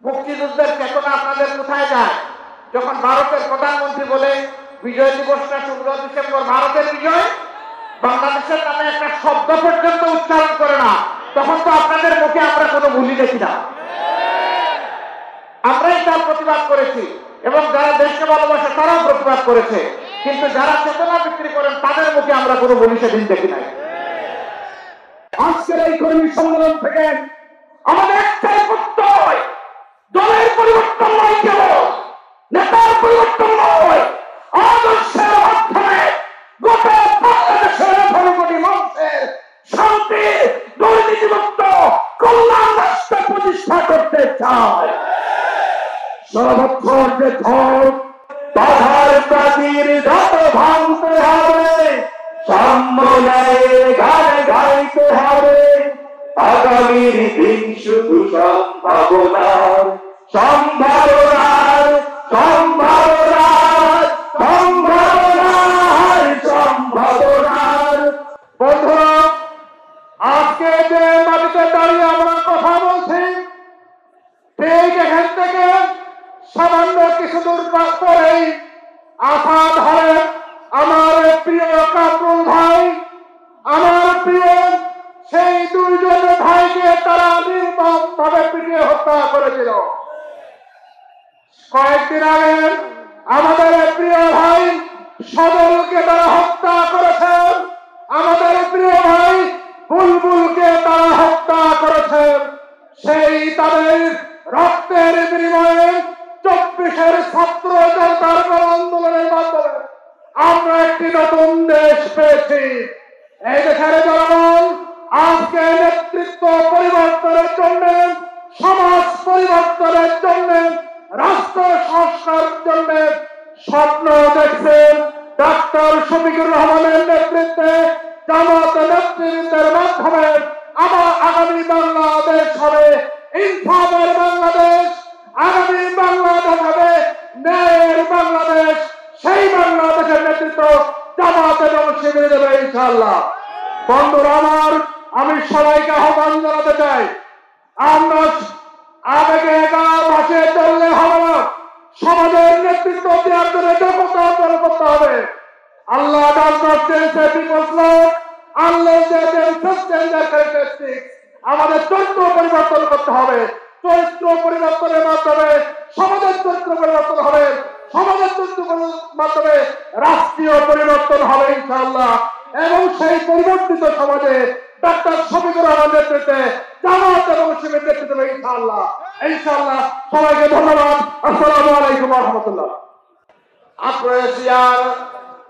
মুক্তিযুদ্ধের চেতনা আপনাদের কোথায় যায়? যখন ভারতের প্রধানমন্ত্রী বলে বিজয় দিবসটা 16 ডিসেম্বর ভারতের বিজয়, বাংলাদেশের নামে একটা শব্দ পর্যন্ত উচ্চারণ করে না, তখন তো আপনাদের মুখে আমরা কোনো ভুলই দেখি না। আমরাই তার প্রতিবাদ করেছি এবং যারা দেশকে ভালোবাসে তারাও প্রতিবাদ করেছে, কিন্তু যারা চেতনা বিক্রি করেন তাদের মুখে আমরা কোনো ভুলই সেদিন দেখি নাই। আজকের এই কর্মী সম্মেলন থেকে আমাদের একটাই প্রত্যয়, দলের পরিবর্তন নয়, কেবল নেতার পরিবর্তন নয়, আদর্শের মাধ্যমে গোটা বাংলাদেশের ধর্মটি মানুষের শান্তি, দুর্নীতিমুক্ত কল্যাণ রাষ্ট্র প্রতিষ্ঠা করতে চায়। সর্বক্ষণ যে ঝড় বাধার প্রাচীর যত ভাঙতে হবে, সম্মানের গানে গাইতে হবে, আগামীর দিন শুধু সম্ভাবনার সম্ভাবনার সম্ভাবনার সম্ভাবনার সম্ভাবনার। বন্ধুরা, আজকে যে মাটিতে দাঁড়িয়ে আমরা কথা বলছি, ঠিক এখান থেকে সামান্য কিছু দূর পরেই আসাদ হলে আমার প্রিয় কামরুল ভাই, আমার প্রিয় সেই দুইজন ভাইকে তারা নির্মমভাবে পিটিয়ে হত্যা করেছিল। কয়েকদিন আগে আমাদের প্রিয় ভাই সজলকে তারা হত্যা করেছেন, আমাদের প্রিয় ভাই বুলবুলকে তারা হত্যা করেছেন। সেই তাদের রক্তের বিনিময়ে 24-এর ছাত্র জনতার আন্দোলনের মাধ্যমে আমরা একটি নতুন দেশ পেয়েছি। এই দেশের জনগণ আজকে নেতৃত্ব পরিবর্তনের জন্য, সমাজ পরিবর্তনের জন্য, রাষ্ট্র সংস্কারের জন্য স্বপ্ন দেখছেন। ডাক্তার শফিকুর রহমানের নেতৃত্বে, জামাত নেতৃত্বের মাধ্যমে আমার আগামী বাংলাদেশ হবে ইনসাফের বাংলাদেশ, আগামী বাংলাদেশ হবে ন্যায়ের বাংলাদেশ। সেই বাংলাদেশের নেতৃত্ব জামাত এবং শিবির দেবে ইনশাআল্লাহ। বন্ধুরা আমার, আমি সবাইকে আহ্বান জানাতে চাই, আমরা আবেগে ভাষে চললে হবে না, সমাজের নেতৃত্ব দেওয়ার জন্য যোগ্যতা অর্জন করতে হবে। আল্লাহ আমাদের চরিত্র পরিবর্তন করতে হবে। চরিত্র পরিবর্তনের মাধ্যমে সমাজের চরিত্র পরিবর্তন হবে, সমাজের চরিত্র মাধ্যমে রাষ্ট্রীয় পরিবর্তন হবে ইনশাআল্লাহ। এবং সেই পরিবর্তিত সমাজে ডাক্তার শফিকুর রহমান নেতৃত্বে, জামাত এবং শিবির নেতৃত্বে ইনশাআল্লাহ ইনশাআল্লাহ। সবাইকে ধন্যবাদ। আসসালামু আলাইকুম ওয়া রাহমাতুল্লাহ। আফ্রো এশিয়ার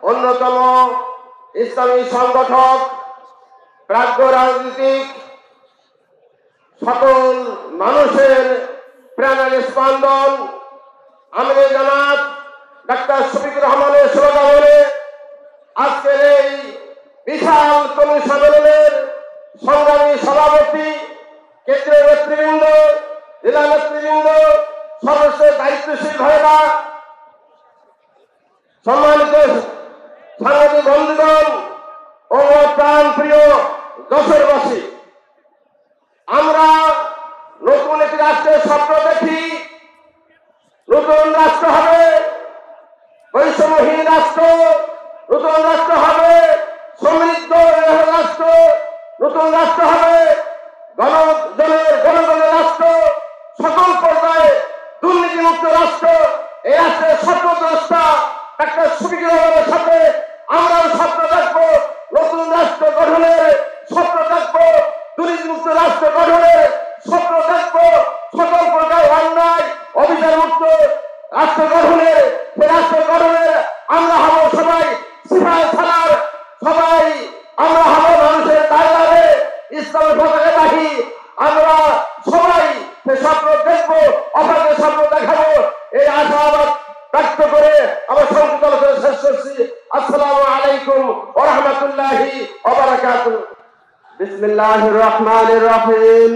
অন্যতম ইসলামী সংগঠক, প্রাজ্ঞ রাজনীতিক, সকল মানুষের প্রাণের স্পন্দন আমিরে জামাত ডাক্তার শফিকুর রহমানের শুভকামনায় আজকের এই বিশাল কর্মী সম্মেলনের সংগ্রামী সভাপতি, কেন্দ্রীয় নেতৃবৃন্দ, জেলা নেতৃবৃন্দ, সদস্য দায়িত্বশীল ভাইরা, সম্মানিত সাংবাদিক বন্ধুগণ ও প্রাণ প্রিয় যশোরবাসী, আমরা নতুন একটি রাষ্ট্রের স্বপ্ন দেখি। নতুন রাষ্ট্র হবে বৈষম্যহীন রাষ্ট্র, নতুন রাষ্ট্র হবে সমৃদ্ধ রাষ্ট্র, নতুন রাষ্ট্র হবে জনগণের রাষ্ট্র, সকল পর্যায়ে দুর্নীতিমুক্ত রাষ্ট্র। এই রাষ্ট্রের স্বপ্নদ্রষ্টা ডাক্তার শফিকুর রহমানের সাথে আমরাও স্বপ্ন দেখবো নতুন রাষ্ট্র গঠনের, স্বপ্ন দেখবো দুর্নীতিমুক্ত রাষ্ট্র গঠনের, স্বপ্ন দেখবো সকল প্রকার অন্যায় অবিচার মুক্ত রাষ্ট্র গঠনের। সে রাষ্ট্র গঠনের আমরা হব সবাই সিপাহি সালার, সবাই আমরা হব মানুষের দাঁড়াবে ইসলামের পতাকা রাখি। আমরা সবাই সে স্বপ্ন দেখবো, অপরকে স্বপ্ন দেখাবো, এই আশাবাদ ব্যক্ত করে আমার সংক্ষিপ্ত আলোচনা শেষ করছি। আসসালামু আলাইকুম ওয়া রাহমাতুল্লাহি ওয়া বারাকাতুহু। বিসমিল্লাহির রহমানির রহিম।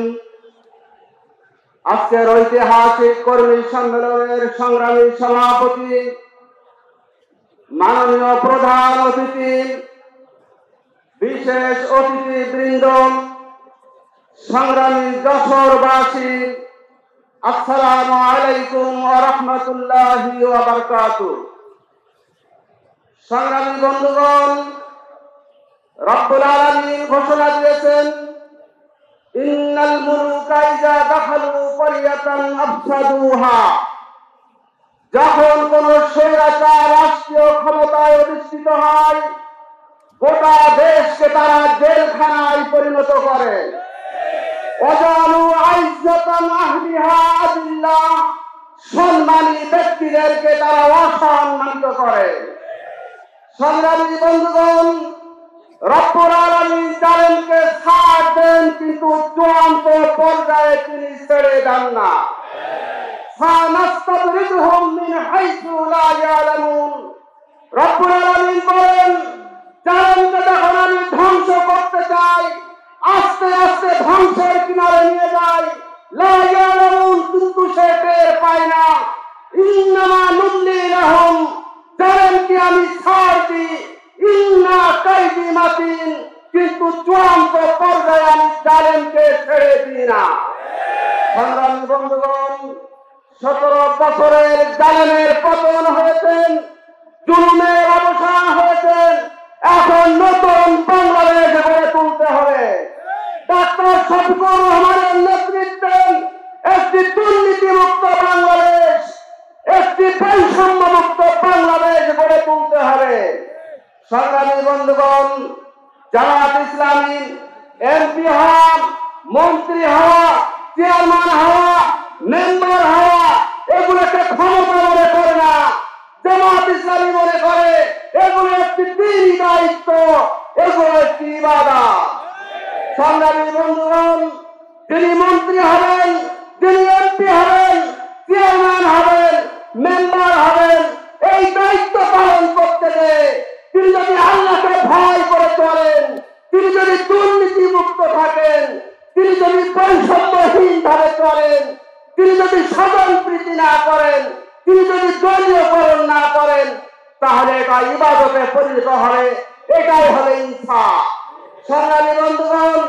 আজকের ঐতিহাসিক কর্মী সম্মেলনের সংগ্রামী সভাপতি, মাননীয় প্রধান অতিথি, বিশেষ অতিথিবৃন্দ, সংগ্রামী যশোরবাসী, আসসালামু আলাইকুম ওয়া রাহমাতুল্লাহি ওয়া বারাকাতুহু। সংগ্রামী বন্ধুগণ, রব্বুল আলামিন ঘোষণা দিয়েছেন, ইন্নাল মুলুকা ইযা দাখালু ক্বরিয়াতান আফসাদুহা। যখন কোন স্বৈরাচার রাষ্ট্রীয় ক্ষমতায় অধিষ্ঠিত হয়, গোটা দেশকে তারা জেলখানায় পরিণত করে। ওয়াজালু আইজ্জাতান আহলিহা আযিল্লা। সম্মানী ব্যক্তিদেরকে তারা অসম্মানিত করে। সংগ্রামী বন্ধুগণ, রব্বুল আলামিন জালেমকে ছাড় দেন, কিন্তু চূড়ান্ত পর্যায়ে তিনি ছেড়ে দেন না। সানাস্তাদরিজুহুম মিন হাইসু লা ইয়ালামুন। রব্বুল আলামিন বলেন, জালেমকে যখন আমি ধ্বংস করতে চাই, আস্তে আস্তে ধ্বংসের কিনারে নিয়ে যাই। লা ইয়ালামুন, কিন্তু সে টের পায় না। ইন্নামা নুমলি লাহুম, জালেমকে আমি ছাড় দিই। ইন্না কাইদি মাতিন, কিন্তু চূড়ান্ত পর্যায়ে আমি জালেমকে ছেড়ে দিই না। সংগ্রামী বন্ধুগণ, 17 বছরের জালেমের পতন হয়েছেন, জুলুমের অবসান হয়েছেন। এখন নতুন বাংলাদেশ গড়ে তুলতে হবে। ডাক্তার শফিকুর রহমানের নেতৃত্বে একটি দুর্নীতিমুক্ত বাংলাদেশ, একটি বৈষম্যমুক্ত বাংলাদেশ গড়ে তুলতে হবে। সংগ্রামী বন্ধুগণ, জামাত ইসলামী এমপি হওয়া, মন্ত্রী হওয়া, চেয়ারম্যান হওয়া, মেম্বার হওয়া, এগুলোকে ক্ষমতা মনে করে না। জামাত ইসলামী মনে করে এগুলো একটি দ্বীনি দায়িত্ব, এগুলো একটি ইবাদত। সংগ্রামী বন্ধুগণ, যিনি মন্ত্রী হবেন, যিনি এমপি হবেন, চেয়ারম্যান হবেন, মেম্বার হবেন, এই দায়িত্ব পালন করতে গিয়ে তিনি যদি আল্লাহকে ভয় করে চলেন, তিনি যদি দুর্নীতি মুক্ত থাকেন, তিনি যদি বৈষম্যহীন ভাবে চলেন, তিনি যদি স্বজন প্রীতি না করেন, তিনি যদি দলীয়করণ না করেন, তাহলে এটা ইবাদতে পরিণত হবে। এটাই হবে ইনসাফ। সংগ্রামী বন্ধুগণ,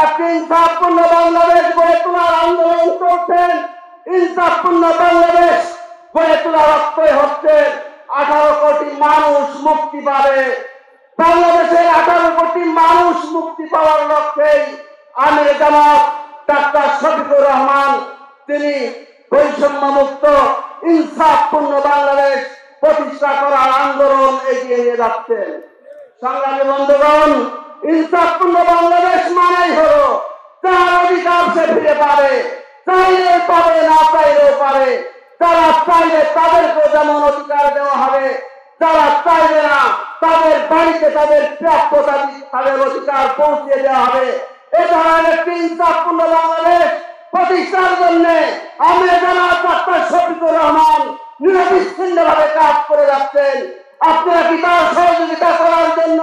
একটি ইনসাফপূর্ণ বাংলাদেশ গড়ে তোলার আন্দোলন করছেন। ইনসাফপূর্ণ বাংলাদেশ গড়ে তোলার রক্তই হচ্ছে 18 কোটি মানুষ মুক্তি পাবে। বাংলাদেশের 18 কোটি মানুষ মুক্তি পাওয়ার লক্ষ্যেই আমির জামাত ডাক্তার শফিকুর রহমান তিনি বৈষম্য মুক্ত ইনসাফপূর্ণ বাংলাদেশ প্রতিষ্ঠা করার আন্দোলন এগিয়ে নিয়ে যাচ্ছেন। সংগ্রামী বন্ধুগণ, ইনসাফপূর্ণ বাংলাদেশ মানেই হলো যার অধিকার সে ফিরে পাবে, চাইলে পাবে, না চাইলেও পারে। যারা চাইলে তাদেরকে যেমন অধিকার দেওয়া হবে, যারা চাইবে না তাদের বাড়িতে তাদের প্রাপ্যতা তাদের অধিকার পৌঁছে দেওয়া হবে। এ ধরনের একটি ইনসাফপূর্ণ বাংলাদেশ প্রতিষ্ঠার জন্য আমি জামাত ডাক্তার শফিকুর রহমান নিরবিচ্ছিন্নভাবে কাজ করে যাচ্ছেন। আপনারা কি তার সহযোগিতা করার জন্য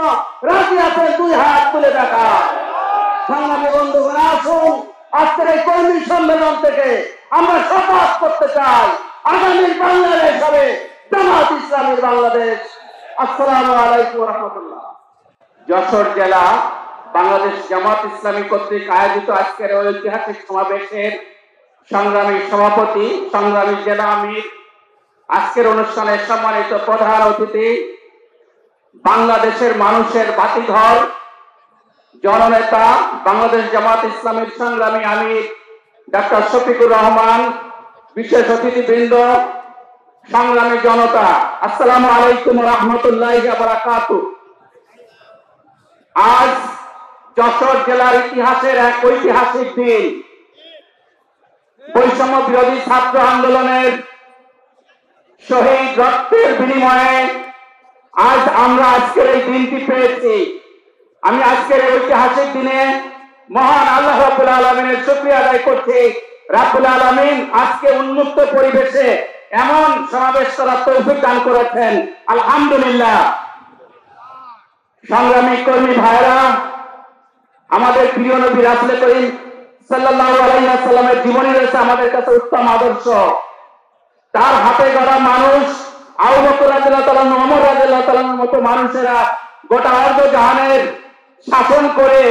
রাজি আছেন? 2 হাত তুলে দেখা। সংগ্রামী বন্ধুগণ, আসুন আজকের এই কর্মী সম্মেলন থেকে আমরা শপথ করতে চাই, আগামীর বাংলাদেশ হবে জামাত ইসলামীর বাংলাদেশ। আসসালামু আলাইকুম ওয়া রাহমাতুল্লাহ। যশোর জেলা বাংলাদেশ জামাত ইসলামী কর্তৃক আয়োজিত আজকের ঐতিহাসিক সমাবেশের সংগ্রামী সভাপতি, সংগ্রামী জেলা আমির, আজকের অনুষ্ঠানের সম্মানিত প্রধান অতিথি, বাংলাদেশের মানুষের বাতিঘর, জননেতা, বাংলাদেশ জামাত ইসলামীর সংগ্রামী আমির ডাক্তার শফিকুর রহমান, বিশেষ অতিথিবৃন্দ, সংগ্রামী জনতা, আসসালামু আলাইকুম ওয়া রাহমাতুল্লাহি ওয়া বারাকাতুহু। আজ যশোর জেলার ইতিহাসের এক ঐতিহাসিক দিন। বৈষম্য বিরোধী ছাত্র আন্দোলনের শহীদ রক্তের বিনিময়ে আজ আমরা আজকের এই দিনটি পেয়েছি। আমি আজকের এই ঐতিহাসিক দিনে মহান আল্লাহ রাব্বুল আলামিনের শুকরিয়া আদায় করছি। রাব্বুল আলামিন আজকে উন্মুক্ত পরিবেশে এমন সমাবেশ করার তৌফিক দান করেছেন, আলহামদুলিল্লাহ। সংগ্রামী কর্মী ভাইরা, আমাদের প্রিয় নবী রাসূল করিম সাল্লাল্লাহু আলাইহি ওয়াসাল্লামের জীবনী রয়েছে আমাদের কাছে উত্তম আদর্শ। তার হাতে গড়া মানুষ আবু বকর রাদিয়াল্লাহু তাআলা, ওমর রাদিয়াল্লাহু তাআলার মতো মানুষেরা গোটা অর্ধ জাহানের শাসন করে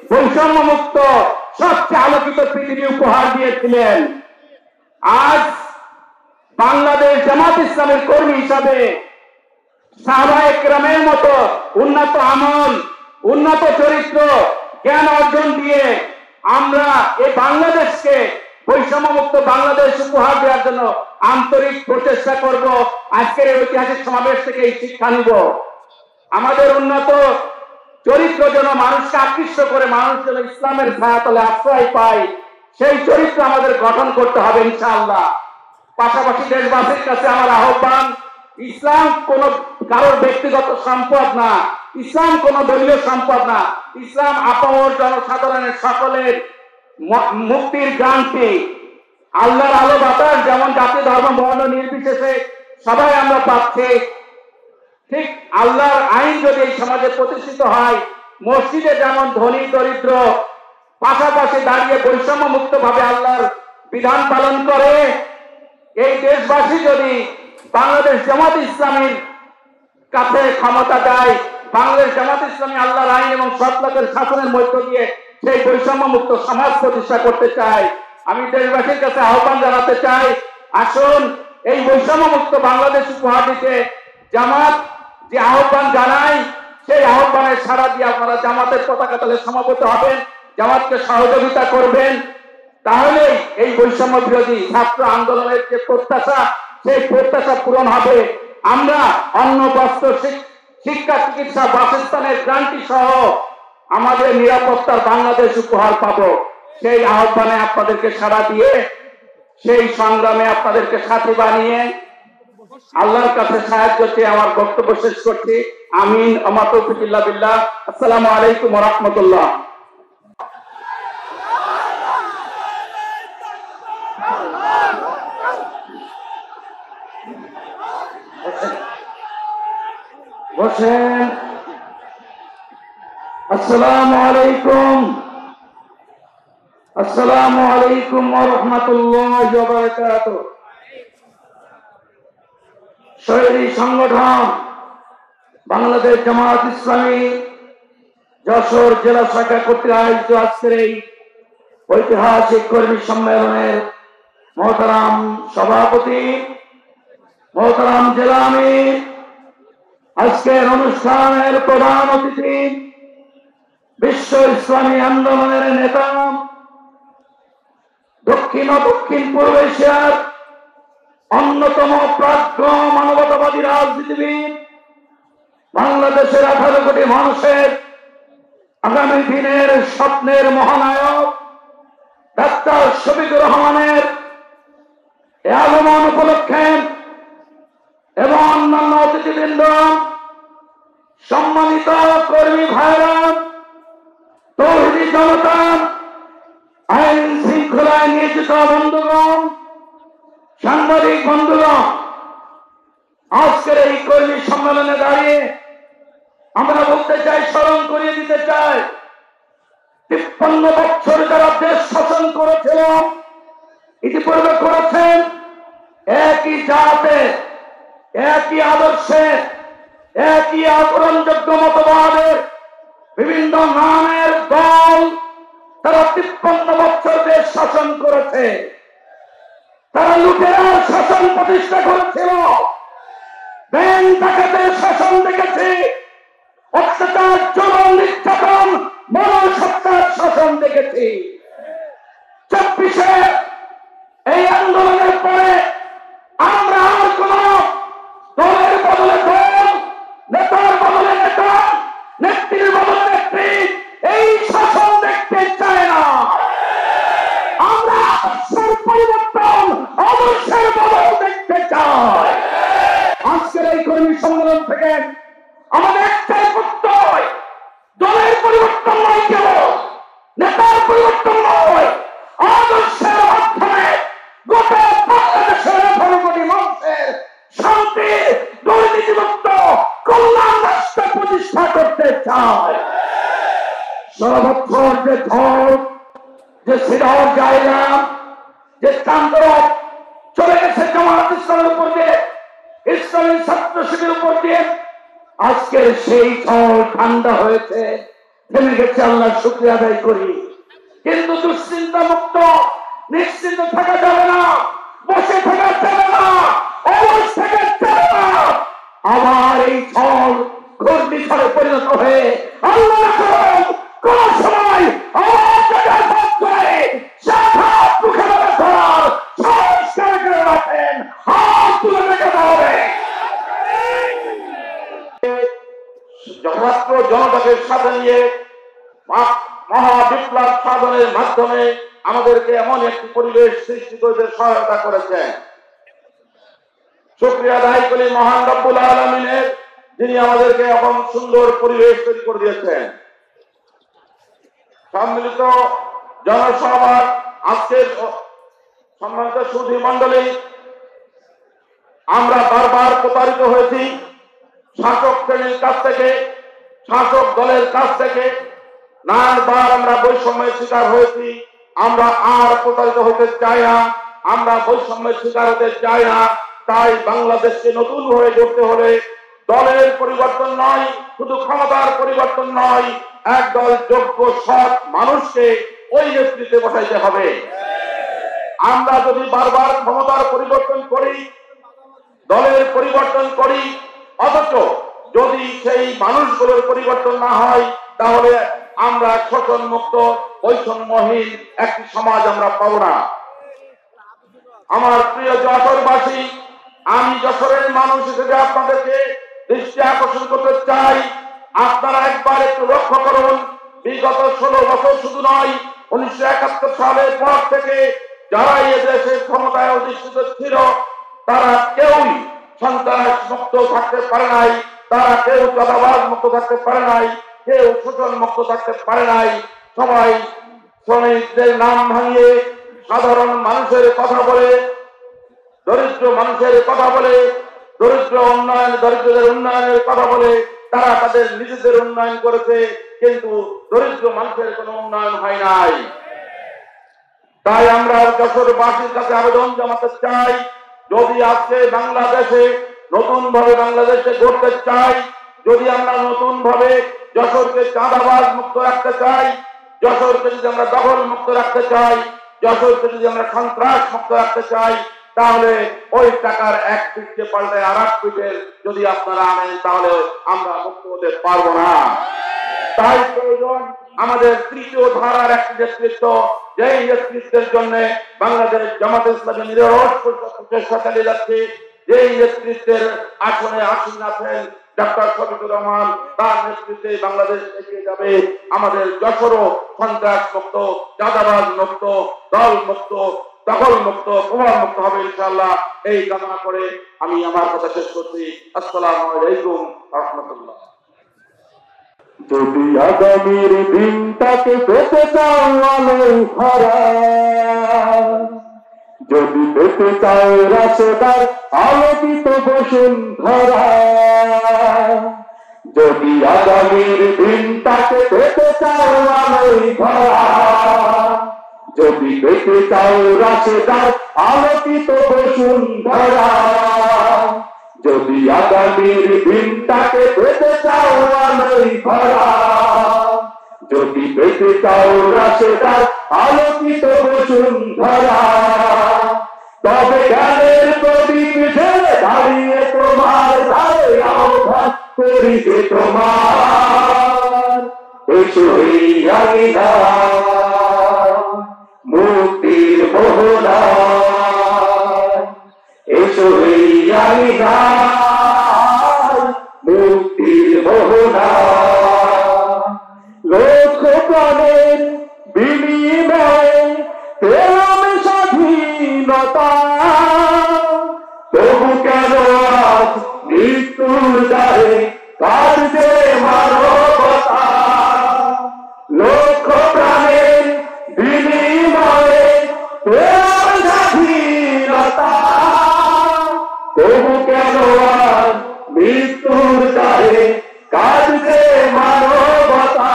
বৈষম্য মুক্ত সবচেয়ে আলোকিত পৃথিবী উপহার দিয়েছিলেন। আজ বাংলাদেশ জামাত ইসলামের কর্মী হিসাবে সাহাবায়ে কেরামের মতো উন্নত আমল, উন্নত চরিত্র, জ্ঞান অর্জন দিয়ে আমরা এই বাংলাদেশকে বৈষম্যমুক্ত বাংলাদেশ উপহার দেওয়ার জন্য আন্তরিক প্রচেষ্টা করব। আজকের এই ঐতিহাসিক সমাবেশ থেকে এই শিক্ষা নিব। আমাদের উন্নত চরিত্র যেন মানুষকে আকৃষ্ট করে, মানুষ যেন ইসলামের ছায়াতলে আশ্রয় পায়, সেই চরিত্র আমাদের গঠন করতে হবে ইনশাআল্লাহ। পাশাপাশি দেশবাসীর কাছে আমার আহ্বান, ইসলাম কোন কারোর ব্যক্তিগত সম্পদ না, ইসলাম কোন দলীয় সম্পদ না, ইসলাম আপামর জনসাধারণের সকলের মুক্তির গ্রান্টি। আল্লাহর আলো বাতাস যেমন জাতি ধর্ম বর্ণ নির্বিশেষে সবাই আমরা পাচ্ছি, ঠিক আল্লাহর আইন যদি এই সমাজে প্রতিষ্ঠিত হয়, মসজিদে যেমন ধনী দরিদ্র পাশাপাশি দাঁড়িয়ে বৈষম্য মুক্ত ভাবে আল্লাহর বিধান পালন করে, এই দেশবাসী যদি বাংলাদেশ জামাত ইসলামীর কাছে ক্ষমতা দেয়, বাংলাদেশ জামাত ইসলামী আল্লাহর আইন এবং সৎলোকের শাসনের মধ্য দিয়ে সেই বৈষম্য মুক্ত সমাজ প্রতিষ্ঠা করতে চাই। আমি দেশবাসীর কাছে আহ্বান জানাতে চাই, আসুন এই বৈষম্য মুক্ত বাংলাদেশ উপহার দিতে জামাত যে আহ্বান জানাই, সেই আহ্বানের সাড়া দিয়ে আপনারা জামাতের পতাকা তলে সমাবেত হবেন, জামাতকে সহযোগিতা করবেন। তাহলেই এই বৈষম্য বিরোধী ছাত্র আন্দোলনের যে প্রত্যাশা, সেই প্রত্যাশা পূরণ হবে। আমরা অন্ন, বস্ত্র, শিক্ষা, চিকিৎসা, বাসস্থানের গ্রান্টি সহ আমাদের নিরাপত্তার বাংলাদেশ উপহার পাবো। সেই আহ্বানে আপনাদেরকে সাড়া দিয়ে, সেই সংগ্রামে আপনাদেরকে সাথী বানিয়ে আল্লাহর কাছে সাহায্য চেয়ে আমার বক্তব্য শেষ করছি। আমিন। আমা তৌফিক ইল্লা বিল্লাহ। আসসালামু আলাইকুম ওয়া রাহমাতুল্লাহ। বসেন। আসসালামু আলাইকুম। আসসালামু আলাইকুম ওয়া রাহমাতুল্লাহি ওয়া বারাকাতুহু। শহীদ সংগঠন বাংলাদেশ জামাত ইসলামী যশোর জেলা শাখা কর্তৃক আয়োজিত আজকের এই ঐতিহাসিক কর্মী সম্মেলনের মহতারাম সভাপতি, মহতারাম জেলা আমির, আজকের অনুষ্ঠানের প্রধান অতিথি, বিশ্ব ইসলামী আন্দোলনের নেতা, দক্ষিণ ও দক্ষিণ পূর্ব এশিয়ার অন্যতম প্রাজ্ঞ মানবতাবাদী রাজনীতিবিদ, বাংলাদেশের 18 কোটি মানুষের আগামী দিনের স্বপ্নের মহানায়ক ডাক্তার শফিকুর রহমানের আগমন উপলক্ষে এবং অন্যান্য অতিথিবৃন্দ, সম্মানিত কর্মী ভাইরা, তৌহিদি জনতা, আইন শৃঙ্খলায় নিয়োজিত বন্ধুগণ, সাংবাদিক বন্ধুগণ, আজকের এই কর্মী সম্মেলনে দাঁড়িয়ে আমরা বলতে চাই, স্মরণ করিয়ে দিতে চাই, 53 বছর যারা দেশ শাসন করেছিল, ইতিপূর্বে করেছেন, একই জাতে, একই আদর্শে, একই আচরণযোগ্য মতবাদের বিভিন্ন নামের দল, তারা 53 বছর দেশ শাসন করেছে। তারা লুটেরার শাসন প্রতিষ্ঠা করেছিল, ব্যাংক ডাকাতের শাসন দেখেছি, অত্যাচার, জুলুম, নির্যাতন, মনসত্তার শাসন দেখেছি। 24-এ এই আন্দোলনের পরে আমরা আর কোন দলের বদলে দল, নেতার বদলে নেতা, নেত্রীর বদলে নেত্রী এই শাসন দেখতে চাই না। আমরা আদর্শের পরিবর্তন, আদর্শের বদল দেখতে চাই। আজকের এই কর্মী সম্মেলন থেকে আমাদের একটাই প্রত্যয়, দলের পরিবর্তন নয়, কেবল নেতার পরিবর্তন নয়, আদর্শের মাধ্যমে গোটা বাংলাদেশের 18 কোটি মানুষের শান্তি, দুর্নীতিমুক্ত কল্যাণ রাষ্ট্র প্রতিষ্ঠা করতে চায়। সর্বত্র যে ঝড়, যে শিরর জায়গা, যে তাণ্ডব চলে গেছে জামাত ইসলামের উপর দিয়ে, ইসলামী ছাত্র শিবিরের উপর দিয়ে, আজকের সেই ঝড় ঠান্ডা হয়েছে, থেমে গেছে। আল্লাহর শুকরিয়া আদায় করি। কিন্তু দুশ্চিন্তা মুক্ত নিশ্চিন্ত থাকা যাবে না। আবার এই ঝড় ঘূর্ণিঝড়ে পরিণত হয়ে আল্লাহ কোন সময় সংস্কার করে রাখেন, হাত তুলে রেখে হবে। যথার্থ জনতাকে সাথে নিয়ে মহাবিপ্লব সাধনের মাধ্যমে আমাদেরকে এমন একটি পরিবেশ সৃষ্টি করতে সহায়তা করেছেন। শুকরিয়া আদায় করি মহান রব্বুল আলামিনের, যিনি আমাদেরকে এমন সুন্দর পরিবেশ তৈরি করে দিয়েছেন। সম্মিলিত জনসভার আজকের সম্মানিত সুধী মণ্ডলী, আমরা বারবার প্রতারিত হয়েছি শাসক শ্রেণীর কাছ থেকে, শাসক দলের কাছ থেকে নানাবার আমরা বৈষম্যের শিকার হয়েছি। আমরা আর প্রতারিত হতে চাই না, আমরা বৈষম্যের শিকার হতে চাই না। তাই বাংলাদেশকে নতুন হয়ে গড়তে হলে দলের পরিবর্তন নয়, শুধু ক্ষমতার পরিবর্তন নয়, একদল যোগ্য সৎ মানুষকে ওই নেতৃত্বে বসাইতে হবে। আমরা যদি বারবার ক্ষমতার পরিবর্তন করি, দলের পরিবর্তন করি, অথচ যদি সেই মানুষগুলোর পরিবর্তন না হয়, তাহলে আমরা শোষণ মুক্ত বৈষম্যহীন একটি সমাজ আমরা পাবো না। আমার প্রিয় যশোরবাসী, আমি যশোরের মানুষ হিসেবে আপনাদেরকে দৃষ্টি আকর্ষণ করতে চাই। আপনারা একবার একটু লক্ষ্য করুন, বিগত 16 বছর শুধু নয়, 1971 সালের পর থেকে যারা এদেশে ক্ষমতায় অধিষ্ঠিত ছিল, তারা কেউই সন্ত্রাস মুক্ত থাকতে পারে নাই, তারা কেউ চাঁদাবাজ মুক্ত থাকতে পারে নাই, কেউ শোষণ মুক্ত থাকতে পারে নাই। সবাই শ্রমিকদের নাম ভাঙিয়ে, সাধারণ মানুষের কথা বলে, দরিদ্র মানুষের কথা বলে, দরিদ্রদের উন্নয়নের কথা বলে তারা তাদের নিজেদের উন্নয়ন করেছে, কিন্তু দরিদ্র মানুষের কোনো উন্নয়ন হয় নাই। তাই আমরা যশোরবাসীর কাছে আবেদন জানাতে চাই, যদি আজকে বাংলাদেশে নতুন ভাবে বাংলাদেশে গড়তে চাই, যদি আমরা নতুন ভাবে যশোরকে চাঁদাবাজ মুক্ত রাখতে চাই, যশোরকে যদি আমরা দখল মুক্ত রাখতে চাই, যশোরকে যদি আমরা সন্ত্রাস মুক্ত রাখতে চাই, তাহলে ওই টাকার এক পিঠকে পাল্টে আর এক পিঠের যদি আপনারা আনেন, তাহলে আমরা মুক্ত হতে পারবো না। তাই প্রয়োজন আমাদের তৃতীয় ধারার একটি নেতৃত্ব, যেই নেতৃত্বের জন্য বাংলাদেশ জামাত ইসলামী নিরলস চেষ্টা চালিয়ে যাচ্ছে, যেই নেতৃত্বের আসনে আসীন আছেন ডক্টর শফিকুর রহমান, তার নেতৃত্বে বাংলাদেশ এগিয়ে যাবে। আমাদের যশোরও সন্ত্রাস মুক্ত, চাঁদাবাজ মুক্ত, দল মুক্ত, দখল মুক্ত, প্রভাব মুক্ত হবে ইনশাআল্লাহ। এই কামনা করে আমি আমার কথা শেষ করছি। আসসালামু আলাইকুম ওয়া রাহমাতুল্লাহ। যদি আগামীর দিনটাকে পেতে চাও আলোয় ভরা, যদি পেতে চাও রাশেদার আলোকিত বসুন্ধরা, যদি আগামীর দিনটাকে পেতে চাও আলোয় ভরা, যদি পেতে চাও রাশেদার আলোকিত বসুন্ধরা, যদি আগামীর দিনটাকে পেতে চাও আলোয় ভরা, যদি পেতে চাও রাশেদার আলোকিত বসুন্ধরা, তবে জ্ঞানের প্রদীপ ঢেলে দাঁড়িয়ে তোমার ধারে আহ্বান করিবে তোমার। এসো এই আঙিনা মুক্তির মোহনা, এসো এই আঙিনা মুক্তির মোহনা। লক্ষ প্রাণের বিনিময়ে পেলাম স্বাধীনতা, তবু কেন আজ মৃত্যুর দ্বারে কাঁদছে মানবতা। লক্ষ প্রাণের বিনিময়ে পেলাম স্বাধীনতা, তবু কেন আজ মৃত্যুর দ্বারে কাঁদছে মানবতা।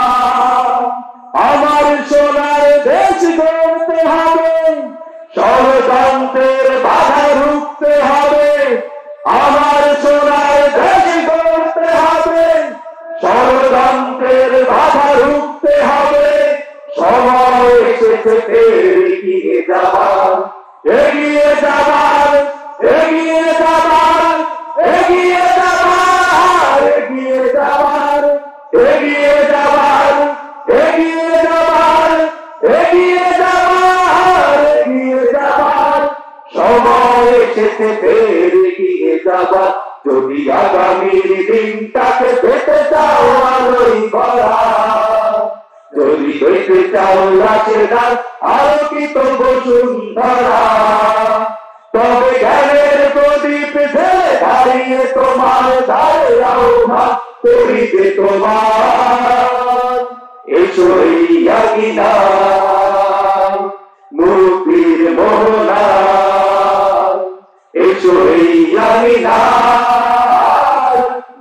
আমার সোনার দেশ গড়তে হবে, ষড়যন্ত্রের বাধা রুখতে হবে। আমার সোনার দেশ গড়তে হবে, ষড়যন্ত্রের বাধা রুখতে হবে। সময় এসেছে এগিয়ে যাবার, এগিয়ে যাবার, এগিয়ে যাবার, এগিয়ে যাবার। এসেছে ফের এগিয়ে যাবার, যদি আগামীর দিনটাকে পেতে চাও আলোয় ভরা, যদি পেতে চাও রাতের রাত আলোকিত বসুন্ধরা, তবে জ্ঞানের প্রদীপ ঢেলে দাঁড়িয়ে তোমার ধারে আহ্বান করিতে তোমার। এসো এই আকিনা মুক্তির মোহনা, এসো এই আকিনা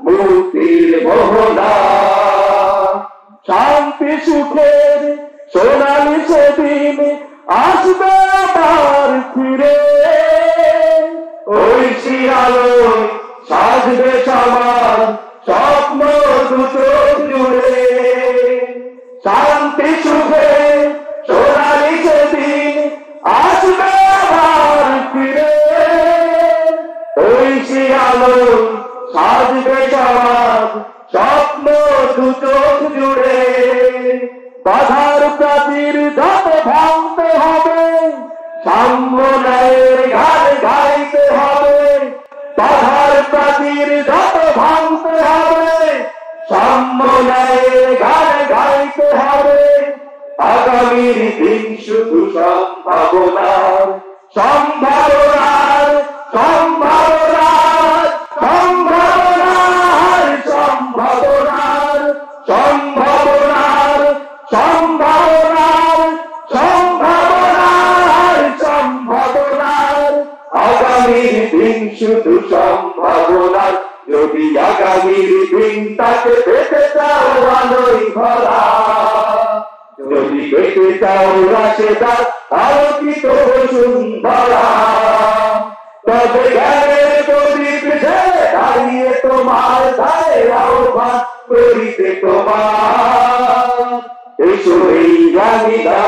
মুক্তির মোহনা। শান্তি সুখের সোনালি সেদিন আসবে আবার ফিরে, ঐশী আলো সাজবে সবার স্বপ্ন দুটো জুড়ে। শান্তি সুখে সোনালি সেদিন আসবে আবার ফিরে, ঐশী আলো সাজবে সবার স্বপ্ন দুটো জুড়ে। বাধার প্রাচীর যত ভাঙতে হবে, সাম্য ন্যায়ের গান গাইতে হবে। বাধার প্রাচীর যত ভাঙতে হবে, সাম্য ন্যায়ের গান গাইতে হবে। আগামীর দিন শুধু সম্ভাবনার, সম্ভাবনার, সম্ভাবনার, সম্ভাবনার, সম্ভাবনার, সম্ভাবনার, সম্ভাবনার, সম্ভাবনার, সম্ভাবনার। আগামীর দিন শুধু সম্ভাবনার, যদি আগামীর দিনটাকে পেতে চাও আলোয় ভরা, যদি পেতে চাও রাশেদার আলোকিত বসুন্ধরা, তবে জ্ঞানের প্রদীপ ঢেলে দাঁড়িয়ে তোমার ধারে আহ্বান করিতে তোমার। এসো এই আকিনা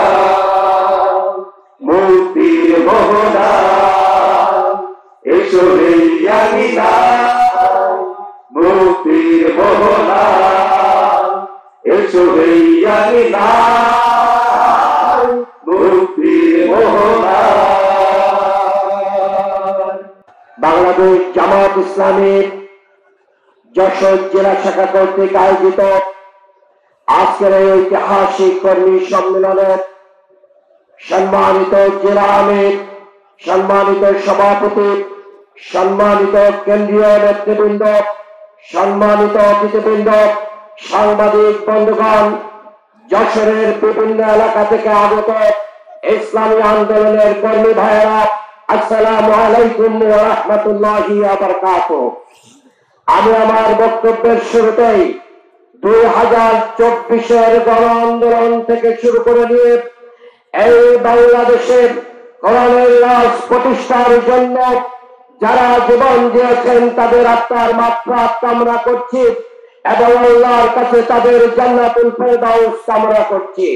মুক্তির মোহনা, এসো এই আকিনা মুক্তির মোহনা, এসো এই আকিনা মুক্তির মোহনা। বাংলাদেশ জামাত ইসলামী যশোর জেলা শাখা কর্তৃক আয়োজিত আজকের এই ঐতিহাসিক কর্মী সম্মেলনে সম্মানিত জেলা আমির, সম্মানিত সভাপতি, সম্মানিত কেন্দ্রীয় নেতৃবৃন্দ, সম্মানিত অতিথিবৃন্দ, সাংবাদিক বন্ধুগণ, যশোরের বিভিন্ন এলাকা থেকে আগত ইসলামী আন্দোলনের কর্মী ভাইয়েরা, আসসালামু আলাইকুম ওয়া রাহমাতুল্লাহি ওয়া বারাকাতুহু। আমি আমার বক্তব্যের শুরুতেই 2024-এর গণ আন্দোলন থেকে শুরু করে নিয়ে এই বাংলাদেশের কোরআনের রাজ প্রতিষ্ঠার জন্য যারা জীবন দিয়েছেন তাদের আত্মার মাগফিরাত কামনা করছি এবং আল্লাহর কাছে তাদের জান্নাতুল ফেরদাউস কামনা করছি।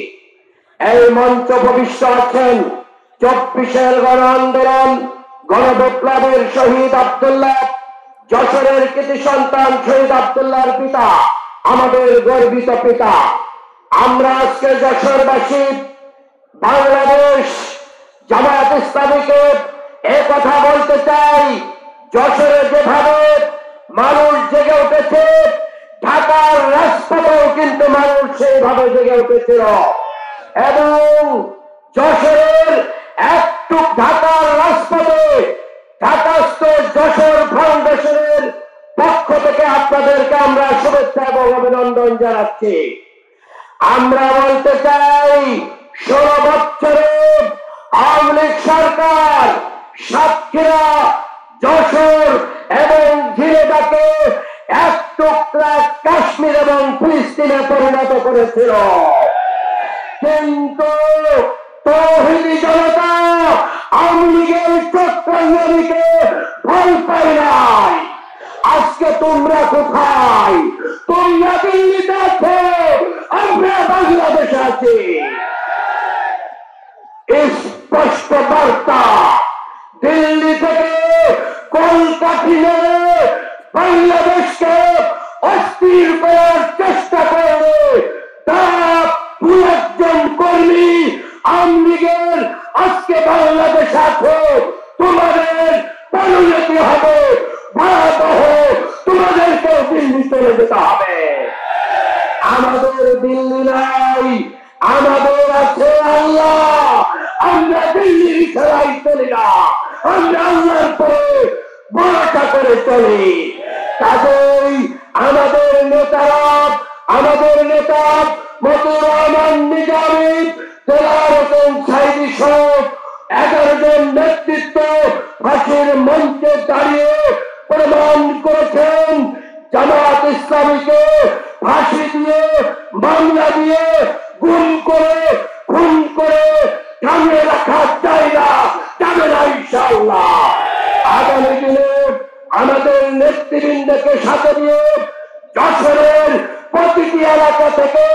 এই মঞ্চ ভবিষ্য আছেন 24-এর গণ আন্দোলন গণবিপ্লবের শহীদ আব্দুল্লাহ, যশোরের কৃতি সন্তান শহীদ আব্দুল্লাহর পিতা, আমাদের গর্বিত পিতা। আমরা আজকে যশোরবাসী বাংলাদেশ জামায়াত ইসলামীকে কথা বলতে চাই, যশোরে যেভাবে মানুষ জেগে উঠেছে, ঢাকার রাজপথেও কিন্তু মানুষ সেইভাবে জেগে উঠেছিল এবং যশোরের একটু ঢাকার রাজপথে ঢাকাস্থ যশোর ফাউন্ডেশনের পক্ষ থেকে আপনাদেরকে আমরা শুভেচ্ছা এবং অভিনন্দন জানাচ্ছি। আমরা বলতে চাই 16 বছরে আওয়ামী লীগ সরকার সাতক্ষীরা, যশোর এবং ঝিনাইদহকে এক টুকরা কাশ্মীর এবং ফিলিস্তিনে পরিণত করেছিল, কিন্তু তৌহিদি জনতা আওয়ামী লীগের চক্রান্তকে ভয় পায় নাই। আজকে তোমরা কোথায়? তোমরা দিল্লিতে আছো, আমরা বাংলাদেশে আছি। স্পষ্ট বার্তা দিল্লি থেকে কলকাঠি মেরে বাংলাদেশকে অস্থির করার চেষ্টা করবে তারা 2 জন কর্মী আওয়ামী লীগের আজকে বাংলাদেশে আছে। তোমাদের করে চলে। কাজেই আমাদের নেতা মতিউর রহমান নিজামী, দেলাওয়ার হোসেন সাঈদী সহ 11 জন নেতৃত্ব ফাঁসির মঞ্চে দাঁড়িয়ে প্রমাণ করেছেন জামাত ইসলামীকে ফাঁসি দিয়ে, মামলা দিয়ে, গুম করে, খুন করে থামিয়ে রাখা যায় না, যাবে না ইনশাআল্লাহ। আগামী দিনে আমাদের নেতৃবৃন্দকে সাথে নিয়ে যশোরের প্রতিটি এলাকা থেকে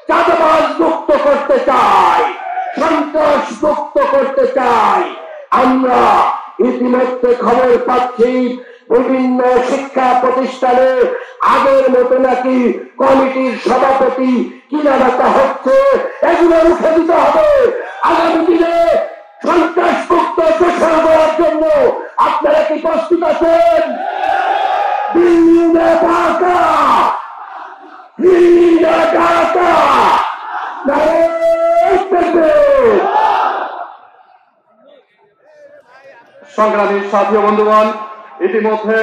চাঁদাবাজ মুক্ত করতে চাই, সন্ত্রাস মুক্ত করতে চাই। আমরা ইতিমধ্যে খবর পাচ্ছি বিভিন্ন শিক্ষা প্রতিষ্ঠানে আগের মতো নাকি কমিটির সভাপতি কিনা রাখা হচ্ছে, এগুলো রুখে দিতে হবে। আগামী দিনে সন্ত্রাস মুক্ত যশোর করার জন্য আপনারা কি প্রস্তুত আছেন? দিল্লি না ঢাকা, দিল্লি না ঢাকা, সংগ্রামী সাথী ও বন্ধুগণ, ইতিমধ্যে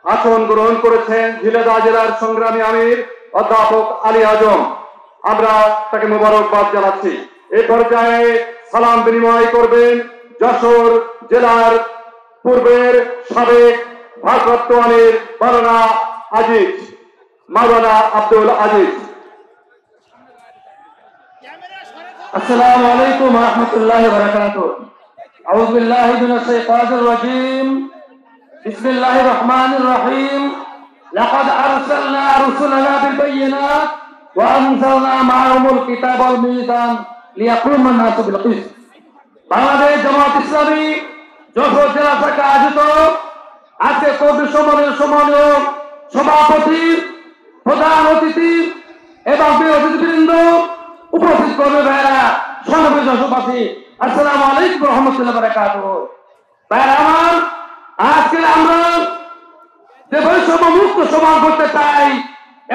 আসন গ্রহণ করেছেন ঝিনাইদহ জেলার সংগ্রামী আমির অধ্যাপক আলী আজম। আমরা তাকে মোবারকবাদ জানাচ্ছি। এই পর্যায়ে সালাম বিনিময় করবেন যশোর জেলার পূর্বের সাবেক ভারপ্রাপ্ত আমির মাওলানা আব্দুল আজিজ। السلام عليكم ورحمة الله وبركاته. أعوذ بالله من الشيطان الرجيم. بسم الله الرحمن الرحيم. لقد أرسلنا رسلنا بالبينات وأنزلنا معهم الكتاب والميزان ليقوم الناس بالقسط. বাংলাদেশ জামাত ইসলামী যশোর জেলা থেকে আয়োজিত আজকে কবি সম্মেলনের সম্মানীয় সভাপতি, প্রধান অতিথি এবং অতিথিবৃন্দ, উপস্থিত কর্মী ভাইরা, সর্বপ্রথম যশোরবাসী, আসসালামু আলাইকুম ওয়া রাহমাতুল্লাহি ওয়া বারাকাতুহু। ভাইরা আমার, আজকে আমরা যে বৈষম্য মুক্ত সমাজ করতে চাই,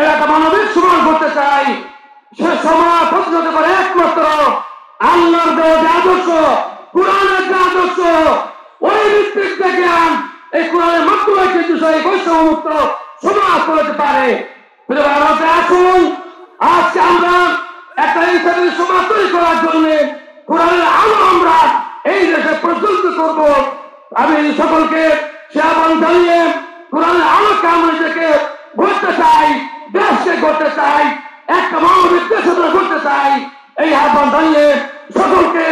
এলাকা মানবিক সমাজ করতে চাই, সে সমাজ প্রতিষ্ঠিত করে একমাত্র আল্লাহর দেওয়া যে আদর্শ, কোরআনের যে আদর্শ, ওই ভিত্তিক যে জ্ঞান, এই কোরআনের মাধ্যমে কিন্তু সেই বৈষম্য মুক্ত সমাজ করতে পারে। আসুন আজকে আমরা একটা ইসলামী সমাজ তৈরি করার জন্য কোরআনের আলো আমরা এই দেশে প্রজ্বলিত করব। আমি সকলকে সে আহ্বান জানিয়ে কোরআনের আলোকে আমরা নিজেকে গড়তে চাই, দেশকে গড়তে চাই, একটা মানবিক দেশ গড়তে চাই, এই আহ্বান জানিয়ে সকলকে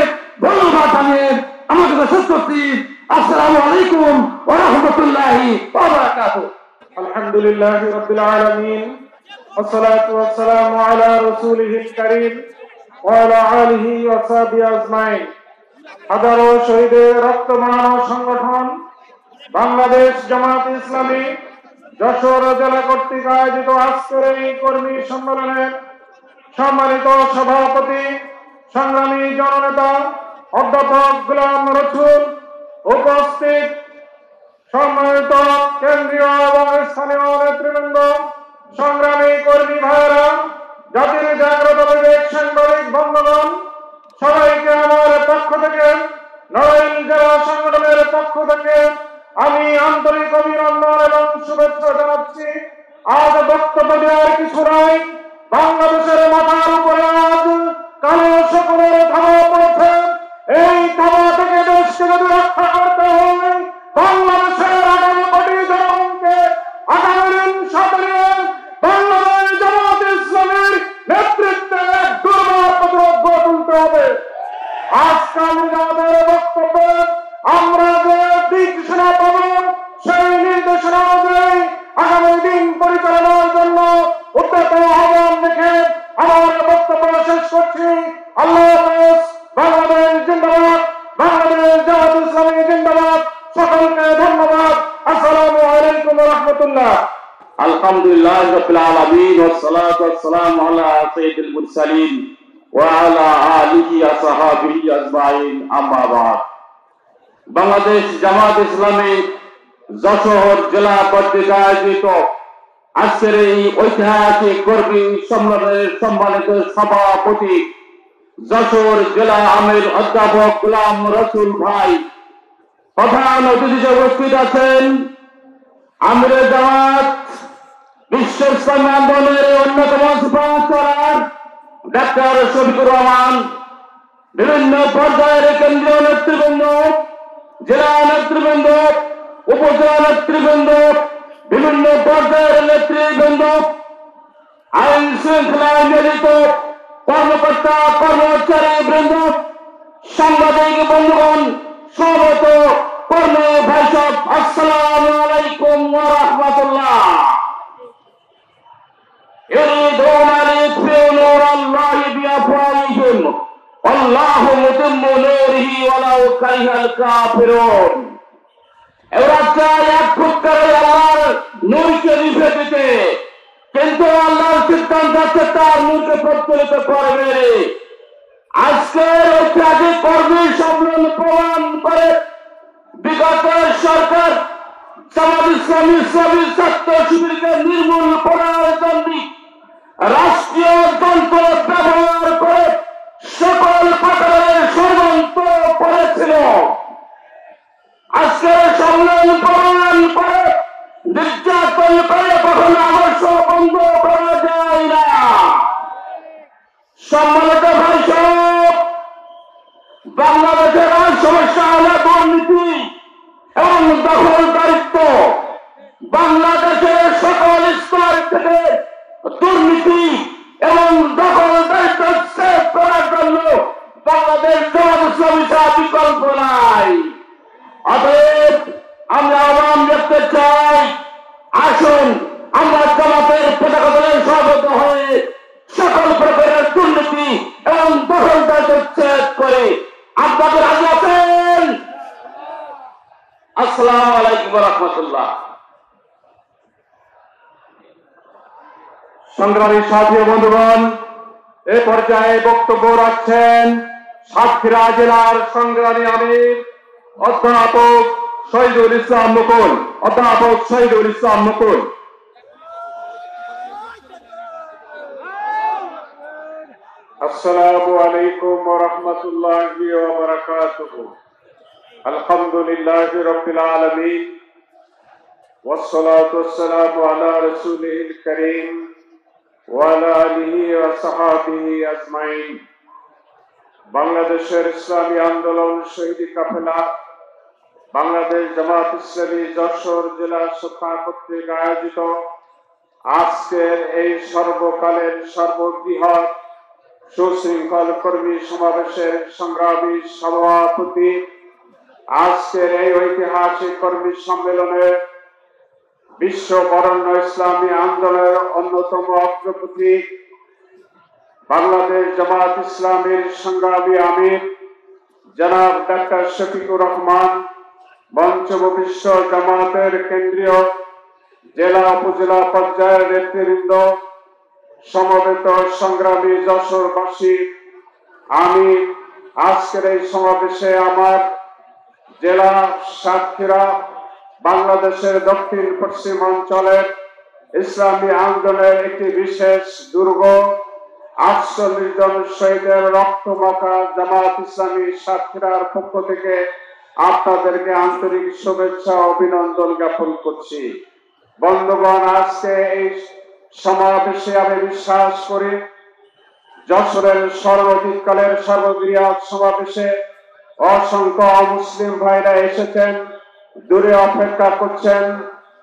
ধন্যবাদ জানিয়ে আমাকে শেষ করছি। আসসালামু আলাইকুম ওয়া রাহমাতুল্লাহি ওয়া বারাকাতুহু। আলহামদুলিল্লাহি রাব্বিল আলামিন, والصلاة والسلام على رسوله الكريم وعلى آله وصحبه أجمعين। হাজারো শহীদের রক্ত মানব সংগঠন বাংলাদেশ জামাত ইসলামী যশোর জেলা কর্তৃক আয়োজিত আজকের এই কর্মী সম্মেলনের সম্মানিত সভাপতি, সংগ্রামী জননেতা অধ্যাপক গোলাম রসুল, উপস্থিত সম্মানিত কেন্দ্রীয় এবং স্থানীয় নেতৃবৃন্দ, সংগ্রামী কর্মী ভাইয়েরা, জাতির জাগ্রত বিবেক সাংবাদিক বন্ধুগণ, সবাইকে আমার পক্ষ থেকে, নড়াইল জেলা সংগঠনের পক্ষ থেকে আমি আন্তরিক অভিনন্দন এবং শুভেচ্ছা জানাচ্ছি। আজ বক্তব্য দেওয়ার কিছু নাই, বাংলাদেশের মাথার উপরে আজ কালো সকলের থাবা পড়েছে। এই থাবা থেকে দেশকে যদি রক্ষা করতে হয়, বাংলাদেশের আগামী কোটি জনগণকে আগামী দিন সাথে বাংলাদেশ জামাত ইসলামীর নেতৃত্বে দুর্বার প্রতিরোধ গড়ে তুলতে হবে। আজকাল আমাদের বক্তব্যে আমরা যে দিকশনা পাব, সেই নির্দেশনা অনুযায়ী আগামী দিন পরিচালনার জন্য উদ্যত আহ্বান রেখে আমার বক্তব্য শেষ করছি। আল্লাহ হাফেজ। বাংলাদেশ জিন্দাবাদ, বাংলাদেশ জামাত ইসলামী জিন্দাবাদ। সকলকে ধন্যবাদ। আসসালামু আলাইকুম ওয়া রাহমাতুল্লাহ। আলহামদুলিল্লাহ রাব্বিল আলামিন, ওয়াসসালাতু ওয়াসসালামু আলা সাইয়্যিদিল মুরসালিন ওয়া আলা আলিহি ওয়া সাহবিহি আজমাইন, আম্মা বাদ। বাংলাদেশ জামাত ইসলামী যশোর জেলা কর্তৃক আয়োজিত আজকের এই ঐতিহাসিক কর্মী সম্মেলনের সম্মানিত সভাপতি, যশোর জেলা আমির অধ্যাপক গোলাম রসুল ভাই, প্রধান অতিথি উপস্থিত আছেন আমিরে জামাত বিশ্ব ইসলামী আন্দোলনের অন্যতম সুপারস্টার ডাক্তার শফিকুর রহমান, বিভিন্ন পর্যায়ের কেন্দ্রীয় নেতৃবৃন্দ, জেলা নেতৃবৃন্দ, উপজেলা নেতৃবৃন্দ, বিভিন্ন পর্যায়ের নেতৃবৃন্দ, আইন শৃঙ্খলায় নিয়োজিত কর্মকর্তা কর্মচারী বৃন্দ, সাংবাদিক বন্ধুগণ, সমবেত কর্মী ভাই সব, আসসালামু আলাইকুম ওয়া রাহমাতুল্লাহ। ইউরিদুনা লিইউতফিউ নূরাল্লাহি বিআফওয়াহিহিম আল্লাহু মুতিম্মু নূরিহি ওয়ালাউ কারিহাল কাফিরুন। এরা চায় এক ফুৎকারে আল্লাহর নূরকে নিভে দিতে, কিন্তু আল্লাহর সিদ্ধান্ত আছে তার নূরকে প্রজ্বলিত করবে। আজকের ঐতিহাসিক কর্মী সম্মেলন প্রমাণ করে বিগত সরকার জামাত ইসলামী ছাত্র শিবিরকে নির্মূল করার জন্য রাষ্ট্রীয় যন্ত্র ব্যবহার করে সকল প্রকারের ষড়যন্ত্র করেছিল। আজকের সম্মেলন প্রমাণ করে নির্যাতন করে কখনো আদর্শ বন্ধ করা যায় না। সম্মানিত ভাই সব, বাংলাদেশের আর সমস্যা হল দুর্নীতি এবং দখলদারিত্ব। বাংলাদেশের সকল স্তর থেকে দুর্নীতি এবং দখলদারিত্ব শেষ করার জন্য বাংলাদেশ জামাত ইসলামী ছাড়া বিকল্প নাই। অতএব আমরা আহ্বান করতে চাই, আসুন আমরা জামাতের পতাকা দলে সহবদ্ধ হয়ে সকল প্রকারের দুর্নীতি এবং দখলদারিত্ব শেষ করে আপনাদের রাজি আছেন? আসসালামু আলাইকুম ওয়া রাহমাতুল্লাহ। সংগ্রামী সাথী ও বন্ধুগণ, এ পর্যায়ে বক্তব্য রাখছেন সাতক্ষীরা জেলার সংগ্রামী আমির অধ্যাপক শহীদুল ইসলাম মুকুল। অধ্যাপক শহীদুল ইসলাম মুকুল। আসসালামু আলাইকুম ওয়া রাহমাতুল্লাহি ওয়া বারাকাতুহু। আলহামদুলিল্লাহি রাব্বিল আলামিন ওয়াস সালাতু ওয়াস সালামু আলা রাসূলিল কারীম ওয়া আলা আলিহি ওয়া সাহবিহি আজমাইন। বাংলাদেশের ইসলামী আন্দোলন শহীদি কাফেলা বাংলাদেশ জামাত ইসলামী যশোর জেলা শাখা কর্তৃক আয়োজিত আজকের এই সর্বকালের সর্ববৃহৎ সুশৃঙ্খল কর্মী সমাবেশের সংগ্রামী সভাপতি, আজকের এই ঐতিহাসিক কর্মী সম্মেলনে বিশ্ব বরেণ্য ইসলামী আন্দোলনের অন্যতম অগ্রপথিক বাংলাদেশ জামাত ইসলামীর সংগ্রামী আমির জনাব ডাক্তার শফিকুর রহমান, মঞ্চভূমিষ্ঠ জামাতের কেন্দ্রীয় জেলা উপজেলা পর্যায়ের নেতৃবৃন্দ, সমবেত সংগ্রামী যশোরবাসী, আমি আজকের এই সমাবেশে আমার জেলা সাতক্ষীরা বাংলাদেশের দক্ষিণ পশ্চিমাঞ্চলের ইসলামী আন্দোলনের একটি বিশেষ দুর্গ 48 জন শহীদের রক্তমাখা জামাত ইসলামী সাতক্ষীরার পক্ষ থেকে আপনাদেরকে আন্তরিক শুভেচ্ছা ও অভিনন্দন জ্ঞাপন করছি। বন্ধুগণ, আজকে এই সমাবেশে আমি বিশ্বাস করি যশোরের সর্বাধিককালের সর্ববৃহৎ সমাবেশে অসংখ্য অমুসলিম ভাইরা এসেছেন, দূরে অপেক্ষা করছেন।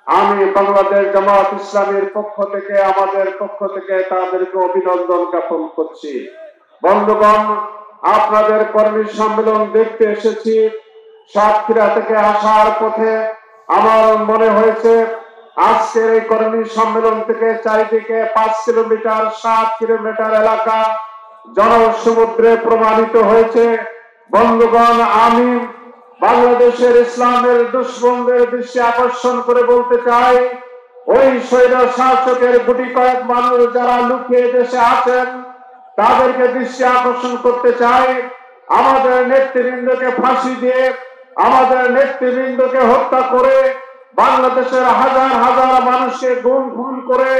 আমি বাংলাদেশ জামাত ইসলামীর পক্ষ থেকে, আমাদের পক্ষ থেকে তাদেরকে অভিনন্দন জ্ঞাপন করছি। বন্ধুগণ, আপনাদের কর্মী সম্মেলন দেখতে এসেছি। সাতক্ষীরা থেকে আসার পথে আমার মনে হয়েছে আজকের এই কর্মী সম্মেলন থেকে চারিদিকে 5 কিলোমিটার 7 কিলোমিটার এলাকা জনসমুদ্রে প্রমাণিত হয়েছে। বন্ধুগণ, আমি বাংলাদেশের ইসলামের দুশ্মনদের দৃষ্টি আকর্ষণ করে বলতে চাই, ওই স্বৈর শাসকের গুটি কয়েক মানুষ যারা লুকিয়ে দেশে আছেন তাদেরকে দৃষ্টি আকর্ষণ করতে চাই। আমাদের নেতৃবৃন্দকে ফাঁসি দিয়ে, আমাদের নেতৃবৃন্দকে হত্যা করে, বাংলাদেশের হাজার হাজার মানুষকে গুম খুন করে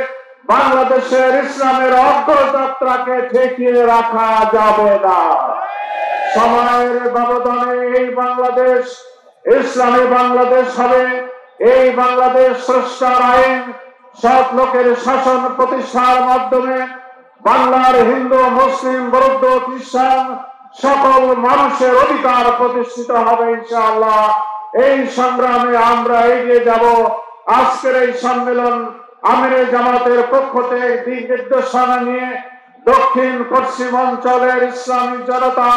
বাংলাদেশের ইসলামের অগ্রযাত্রাকে ঠেকিয়ে রাখা যাবে না। সময়ের ব্যবধানে এই বাংলাদেশ ইসলামী বাংলাদেশ হবে, এই বাংলাদেশ স্রষ্টার আইন সৎ লোকের শাসন প্রতিষ্ঠার মাধ্যমে বাংলার হিন্দু, মুসলিম, বৌদ্ধ, খ্রিস্টান সকল মানুষের অধিকার প্রতিষ্ঠিত হবে ইনশাআল্লাহ। এই সংগ্রামে আমরা এগিয়ে যাব। আজকের এই সম্মেলন আমিরে জামাতের পক্ষ থেকে দিক নির্দেশনা নিয়ে দক্ষিণ পশ্চিম অঞ্চলের ইসলামী জনতা,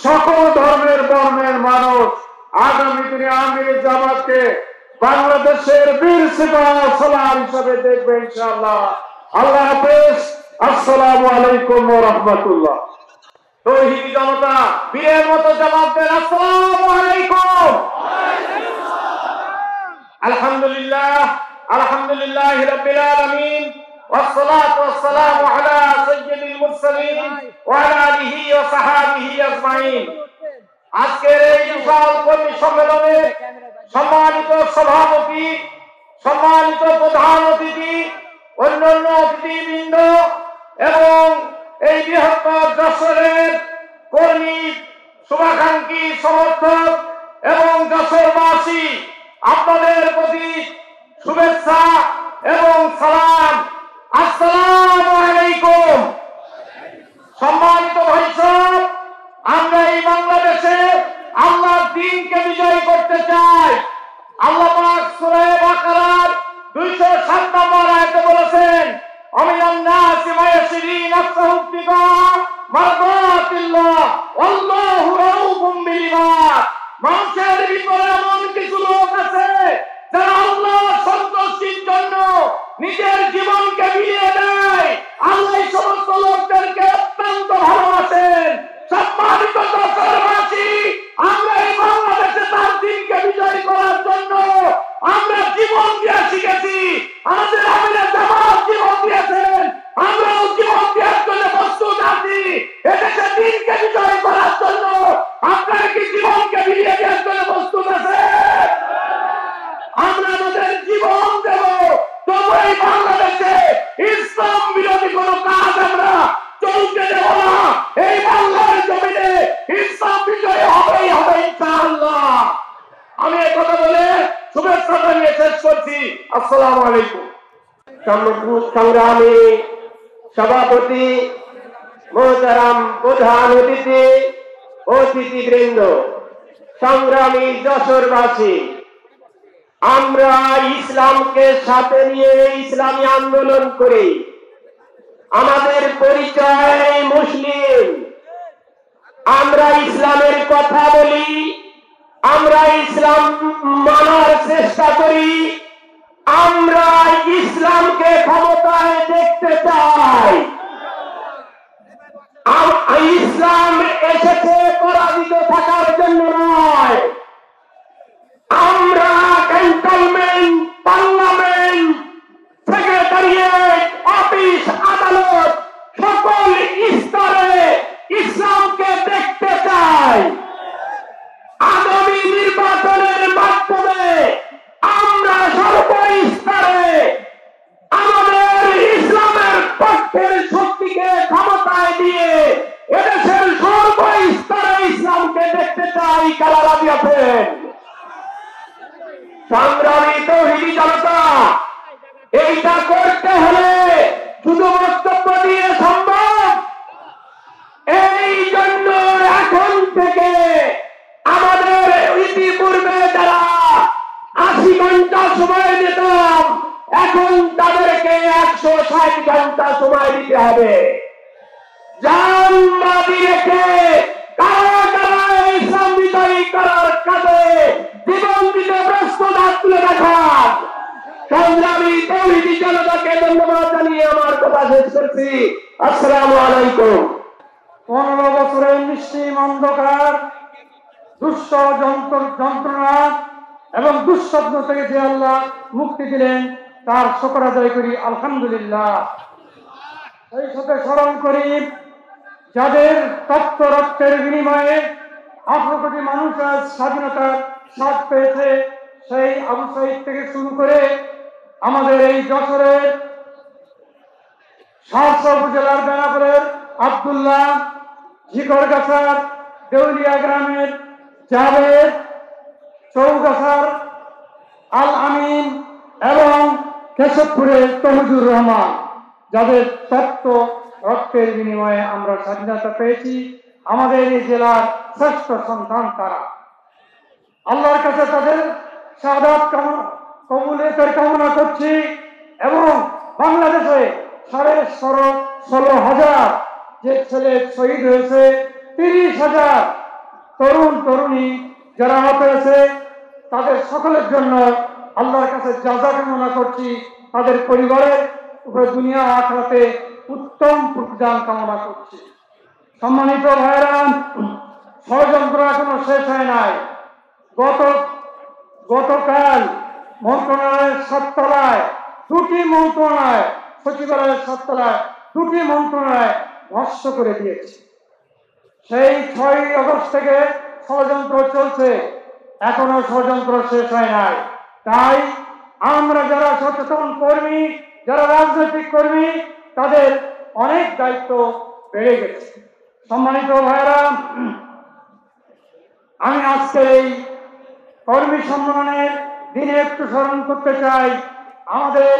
সকল ধর্মের বর্ণের মানুষ আগামী দিনে আমিরে জামাতকে বাংলাদেশের বীর সিপাহসালার হিসাবে দেখবে ইনশাআল্লাহ। আল্লাহ হাফেজ। আসসালামু আলাইকুম ওয়া রাহমাতুল্লাহ। তৌহিদি জনতা বীরের মতো জবাব দেন, আসসালামু আলাইকুম। আলহামদুলিল্লাহ, আলহামদুলিল্লাহি রাব্বিল আলামিন, ওয়াসসালাতু ওয়াসসালামু আলা সাইয়্যিদিল মুরসালিন ওয়া আলা আলিহি ওয়া সাহবিহি আজমাইন। আজকের এই বিশাল কর্মী সম্মেলনে সম্মানিত সভাপতি, সম্মানিত প্রধান অতিথি, অন্যান্য অতিথিবৃন্দ এবং এই বৃহত্তর যশোরের কর্মী, শুভাকাঙ্ক্ষী, সমর্থক এবং যশোরবাসী, আপনাদের প্রতি শুভেচ্ছা এবং সালাম। আসসালামু আলাইকুম। সম্মানিত ভাইসব, আমরা এই বাংলাদেশে আল্লাহর দ্বীনকে বিজয় করতে চাই। আল্লাহ পাক সূরা বাকারার 207 নম্বর আয়াতে বলেছেন, আমিনান নাসি মা ইয়াশরি নাফসাহু ইবতিগা মারদাতিল্লাহ ওয়াল্লাহু রাউফুম বিল ইবাদ। মানুষের ভিতরে এমন কিছু লোক আছে যারা আল্লাহর সন্তুষ্টির জন্য নিজের জীবনকে বিলিয়ে দেয়। আল্লাহ এই সমস্ত লোকদেরকে অত্যন্ত ভালোবাসেন। সম্মানিত যশোরবাসী, আমরা এই বাংলাদেশে তার দ্বীনকে বিজয় করার জন্য আমরা জীবন দিয়ে শিখেছি। আমাদের আমিরে জামাত জীবন দিয়েছেন, আমরাও জীবন দেওয়ার জন্য প্রস্তুত আছি। এদেশে দ্বীনকে বিজয় করার জন্য আপনারা কি জীবনকে বিলিয়ে দেওয়ার জন্য প্রস্তুত আছেন? আমরা আমাদের জীবন দেব, তবু এই বাংলাদেশে ইসলাম বিরোধী কোন কাজ আমরা চলতে দেব না। এই বাংলার জমিনে ইসলাম বিজয় হবেই হবে ইনশাআল্লাহ। আমি এই কথা বলে শুভেচ্ছা জানিয়ে শেষ করছি। আসসালামু আলাইকুম। সংগ্রামী সভাপতি, মোহতারাম প্রধান অতিথি, অতিথিবৃন্দ, সংগ্রামী যশোরবাসী, আমরা ইসলামকে সাথে নিয়ে ইসলামী আন্দোলন করি। আমাদের পরিচয় মুসলিম। আমরা ইসলামের কথা বলি, আমরা ইসলাম মানার চেষ্টা করি, আমরা ইসলামকে ক্ষমতায় দেখতে চাই। ইসলাম এসেছে পরাজিত থাকার জন্য নয়। আমরা ক্যান্টনমেন্ট, পার্লামেন্ট, সেক্রেটারিয়েট, অফিস, আদালত সকল স্তরে ইসলামকে দেখতে চাই। আগামী নির্বাচনের মাধ্যমে আমরা সর্বস্তরে আমাদের ইসলামের পক্ষের শক্তিকে ক্ষমতায় দিয়ে এদেশের সর্বস্তরে ইসলামকে দেখতে চাই। কারা রাজি আছেন? সংগ্রামী তৌহিদি জনতা, এইটা করতে হলে শুধু বক্তব্য দিয়ে সম্ভব। এই জন্য এখন থেকে আমাদের ইতিপূর্বে যারা 80 ঘন্টা সময় দিতাম, এখন তাদেরকে 160 ঘন্টা সময় দিতে হবে। জানবাদী রেখে কারা কারা ইসলাম বিজয়ী করার কাজে জীবন দিতে প্রস্তুত হাত তুলে দেখান। সংগ্রামী তৌহিদি জনতাকে ধন্যবাদ জানিয়ে আমার কথা শেষ করছি। আসসালামু আলাইকুম। 15 বছরের নিশ্চিম অন্ধকার, দুঃস্থ যন্ত্রণা এবং দুঃস্বপ্ন থেকে যে আল্লাহ মুক্তি দিলেন তার শুকর আদায় করি আলহামদুলিল্লাহ। এই সাথে স্মরণ করি যাদের তপ্ত রক্তের বিনিময়ে 18 কোটি মানুষ আজ স্বাধীনতার স্বাদ পেয়েছে, সেই আবু সাইদ থেকে শুরু করে আমাদের এই যশোরের শাহসা উপজেলার বেনাপুরের আব্দুল্লাহ, ঝিকরগাছার দেউলিয়া গ্রামের জাভেদ, চৌগাছার আল আমিন কেশবপুরের তহিদুর রহমান, যাদের তত্ত্ব রক্তের বিনিময়ে আমরা স্বাধীনতা পেয়েছি। আমাদের এই জেলার শ্রেষ্ঠ সন্তান তারা। আল্লাহর কাছে তাদের শাহাদাত কবুলিয়তের কামনা করছি এবং বাংলাদেশে 16,500 যে ছেলে শহীদ হয়েছে, 30,000 তরুণ তরুণী যারা আহত হয়েছে, তাদের সকলের জন্য আল্লাহর কাছে জাযা কামনা করছি। তাদের পরিবারের উপরে দুনিয়া আখিরাতে উত্তম প্রতিদান কামনা করছি। সম্মানিত ভাইরা, ষড়যন্ত্র এখনো শেষ হয় নাই। গতকাল মন্ত্রণালয়ের 7 তলায় 2টি মন্ত্রণালয়, সচিবালয়ের 7 তলায় 2টি মন্ত্রণালয় ধ্বংস করে দিয়েছে। সেই 6 আগস্ট থেকে ষড়যন্ত্র চলছে, এখনো ষড়যন্ত্র শেষ হয় নাই। তাই আমরা যারা সচেতন কর্মী, যারা রাজনৈতিক কর্মী, তাদের অনেক দায়িত্ব বেড়ে গেছে। সম্মানিত ভাইরা, আমি আজকে এই কর্মী সম্মেলনের দিনে একটু স্মরণ করতে চাই, আমাদের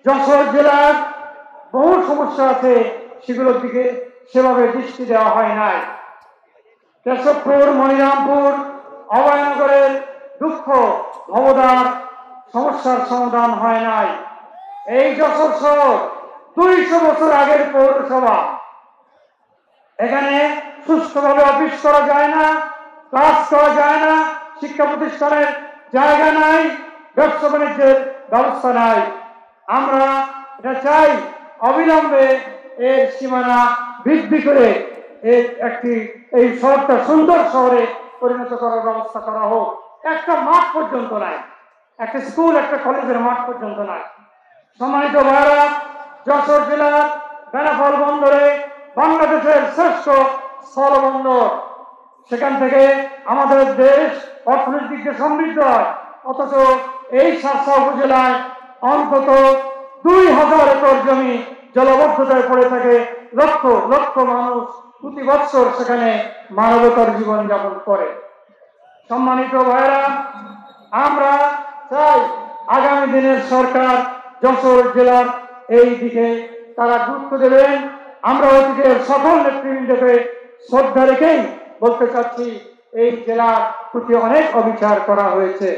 যশোর জেলার বহু সমস্যা আছে, সেগুলোর দিকে সেভাবে দৃষ্টি দেওয়া হয় নাই। কেশবপুর, মনিরামপুর, অভয়নগরের দুঃখ ভবদার সমস্যার সমাধান হয় নাই। এই যশোর শহর 200 বছর আগের পৌরসভা, এখানে সুষ্ঠুভাবে অফিস করা যায় না, ক্লাস করা যায় না, শিক্ষা প্রতিষ্ঠানের জায়গা নাই, ব্যবসা বাণিজ্যের ব্যবস্থা নাই। আমরা এটা চাই অবিলম্বে এর সীমানা বৃদ্ধি করে এই শহরটা সুন্দর শহরে পরিণত করার ব্যবস্থা করা হোক। একটা মাঠ পর্যন্ত নাই, একটা স্কুল, একটা কলেজের মাঠ পর্যন্ত নাই। সম্মানিত ভাইরা, যশোর জেলার বেনাপোল বন্দরে বাংলাদেশের শ্রেষ্ঠ স্থলবন্দর, সেখান থেকে আমাদের দেশ অর্থনৈতিক দিকে সমৃদ্ধ হয়। অথচ এই শার্শা উপজেলায় অন্তত 2000 একর জমি জলাবদ্ধতায় পড়ে থাকে। লক্ষ লক্ষ মানুষ প্রতি বছর সেখানে মানবতার জীবন যাপন করে। সম্মানিত ভাইরা, আমরা চাই আগামী দিনের সরকার যশোর জেলার এই দিকে তারা গুরুত্ব দেবেন। আমরা অতীতের সকল নেতৃবৃন্দকে শ্রদ্ধা রেখেই বলতে চাচ্ছি, এই জেলার প্রতি অনেক অবিচার করা হয়েছে।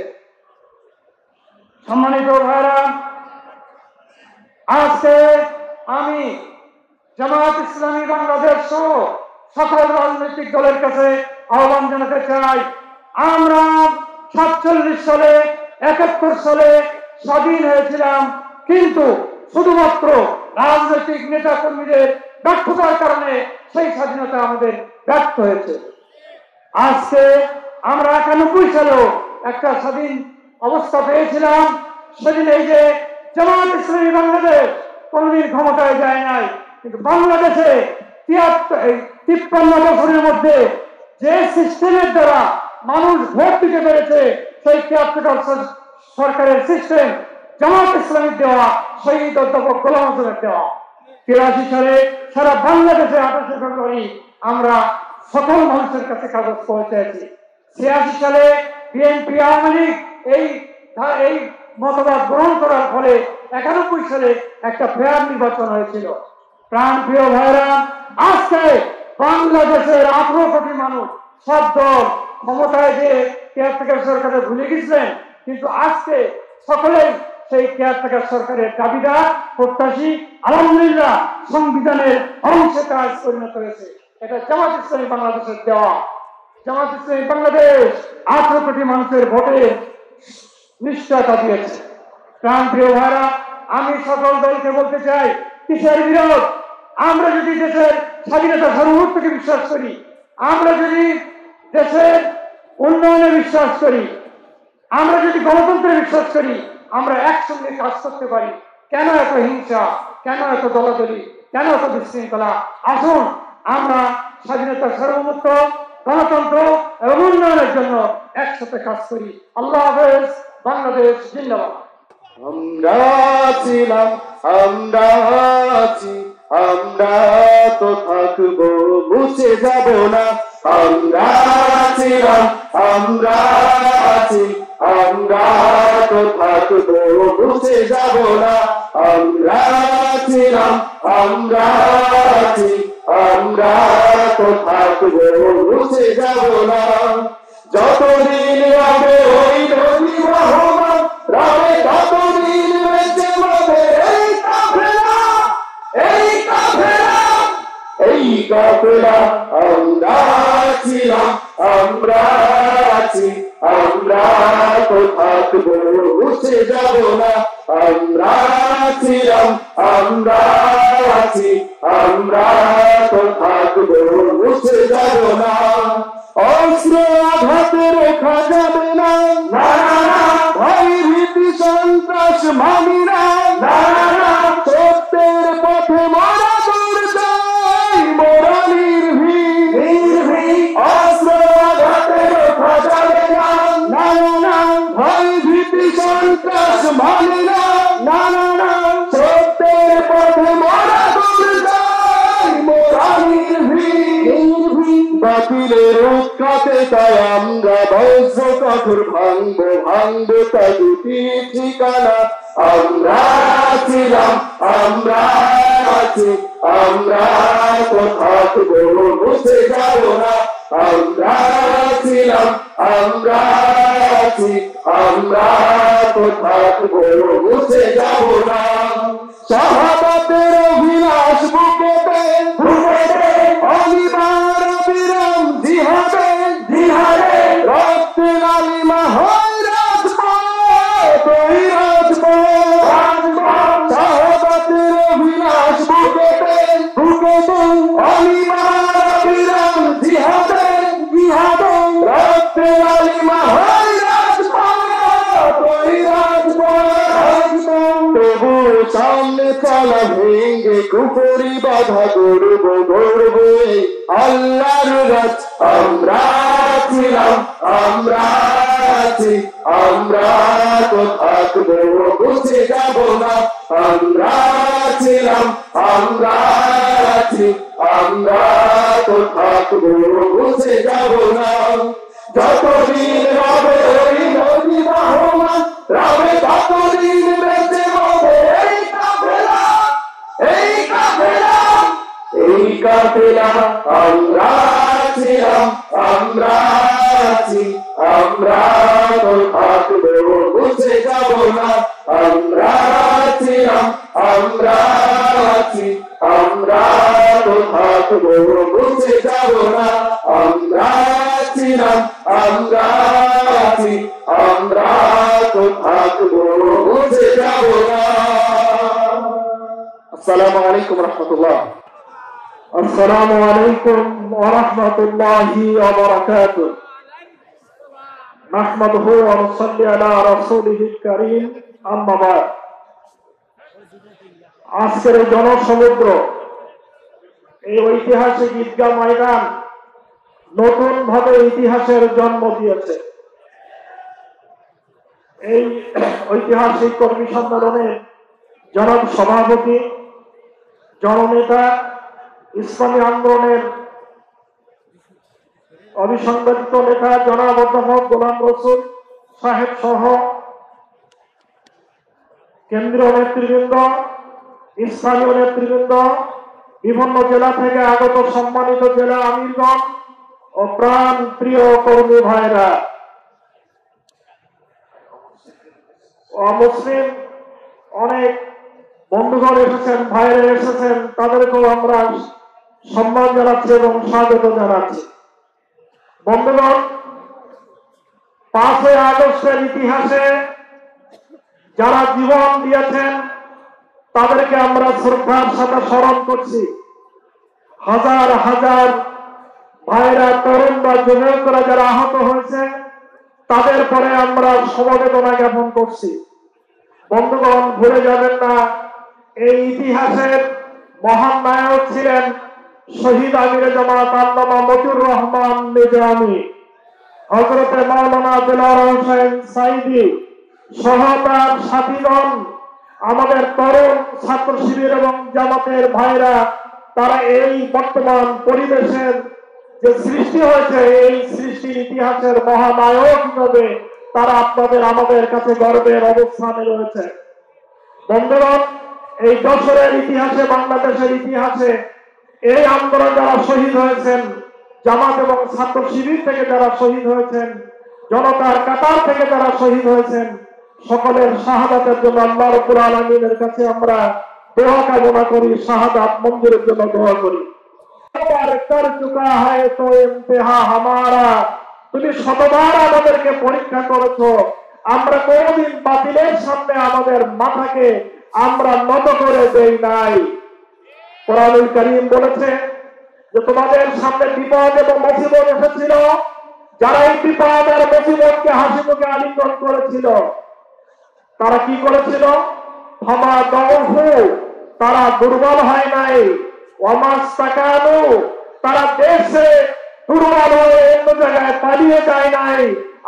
সম্মানিত ভাইরা, আজকে আমি জামায়াত ইসলামী বাংলাদেশ সহ সকল রাজনৈতিক দলের কাছে আহ্বান জানাতে চাই, আমরা 47 সালে 71 সালে স্বাধীন হয়েছিলাম, কিন্তু শুধুমাত্র রাজনৈতিক নেতা কর্মীদের ব্যর্থতার কারণে সেই স্বাধীনতা আমাদের ব্যর্থ হয়েছে। আজকে আমরা 91 সালেও একটা স্বাধীন অবস্থা পেয়েছিলাম। সেদিন এই যে জামায়াত ইসলামী বাংলাদেশ কোনদিন ক্ষমতায় যায় নাই, কিন্তু বাংলাদেশে 53 বছরের মধ্যে যে সিস্টেমের দ্বারা মানুষ ভোট দিতে পেরেছে, সেই 73 সরকারের সিস্টেম জামায়াত ইসলামীর দেওয়া, শহীদ অধ্যাপক গোলাম আজমের দেওয়া। 83 সালে সারা বাংলাদেশে 28 ফেব্রুয়ারি আমরা সকল মানুষের কাছে কাগজ পৌঁছেছি। 86 সালে বিএনপি আওয়ামী লীগ এই মতবাদ গ্রহণ করার ফলে 91 সালে একটা ফেয়ার নির্বাচন হয়েছিল। প্রাণ প্রিয় ভাইরা, আজকে বাংলাদেশের 18 কোটি মানুষ, সব দল ক্ষমতায় যে কেয়ারটেকার সরকারের ভুলে গেছিলেন, কিন্তু আজকে সকলেই সেই কেয়ারটেকার সরকারের দাবিদার, প্রত্যাশী। আলহামদুলিল্লাহ, সংবিধানের অংশে কাজ পরিণত হয়েছে। এটা জামায়াত ইসলামী বাংলাদেশের দেওয়া। জামায়াত ইসলামী বাংলাদেশ 18 কোটি মানুষের ভোটের নিশ্চয়তা দিয়েছে। প্রাণ প্রিয় ভাইরা, আমি সকল দলকে বলতে চাই, কিসের বিরোধ? আমরা যদি দেশের স্বাধীনতা সার্বভৌমত্বকে বিশ্বাস করি, আমরা যদি দেশের উন্নয়নে বিশ্বাস করি, আমরা যদি গণতন্ত্রে বিশ্বাস করি, আমরা একসঙ্গে কাজ করতে পারি। কেন এত হিংসা, কেন এত দলাদলি, কেন এত বিশৃঙ্খলা? আসুন আমরা স্বাধীনতা সার্বভৌমত্ব, গণতন্ত্র এবং উন্নয়নের জন্য একসাথে কাজ করি। আল্লাহ হাফেজ। বাংলাদেশ জিন্দাবাদ। আমরা ছিলাম, আমরা আছি, আমরা তো থাকবো, মুছে যাব না। আমরা ছিলাম, আমরা আছি, আমরা তো থাকবো। থাকবো মুছে যাব না আমরা ছিলাম আমরা আছি আমরা তো থাকবো মুছে যাব না যতদিন হবে ওই নদী বহমান রবে ততদিন বেঁচে হবে এই কাফেলা আমরা ছিলাম আমরা আছি আমরা তো থাকবো মুছে যাব না আমরা ছিলাম আমরা আছি আমরা তো থাকবো মুছে যাব না অস্ত্র আঘাতে রেখা যাবে না ভয় ভীতি সন্ত্রাস মানি না সত্যের পথে মরা দূর যাই মোরা নির্ভীক অস্ত্র আঘাতে রেখা যাবে না ভয় ভীতি সন্ত্রাস মানি না সত্যের পথে মরা দূর যাই মোরা নির্ভীক বাতিলের উৎখাতে তাই আমরা বজ্র কঠোর ভাঙবো তা দুটি ঠিকানা আমরা ছিলাম আমরা আছি আমরা তো থাকবো মুছে যাব না আমরা ছিলাম আমরা আছি আমরা তো থাকবো মুছে যাব না শাহাদাতের অভিলাষ বুকেতে অনিবার বিরাম জিহাদে রক্তে লালিমা হয় রাজপথ ওই রাজপথ শাহাদাতের অভিলাষ বুকেতে অনিবার বিরাম জিহাদে রক্তে লালিমা হয় রাজপথ ওই রাজপথ তবু সামনে চলা ভেঙ্গে কুপুরি বাধা গড়বো আল্লাহর রাজ আমরা ছিলাম আমরা আছি আমরা তো থাকবো মুছে যাব না আমরা ছিলাম আমরা আছি আমরা তো থাকবো মুছে যাব না যতদিন রবে ওই নদী বহমান রবে ততদিন বেঁচে হবে এই কাফেলা আমরা ছিলাম আমরা আছি আমরা তো থাকবো মুছে যাব না আমরা ছিলাম আমরা আছি আমরা তো থাকবো মুছে যাব না আমরা ছিলাম আমরা আছি আমরা তো থাকবো মুছে যাব না আসসালামু আলাইকুম রহমতুল্লাহ আসসালামু আলাইকুম ওয়া রাহমাতুল্লাহি ওয়া বারাকাতুহু নাহমাদুহু ওয়া নুসাল্লি আলা রাসূলিহিল কারীম আম্মা বা'দ আজকের জনসমুদ্র এই ঐতিহাসিক ঈদগাহ ময়দান নতুন ভাবে ইতিহাসের জন্ম দিয়েছে এই ঐতিহাসিক কর্মী সম্মেলনে জনাব সভাপতি জননেতা ইসলামী আন্দোলনের অবিসংবাদিত নেতা জনাব অধ্যাপক গোলাম রসুল সাহেব সহ কেন্দ্রীয় নেতৃবৃন্দ স্থানীয় নেতৃবৃন্দ বিভিন্ন জেলা থেকে আগত সম্মানিত জেলা আমিরগণ ও প্রাণ প্রিয় কর্মী ভাইরা অমুসলিম অনেক বন্ধুগণ এসেছেন ভাইরা এসেছেন তাদেরকেও আমরা সম্মান জানাচ্ছি এবং স্বাগত জানাচ্ছি বন্ধুগণ 5ই আগস্টের ইতিহাসে যারা জীবন দিয়েছেন তাদেরকে আমরা শ্রদ্ধার সাথে স্মরণ করছি হাজার হাজার ভাইরা তরুণ বা যুবকরা যারা আহত হয়েছে তাদের পরে আমরা সমবেদনা জ্ঞাপন করছি বন্ধুগণ ভুলে যাবেন না এই ইতিহাসের মহান নায়ক ছিলেন শহীদ আমিরে জামাত আল্লামা মতিউর রহমান নিজামী হযরতে মাওলানা দেলাওয়ার হোসেন সাঈদী সহ তার সাথীগণ আমাদের তরুণ ছাত্র শিবির এবং জামাতের ভাইরা তারা এই বর্তমান পরিবেশের যে সৃষ্টি হয়েছে এই সৃষ্টির ইতিহাসের মহানায়ক হিসেবে তারা আপনাদের আমাদের কাছে গর্বের অবস্থানে রয়েছে। বন্ধুগণ, এই বছরের ইতিহাসে, বাংলাদেশের ইতিহাসে এই আন্দোলন যারা শহীদ হয়েছেন, জামাত এবং ছাত্র শিবির থেকে যারা শহীদ হয়েছেন, জনতার কাতার থেকে যারা শহীদ হয়েছেন, সকলের শাহাদাতের জন্য আল্লাহ রাব্বুল আলামিনের কাছে আমরা দোয়া কামনা করি, শাহাদাত মঞ্জুরের জন্য দোয়া করি। কর চুকা হ্যায় তো ইমতিহা হামারা, তুমি শতবার আমাদেরকে পরীক্ষা করেছো, আমরা কোনদিন বাতিলের সামনে আমাদের মাথাকে আমরা নত করে দেই নাই। কোরআনুল কারীম বলেছে যে তোমাদের সামনে বিপদ এবং মুসিবত এসেছিল, যারা এই বিপদ আর মুসিবতকে হাসি মুখে আলিঙ্গন করেছিল, তারা কি করেছিল? ফামা দাউফু, তারা দুর্বল হয় নাই। ওয়ামাস্তাকানু, তারা দেশে দুর্বল হয়ে অন্য জায়গায় পালিয়ে যায় নাই।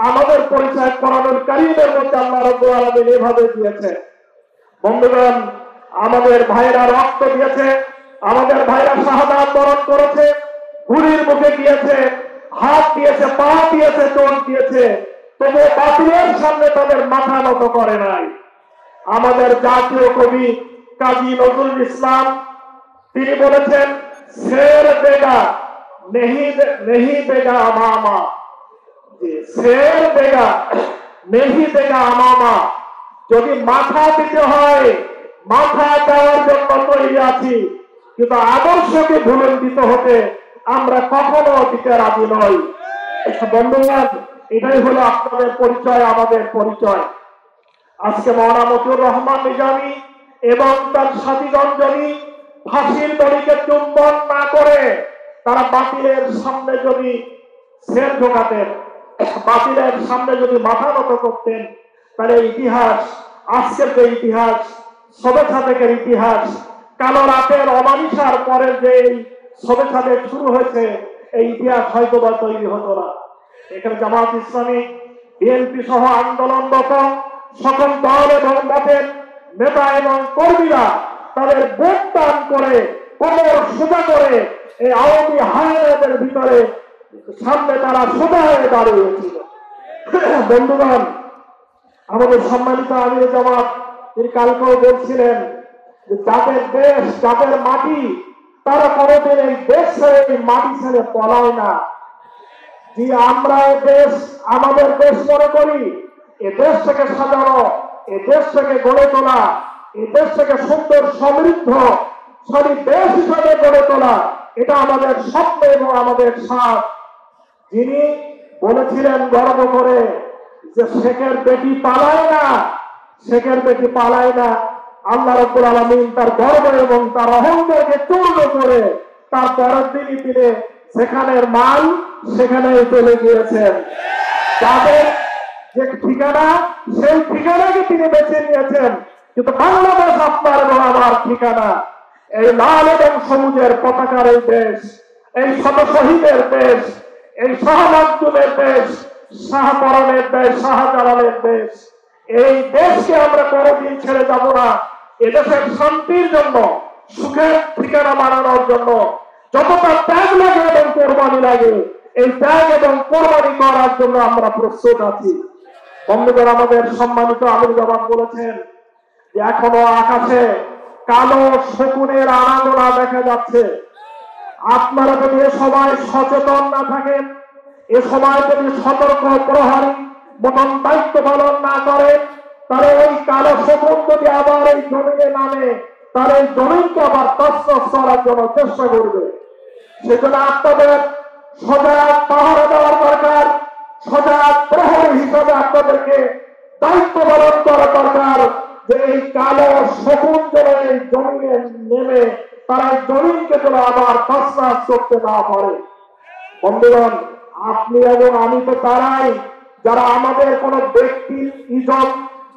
আমাদের পরিচয় কোরআনুল কারীমের মধ্যে আল্লাহ রাব্বুল আলামিন এভাবে দিয়েছে। বন্ধুগণ, আমাদের ভাইরা রক্ত দিয়েছে, আমাদের ভাইরা শাহাদাত বরণ করেছে, গুলির মুখে গিয়েছে, হাত দিয়েছে, পা দিয়েছে, চোখ দিয়েছে, তবুও বাতিলের সামনে তাদের মাথা নত করে নাই। আমাদের জাতীয় কবি কাজী নজরুল ইসলাম তিনি বলেছেন, শের বেগা নেহি বেগা আমামা, শের বেগা নেহি বেগা আমামা, যদি মাথা দিতে হয় মাথা দেওয়ার জন্য তৈরি আছি, কিন্তু আদর্শকে ভুলণ্ডিত হতে আমরা কখনো দিতে রাজি নই। বন্ধুগণ, এটাই হলো আপনাদের পরিচয়, আমাদের পরিচয়। আজকে মাওলানা মতিউর রহমান নিজামী এবং তার সাথীগণ যদি ফাঁসির দড়িকে চুম্বন না করে তারা বাতিলের সামনে যদি শের ঢোকাতেন, বাতিলের সামনে যদি মাথা নত করতেন, তাহলে ইতিহাস, আজকের যে ইতিহাস, সবে সাদেকের ইতিহাস, কালো রাতের অমানিসার পরের যে সবে সাদেক শুরু হয়েছে, এই ইতিহাস হয়তো বা তৈরি হতো না। এখানে জামাত ইসলামী, বিএনপি সহ আন্দোলনরত সকল দল এবং মতের নেতা এবং কর্মীরা তাদের বুক টান করে, কোমর সোজা করে এই আওয়ামী হায়াতের ভিতরে সামনে তারা সোজা হয়ে দাঁড়িয়েছিল। বন্ধুগণ, আমাদের সম্মানিত আমির জামাত তিনি কালকেও বলছিলেন যে যাদের দেশ, যাদের মাটি, তারা কোনোদিন এই দেশ ছেড়ে, এই মাটি ছেড়ে পলায় না। যে আমরা এই দেশ আমাদের দেশ মনে করি, এ দেশ থেকে সাজানো, এ দেশ থেকে গড়ে তোলা, এই দেশ থেকে সুন্দর সমৃদ্ধশালী দেশ হিসাবে গড়ে তোলা, এটা আমাদের স্বপ্ন এবং আমাদের সাথ। যিনি বলেছিলেন গর্ব করে যে শেখের বেটি পালায় না, শেখের বেটি পালায় না, আল্লাহ রাব্বুল আলামিন তার গর্ব এবং তার অহংকারকে চূর্ণ করে তার পরের দিনই তিনি সেখানের মাল সেখানেই চলে গিয়েছেন। যাদের যে ঠিকানা, সেই ঠিকানাকে তিনি বেছে নিয়েছেন, কিন্তু বাংলাদেশ আপনার এবং আমার ঠিকানা। এই লাল এবং সবুজের পতাকার এই দেশ, এই শত শহীদের দেশ, এই শাহমাকদুমের দেশ, শাহপরানের দেশ, শাহজালালের দেশ, এই দেশকে আমরা কোনোদিন ছেড়ে যাব না। এদেশের শান্তির জন্য, সুখের ঠিকানা বানানোর জন্য যতটা ত্যাগ লাগে এবং কোরবানি লাগে, এই ত্যাগ এবং কোরবানি করার জন্য আমরা প্রস্তুত আছি। বন্ধুগণ, আমাদের সম্মানিত আমির জামাত বলেছেন যে এখনো আকাশে কালো শকুনের আনাগোনা দেখা যাচ্ছে। আপনারা যদি এ সময় সচেতন না থাকেন, এ সময় যদি সতর্ক প্রহরী মতন দায়িত্ব পালন না করেন, তাহলে ওই কালো শকুন যদি আবার এই জমিনে নামে, তাহলে এই জমিনকে আবার তছনছ করার জন্য চেষ্টা করবে। সেজন্য আপনাদের সজাগ পাহারা দেওয়ার দরকার, সজাগ প্রহরী হিসাবে আপনাদেরকে দায়িত্ব পালন করা দরকার, যে এই কালো শকুন যেন এই জমিনে নেমে তারা এই জমিনকে যেন আবার তছনছ করতে না পারে। বন্ধুগণ, আপনি এবং আমি তো তারাই যারা আমাদের কোন ব্যক্তির ইজ্জত,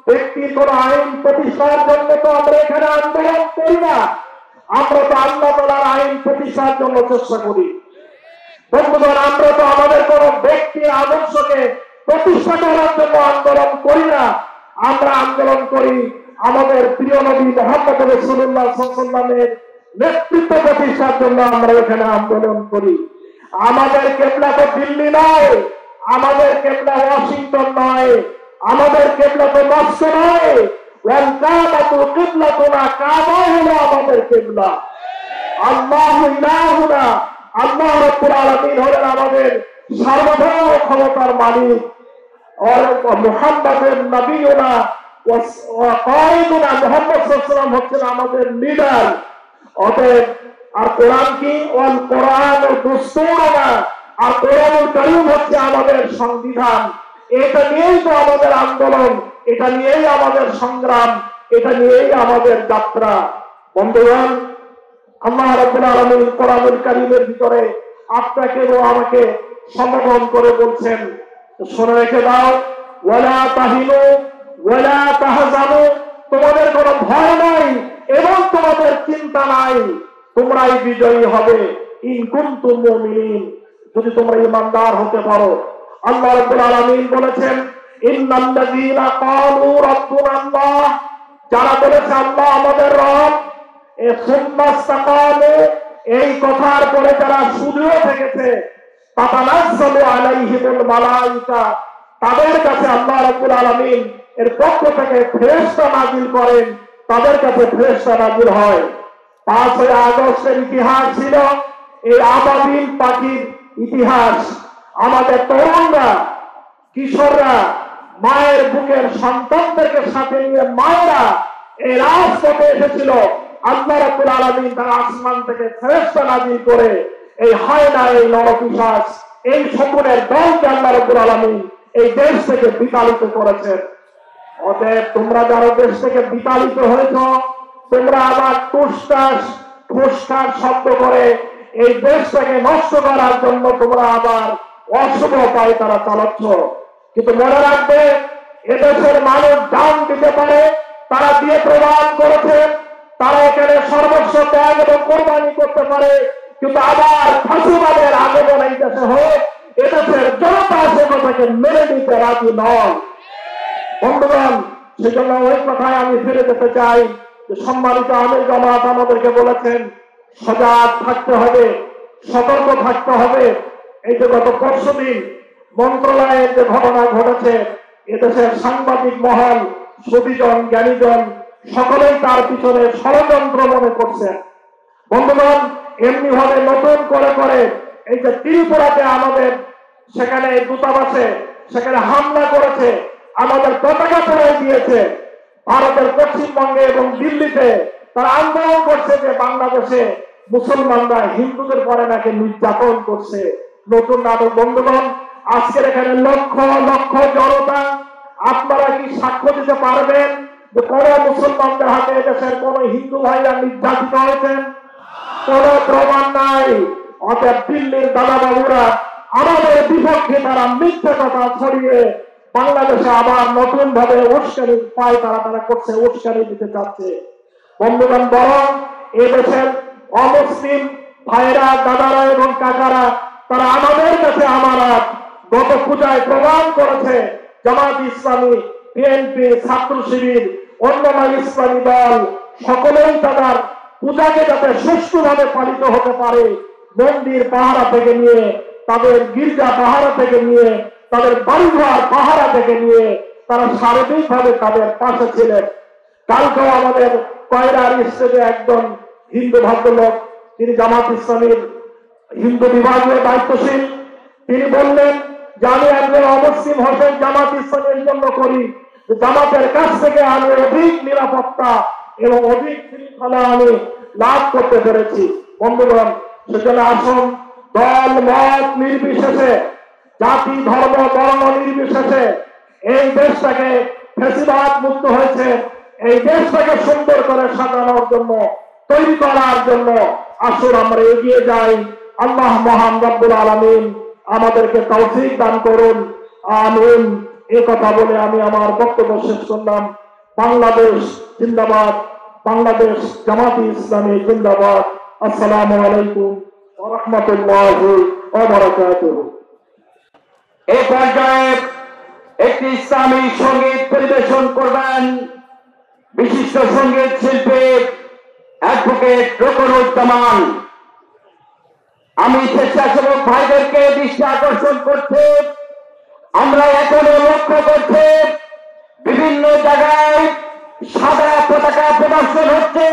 ব্যক্তির কোন আইন প্রতিষ্ঠার জন্য তো আমরা এখানে আন্দোলন করি না, আমরা তো আল্লাহ তাআলার আইন প্রতিষ্ঠার জন্য চেষ্টা করি। বন্ধুগণ, আমরা তো আমাদের কোন ব্যক্তির আদর্শকে প্রতিষ্ঠা করার জন্য আন্দোলন করি না, আমরা আন্দোলন করি আমাদের প্রিয় নবী মুহাম্মদ রাসূলুল্লাহ সাল্লাল্লাহু আলাইহি ওয়াসাল্লামের নেতৃত্ব প্রতিষ্ঠার জন্য আমরা এখানে আন্দোলন করি। আমাদের কেবলা তো দিল্লি নয়, আমাদের কেবলা ওয়াশিংটন নয়, আমাদের কিবলা তো মস্কো নয়, ওয়াল কাবাতু কিবলাতুনা, কাবা হলো আমাদের কিবলা। আল্লাহু ইলাহুনা, আল্লাহ রাব্বুল আলামিন হলেন আমাদের সার্বভৌম ক্ষমতার মালিক। আর মুহাম্মাদুর নবিয়ুনা ওয়া কায়েদুনা, মুহাম্মদ সাল্লাল্লাহু আলাইহি ওয়াসাল্লাম হচ্ছেন আমাদের লিডার। অতএব আর কোরআন কি? ওয়াল কোরআনুল দুস্তুরুনা, আর কোরআনুল কারীম হচ্ছে আমাদের সংবিধান। এটা নিয়েই তো আমাদের আন্দোলন, এটা নিয়েই আমাদের সংগ্রাম, এটা নিয়েই আমাদের যাত্রা। বন্ধুগণ, আল্লাহ রাব্বুল আলামিন কোরআনুল কারীমের ভিতরে আপনাকে এবং আমাকে সম্বোধন করে বলছেন, শুনে রেখে দাও, ওয়ালা তাহিনু ওয়ালা তাহজানু, তোমাদের কোনো ভয় নাই এবং তোমাদের চিন্তা নাই, তোমরাই বিজয়ী হবে। ইন কুনতুম মুমিনিন, যদি তোমরা ঈমানদার হতে পারো। আল্লাহ রাব্বুল আলামিন বলেছেন, ইন্নাল্লাযীনা ক্বালু রাব্বুনা আল্লাহ, যারা বলেছে আল্লাহ আমাদের রব, সুম্মাস্তাকামু, এই কথার পরে যারা শুধুও থেকেছে, তাতানাজ্জালু আলাইহিমুল মালাইকা, তাদের কাছে আল্লাহ রাব্বুল আলামিন এর পক্ষ থেকে ফেরেশতা নাযিল করেন, তাদের কাছে ফেরেশতা নাযিল হয়। 5ই আগস্টের ইতিহাস ছিল এই আবাবিল পাখির ইতিহাস। আমাদের তরুণরা, কিশোররা, মায়ের বুকের সন্তানদেরকে সাথে নিয়ে মায়েরা এই রাজপথে এসেছিল। আল্লাহ রাব্বুল আলামিন তার আসমান থেকে ফেরেশতা নাযিল করে এই হায়না, এই নরপিশাচ, এই শকুনের দলকে আল্লাহ রাব্বুল আলামিন এই দেশ থেকে বিতাড়িত করেছেন। অতএব তোমরা যারা দেশ থেকে বিতাড়িত হয়েছ, তোমরা আবার ঠুসঠাস শব্দ করে এই দেশটাকে নষ্ট করার জন্য তোমরা আবার অশুভ পায় তারা চালাচ্ছ। কিন্তু মনে রাখবে, এদেশের মানুষ দাম দিতে পারে, তারা দিয়ে প্রমাণ করেছে, তারা এখানে সর্বস্ব ত্যাগ এবং কোরবানি করতে পারে। কিন্তু আবার ফাঁসিবাদের আগমন এই দেশে হোক, এদেশের জনতা সে কথাকে মেনে নিতে রাজি নয়। বন্ধুগণ, সেজন্য ওই কথায় আমি ফিরে যেতে চাই যে সম্মানিত আমির জামাত আমাদেরকে বলেছেন সজাগ থাকতে হবে, সতর্ক থাকতে হবে। এই যে গত পরশুদিন মন্ত্রণালয়ের যে ঘটনা ঘটেছে, এদেশের সাংবাদিক মহল, সুদীজন, জ্ঞানীজন সকলেই তার পিছনে ষড়যন্ত্র মনে করছেন। বন্ধুগণ, এমনি ভাবে নতুন করে এই যে ত্রিপুরাতে আমাদের সেখানে দূতাবাসে সেখানে হামলা করেছে, আমাদের পতাকা পড়ে দিয়েছে। ভারতের পশ্চিমবঙ্গে এবং দিল্লিতে তারা আন্দোলন করছে যে বাংলাদেশে মুসলমানরা হিন্দুদের পরে নাকি নির্যাতন করছে। নতুন নাটক। বন্ধুগণ, আজকের এখানে লক্ষ লক্ষ জনতা, আপনারা কি সাক্ষ্য দিতে পারবেন যে কোন মুসলমানদের হাতে দেশের কোন হিন্দু ভাইরা নির্যাতিত হয়েছেন? কোন প্রমাণ নাই। অতএব দিল্লির দাদাবাবুরা আমাদের বিপক্ষে তারা মিথ্যা কথা ছড়িয়ে বাংলাদেশে আবার নতুন ভাবে উস্কানি পায় তারা করছে, উস্কানি দিতে চাচ্ছে। বন্ধুগণ, বরং এদেশের অমুসলিম ভাইরা, দাদারা এবং কাকারা তারা আমাদের কাছে আমানত গত পূজায় প্রমাণ করেছে। জামাত ইসলামী, বিএনপি, ছাত্র শিবির, অন্যান্য ইসলামী দল সকলেই তাদের পূজাকে যাতে সুষ্ঠুভাবে পালিত হতে পারে, মন্দির পাহারা থেকে নিয়ে, তাদের গির্জা পাহারা থেকে নিয়ে, তাদের বাড়িঘর পাহারা থেকে নিয়ে তারা সার্বিকভাবে তাদের পাশে ছিলেন। কালকেও আমাদের কয়রার স্টেজে একজন হিন্দু ভদ্রলোক, তিনি জামাত ইসলামীর হিন্দু বিভাগীয় দায়িত্বশীল, তিনি বললেন যে আমি একজন অমুসলিম হোসেন জামাত ইসলামের জন্য করি, জামাতের কাছ থেকে আমি অধিক নিরাপত্তা এবং অধিক শৃঙ্খলা আমি লাভ করতে পেরেছি। বন্ধুগণ, সেজন্য আসুন দল মত নির্বিশেষে, জাতি ধর্ম বর্ণ নির্বিশেষে এই দেশটাকে ফ্যাসিবাদ মুক্ত হয়েছে, এই দেশটাকে সুন্দর করে সাজানোর জন্য, তৈরি করার জন্য আসুন আমরা এগিয়ে যাই। আল্লাহ মহান রব্বুল আলামিন আমাদেরকে তৌফিক দান করুন, আমিন। এই কথা বলে আমি আমার বক্তব্য শেষ করলাম। বাংলাদেশ জিন্দাবাদ, বাংলাদেশ জামাতি ইসলামী জিন্দাবাদ। আসসালামু আলাইকুম ওয়া রাহমাতুল্লাহি ওয়া বারাকাতুহু। এই পর্যায়ে একটি ইসলামী সঙ্গীত পরিবেশন করবেন বিশিষ্ট সঙ্গীত শিল্পী অ্যাডভোকেট রুকনুজ্জামান। আমি স্বেচ্ছাসেবক ভাইদেরকে দৃষ্টি আকর্ষণ করছি, আমরা এখনো লক্ষ্য করছি বিভিন্ন জায়গায় সাদা পতাকা প্রদর্শন হচ্ছে।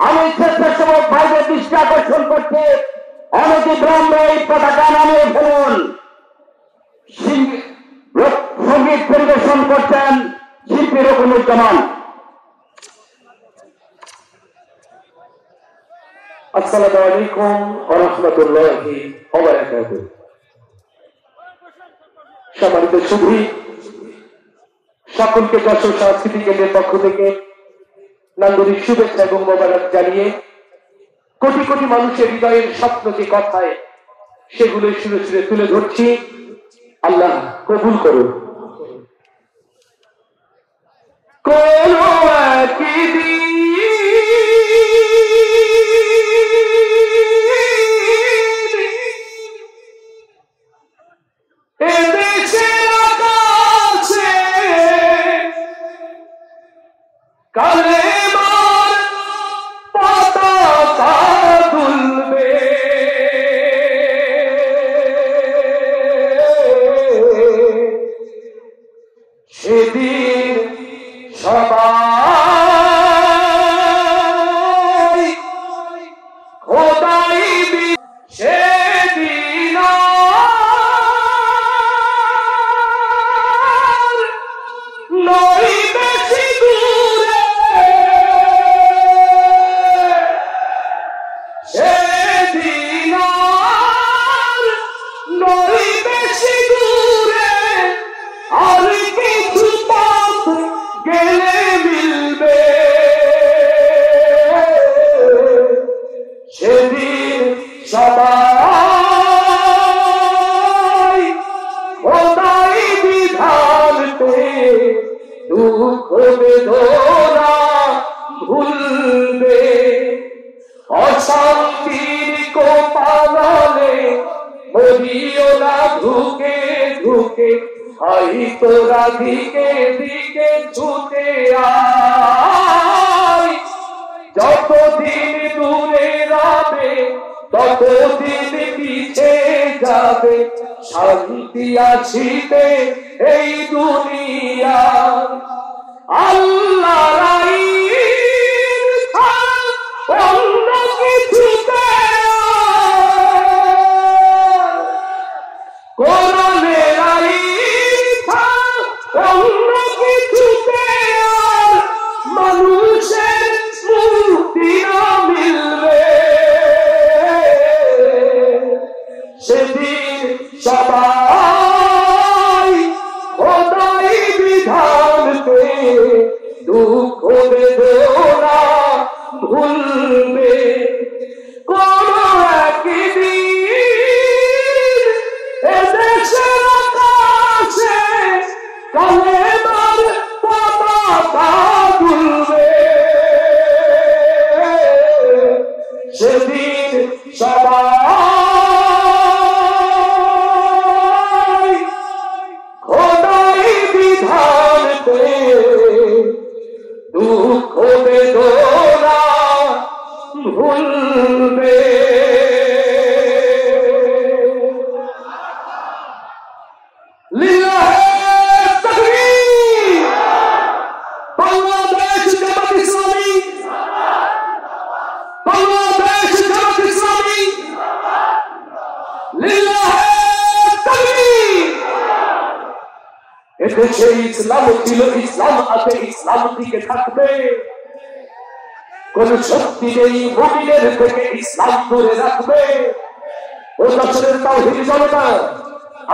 আমি স্বেচ্ছাসেবক ভাইদের দৃষ্টি আকর্ষণ করতে অনতি বিলম্বে এই পতাকা নামিয়ে ফেলুন। সঙ্গীত পরিবেশন করছেন শিল্পী রকুনুজ্জামান। আসসালামু আলাইকুম ওয়া রাহমাতুল্লাহি ওয়া বারাকাতুহু। সম্মানিত সুধী, সকলকে যশোর সংস্কৃতি কেন্দ্রের পক্ষ থেকে নান্দনিক শুভেচ্ছা এবং মোবারক জানিয়ে কোটি কোটি মানুষের হৃদয়ের স্বপ্ন যে কথায় সেগুলো সুরে সুরে তুলে ধরছি। আল্লাহ কবুল করুন। সেদিন সবাই খোদাই সেদিন নই বেশি দূরে, সেদিন নই বেশি দূরে, আর কিছু পথ গেলে মিলবে। সেদিন সবাই খোদাই বিধানতে দুঃখ বেদনা ভুলবে। অশান্তির কোপালে মরিও না ধুকে ধুকে, আই তোরা দিকে দিকে ছুটে আয়। যতদিন দূরে যাবে ততদিন পিছে যাবে, শান্তি আসিবে এই দুনিয়া। আল্লাহ অন্য কিছুতে কোরআনের অন্য কিছুতে মানুষের মুক্তি মিলবে। সেদিন সবাই খোদাই বিধানকে দুঃখ বেদনা ভুলবে। কোন একদিন এদেশের আকাশে কালেমার পতাকা দুলবে। সেদিন সবাই খোদাই বিধানতে দুঃখ বেদনা ভুলবে। লিল্লাহে তাকবীর। বাংলাদেশ জামাত ইসলামী, বাংলাদেশ জামাত ইসলামী, লিল্লাহে তাকবীর। এদেশে ইসলাম ছিল, ইসলাম আছে, ইসলাম টিকে থাকবে। কোন শক্তি নেই মুমিনের থেকে ইসলাম দূরে রাখবে। ও যশোরের তাওহীদ জনতা,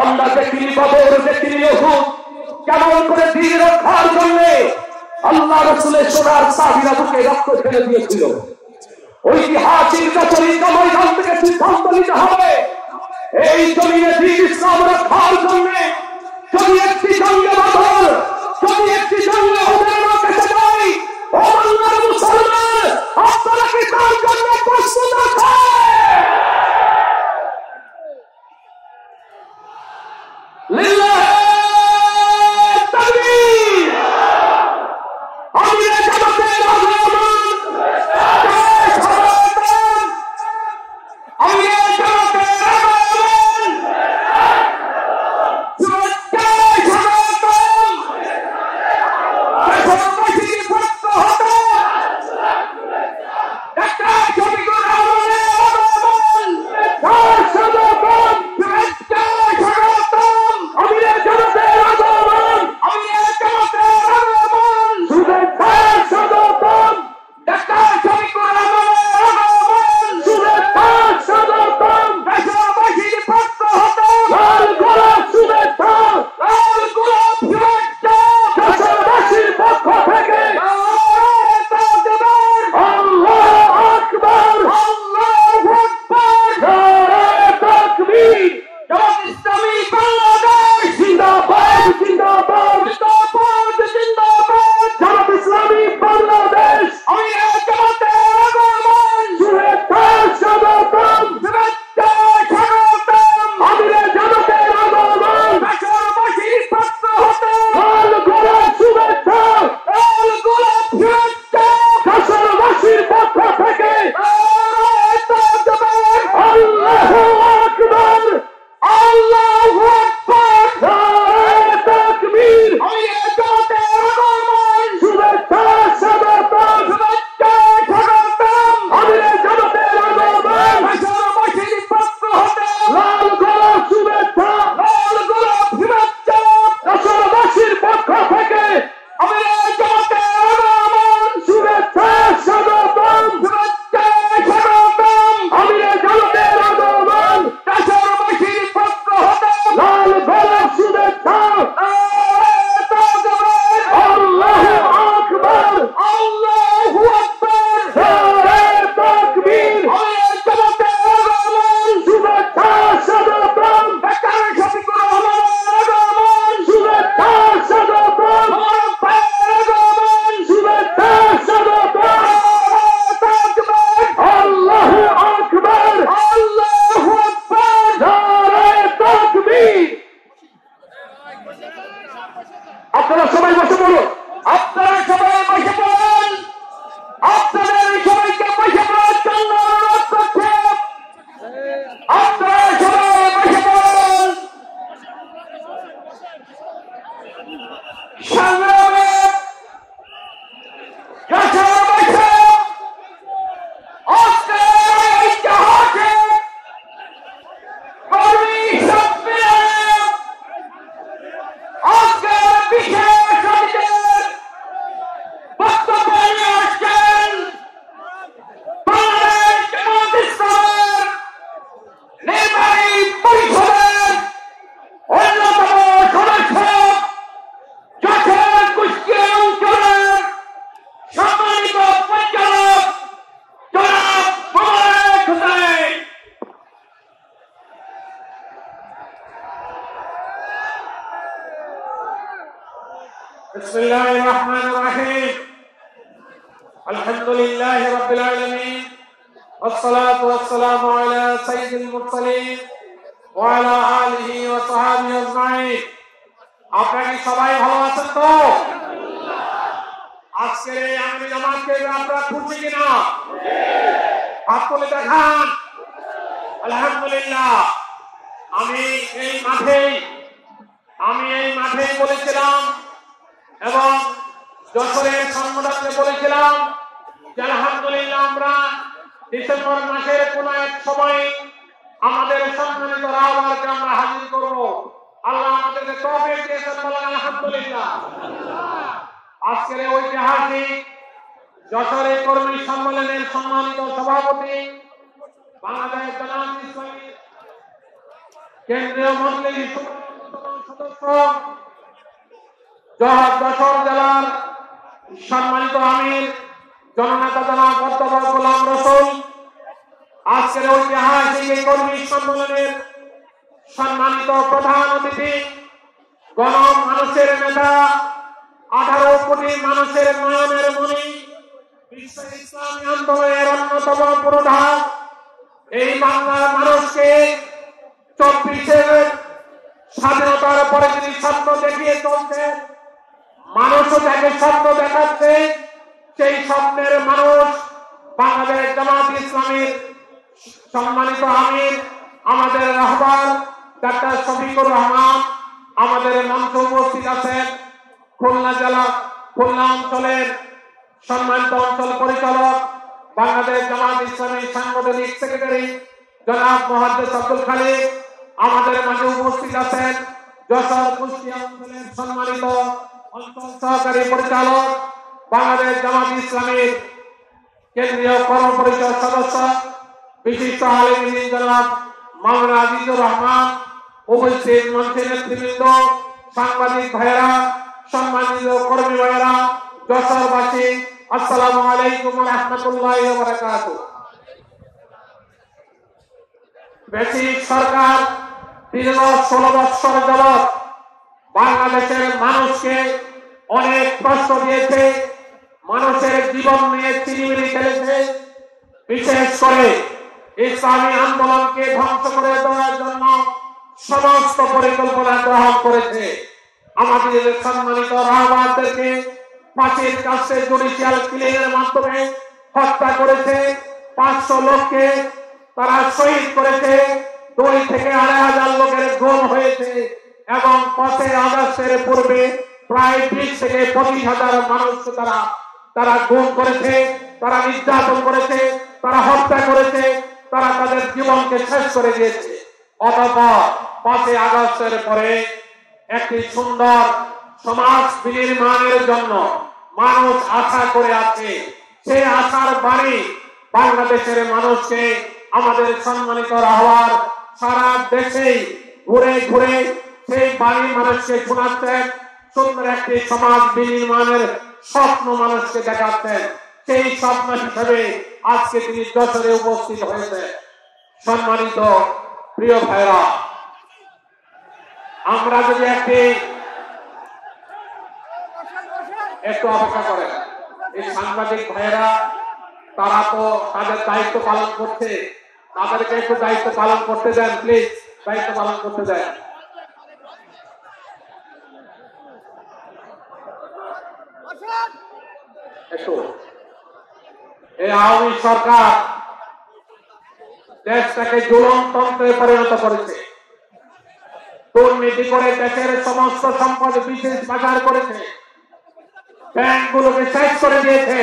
আমরা দেখিনি বদর, দেখিনি উহুদ, কেমন করে দ্বীন রক্ষার জন্য আল্লাহ রাসূলের সোনার সাহাবীরা বুকে রক্ত ঢেলে দিয়েছিল। ঐতিহাসিক যশোরের ময়দান থেকে সিদ্ধান্ত নিতে হবে, এই জমিনে দ্বীন ইসলাম রক্ষার জন্য যদি একটি জঙ্গে বদর, যদি একটি জঙ্গে উহুদের মাঠে যাই, ও বাংলার মুসলমান, আপনারা কি তার জন্য প্রস্তুত আছেন? লিল্লাহে তাকবীর। আমিরে জামাতের আগমন, জয় সনাতন। আমিরে জামাতের আগমন, জয় সনাতন। বিসমিল্লাহির রহমানির রহিম আলহামদুলিল্লাহি রাব্বিল আলামিন والصلاة والسلام على سيد المرسلين وعلى آله وصحبه أجمعين আপনারা সবাই ভালো আছেন তো আজকে আমি জামাতকে আপনারা খুশি কিনা হাত তুলে দেখান আলহামদুলিল্লাহ আমি এই মাঠে বলেছিলাম এবং যশোরের সংগঠনকে বলেছিলাম যে আলহামদুলিল্লাহ আমরা ডিসেম্বর মাসের কোন এক সময় আমাদের সম্মানিত রাওয়ালকে আমরা হাজির করব আল্লাহ আমাদেরকে তৌফিক দিয়েছেন বলেন আলহামদুলিল্লাহ আজকের ঐতিহাসিক যশোরের কর্মী সম্মেলনের সম্মানিত সভাপতি বাংলাদেশ জামাত ইসলামী কেন্দ্রীয় মজলিস সদস্য যশোর জেলার সম্মানিত আমির জননেতা জনাব অধ্যাপক গোলাম রসুল আজকের ঐতিহাসিক এই কর্মী সম্মেলনের সম্মানিত প্রধান অতিথি গণমানুষের নেতা 18 কোটি মানুষের নয়নের মণি বিশ্ব ইসলামী আন্দোলনের অন্যতম পুরোধা এই বাংলার মানুষকে 24 স্বাধীনতার পরে যিনি স্বপ্ন দেখিয়ে চলছে মানুষও যাকে স্বপ্ন দেখাচ্ছে সেই স্বপ্নের মানুষ বাংলাদেশ জামাত ইসলামীর সম্মানিত আমির আমাদের রাহবার ডাক্তার শফিকুর রহমান আমাদের মঞ্চে উপস্থিত আছেন খুলনা অঞ্চলের সম্মানিত অঞ্চল পরিচালক বাংলাদেশ জামাত ইসলামী সাংগঠনিক সেক্রেটারি জনাব মুহাদ্দিস আব্দুল খালিক আমাদের মাঝে উপস্থিত আছেন যশোর কুষ্টিয়া অঞ্চলের সম্মানিত অঞ্চল সহকারী পরিচালক বাংলাদেশ জামাত ইসলামীর কেন্দ্রীয় কর্ম পরিষদ সদস্য বিশিষ্ট আলেম জনাব মাওলানা আজিজুর রহমান উপস্থিত মঞ্চের নেতৃবৃন্দ সাংবাদিক ভাইয়েরা সম্মানিত কর্মী ভাইয়েরা যশোরবাসী আসসালামু আলাইকুম ওয়া রাহমাতুল্লাহি ওয়া বারাকাতুহু বেসিক সরকার দীর্ঘ 16 বছর যাবত বাংলাদেশের মানুষকে অনেক কষ্ট দিয়েছে মানুষের জীবন নিয়ে চিনিমিনি খেলেছে বিশেষ করে ইসলামী আন্দোলনকে ধ্বংস করে দেওয়ার জন্য সমস্ত পরিকল্পনা গ্রহণ করেছে আমাদের সম্মানিত রাহবারদেরকে ফাঁসির কাছে জুডিশিয়াল কিলিংয়ের মাধ্যমে হত্যা করেছে 500 লোককে তারা শহীদ করেছে 2 থেকে 2.5 লোকের গুম হয়েছে এবং 5 আগস্টের পূর্বে প্রায় 20 থেকে 25,000 মানুষকে তারা গুম করেছে তারা নির্যাতন করেছে তারা হত্যা করেছে তারা তাদের জীবনকে শেষ করে দিয়েছে অতঃপর 5 আগস্টের পরে একটি সুন্দর সমাজ বিনির্মাণের জন্য মানুষ আশা করে আছে সেই আশার বাণী বাংলাদেশের মানুষকে আমাদের সম্মানিত রাহবার সারা দেশে ঘুরে ঘুরে সেই বাণী মানুষকে শোনাচ্ছেন সুন্দর একটি সমাজ বিনির্মাণের স্বপ্ন মানুষকে দেখাচ্ছেন সেই স্বপ্ন হিসেবে আজকে তিনি যশোরে উপস্থিত হয়েছে সম্মানিত প্রিয় ভাইরা আমরা যদি একটু অপেক্ষা করেন এই সাংবাদিক ভাইরা তারা তো তাদের দায়িত্ব পালন করছে তাদেরকে একটু দায়িত্ব পালন করতে দেন প্লিজ দায়িত্ব পালন করতে দেন একটু এই আওয়ামী সরকার দেশটাকে জুলুমতন্ত্রে পরিণত করেছে দুর্নীতি করে দেশের সমস্ত সম্পদ বিশেষ পাচার করেছে ব্যাংকগুলোকে শেষ করে দিয়েছে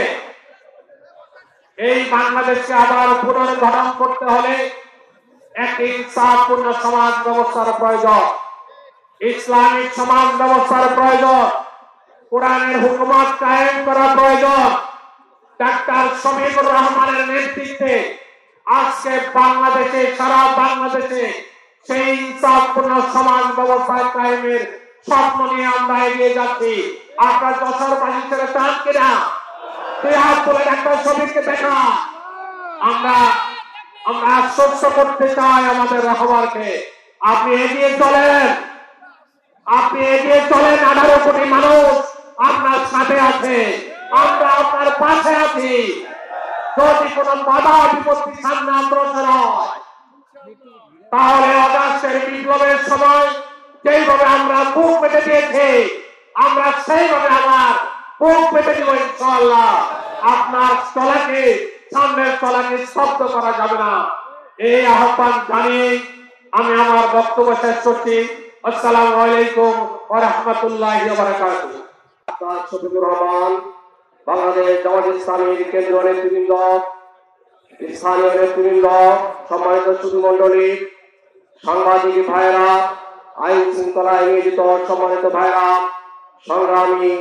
এই বাংলাদেশকে আবার পুনর্গঠন করতে হলে একটি ইনসাফপূর্ণ সমাজ ব্যবস্থার প্রয়োজন ইসলামিক সমাজ ব্যবস্থার প্রয়োজন কোরআনের হুকুমত কায়েম করা প্রয়োজন ডাক্তার শফিকুর রহমানের নেতৃত্বে আজকে বাংলাদেশে সারা বাংলাদেশে সেই ইনসাফপূর্ণ সমাজ ব্যবস্থা কায়েমের স্বপ্ন নিয়ে আমরা এগিয়ে যাচ্ছি আপনার যশোরবাসী ছেড়ে চান কিনা তুই হাত তুলে ডাক্তার শফিককে দেখা আমরা আশ্বস্ত করতে চাই আমাদের রাহবারকে আপনি এগিয়ে চলেন 18 কোটি মানুষ আপনার সাথে আছে, আমরা আপনার পাশে আছি। যদি কোনো বাধা বিপত্তি সামনে অগ্রসর হয়, তাহলে অগাস্টের বিপ্লবের সময় যেইভাবে আমরা বুক পেতে দিয়েছি, আমরা সেইভাবে আবার বুক পেতে দিব ইনশাআল্লাহ। আপনার তলাকে, সামনের তলাকে স্তব্ধ করা যাবে না। এই আহ্বান জানিয়ে আমি আমার বক্তব্য শেষ করছি। আসসালামু আলাইকুম ওয়া রাহমাতুল্লাহি ওয়া বারাকাতুহু। শফিকুর রহমান, বাংলাদেশ জামাত ইসলামীর কেন্দ্রীয় নেতৃবৃন্দ, স্থানীয় নেতৃবৃন্দ, সম্মানিত সুধীমণ্ডলী, সাংবাদিক ভাইরা, আইন শৃঙ্খলায় নিয়োজিত সম্মানিত ভাইরা, সংগ্রামী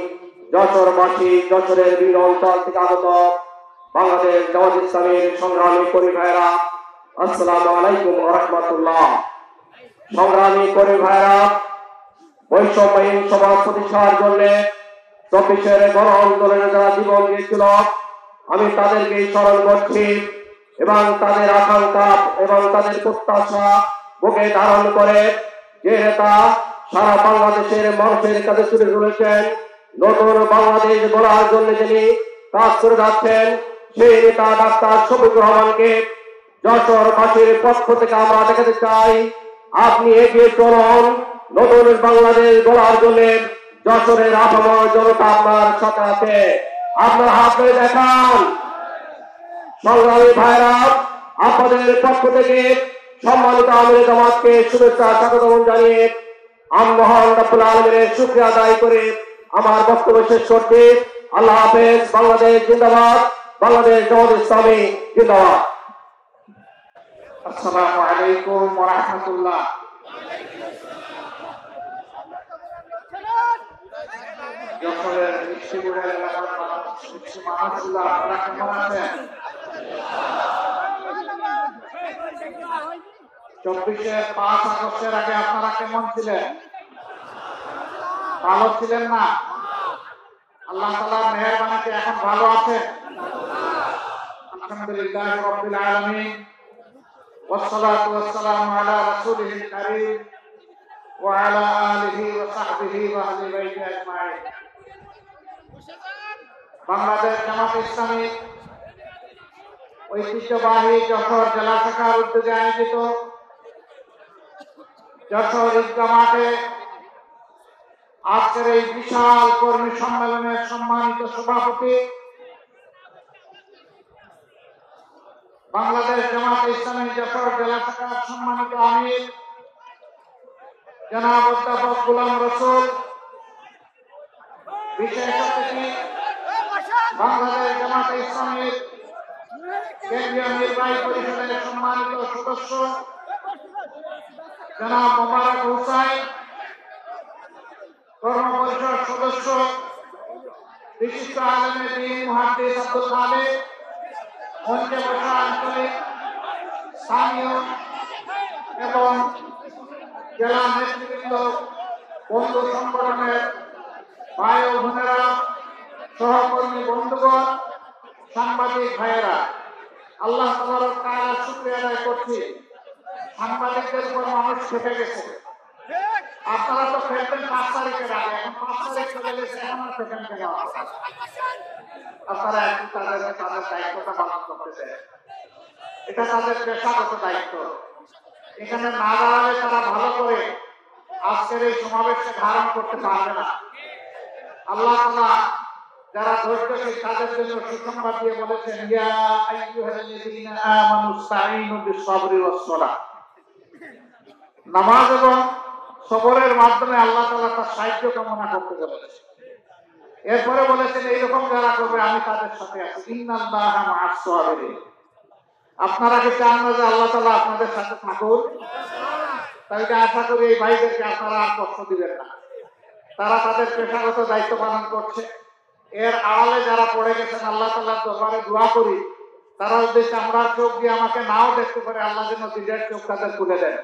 যশোরবাসী, যশোরের বিভিন্ন অঞ্চল থেকে আগত বাংলাদেশ জামাত ইসলামীর সংগ্রামী কর্মী ভাইরা, আসসালামু আলাইকুম ওয়া রাহমাতুল্লাহ। সংগ্রামী কর্মী ভাইরা, বৈষম্যহীন সমাজ প্রতিষ্ঠার জন্য 24-এর গণ আন্দোলনে যারা জীবন দিয়েছিল, আমি তাদেরকে স্মরণ করছি এবং তাদের আকাঙ্ক্ষা এবং তাদের প্রত্যাশা বুকে ধারণ করে যে নেতা সারা বাংলাদেশের মানুষের কাছে তুলে ধরেছেন, নতুন বাংলাদেশ গড়ার জন্য যিনি কাজ করে যাচ্ছেন, সেই নেতা ডাক্তার শফিকুর রহমানকে যশোরবাসীর পক্ষ থেকে আমরা দেখাতে চাই, আপনি এগিয়ে চলুন। নতুন বাংলাদেশ গড়ার জন্য যশোরের আপামর জনতা আপনার সাথে আছে, আপনার হাত ধরে দেখান। সংগ্রামী ভাইরা, আপনাদের পক্ষ থেকে সম্মানিত আমির জামাতকে শুভেচ্ছা স্বাগত জানিয়ে আমি মহান রব্বুল আলামিনের শুকরিয়া আদায় করে আমার বক্তব্য শেষ করছি। আল্লাহ হাফেজ। বাংলাদেশ জিন্দাবাদ, বাংলাদেশ জামাত ইসলামী জিন্দাবাদ। আসসালামু আলাইকুম ওয়া রাহমাতুল্লাহ। যশোরের মিষ্টিগুড়ের এলাকার মানুষগুলো আপনারা কেমন আছেন? 24-এর 5 আগস্টের আগে আপনারা কেমন ছিলেন? ভালো ছিলেন না? আল্লাহ তাআলার মেহেরবানিতে এখন ভালো আছেন? আলহামদুলিল্লাহ রাব্বিল আলামিন, ওয়াসসালাতু ওয়াসসালামু আলা রাসূলিল কারীম ওয়া আলা আলিহি ওয়া সাহবিহি ওয়া আহলি বাইতি আজমাইন। বাংলাদেশ জামাত ইসলামী ঐতিহ্যবাহী যশোর জেলা শাখার উদ্যোগে আয়োজিত যশোর ঈদগাহ মাঠে আজকের এই বিশাল কর্মী সম্মেলনের সম্মানিত সভাপতি, বাংলাদেশ জামাত ইসলামী যশোর জেলা শাখার সম্মানিত আমির জনাব অধ্যাপক গোলাম রসুল, বিশেষ অতিথি বাংলাদেশ জামাত ইসলামীর কেন্দ্রীয় নির্বাহী পরিষদের সম্মানিত সদস্য জনাব মোবারক হুসাইন, কর্ম পরিষদ সদস্য বিশিষ্ট আলেমে দ্বীন মুহাদ্দিস আব্দুল খালেক, মঞ্চে বসা আঞ্চলিক, স্থানীয় এবং জেলা নেতৃবৃন্দ, বন্ধু সংগঠনের ভাই ও বোনেরা, সহকর্মী বন্ধুগণ, সাংবাদিক ভাইয়েরা, আল্লাহ তাআলার কাছে শুকরিয়া আদায় করছি। সাংবাদিকদের উপর মানুষ খেপে গেছে। আপনারা তো খেলবেন 5 তারিখের আগে, এখন 5 তারিখ চলে গেছে, এখন আর সেখান থেকে আপনারা এখন তাদের দায়িত্বটা পালন করতেছে। এটা তাদের পেশাগত দায়িত্ব। এখানে না দাঁড়ালে তারা ভালো করে আজকের এই সমাবেশকে ধারণ করতে পারবে না। আল্লাহ তাআলা যারা ধৈর্যশীল তাদের জন্য সুসংবাদ দিয়ে বলেছেন, ইয়া আইয়ুহাল্লাযীনা আমানুস্তাঈনু বিস-সাবরি ওয়াস-সালাহ। নামাজ এবং সবরের মাধ্যমে আল্লাহ তাআলা তার সাহায্য কামনা করতে বলেছেন। এরপরে বলেছেন, এইরকম যারা করবে আমি তাদের সাথে আছি, ইন্নাল্লাহা মা'আস-সাবিরিন। আপনারা কি চান না যে আল্লাহ তাআলা আপনাদের সাথে থাকুন? তাই আশা করি এই ভাইদেরকে আপনারা আর কষ্ট দিবেন না। তারা তাদের পেশাগত দায়িত্ব পালন করছে। এর আড়ালে যারা পড়ে গেছেন, আল্লাহ তাআলার দরবারে দোয়া করি তারা উদ্দেশ্যে আমরা চোখ দিয়ে আমাকে নাও দেখতে পারে, আল্লাহ যেন দিনের চোখ তাদের খুলে দেন।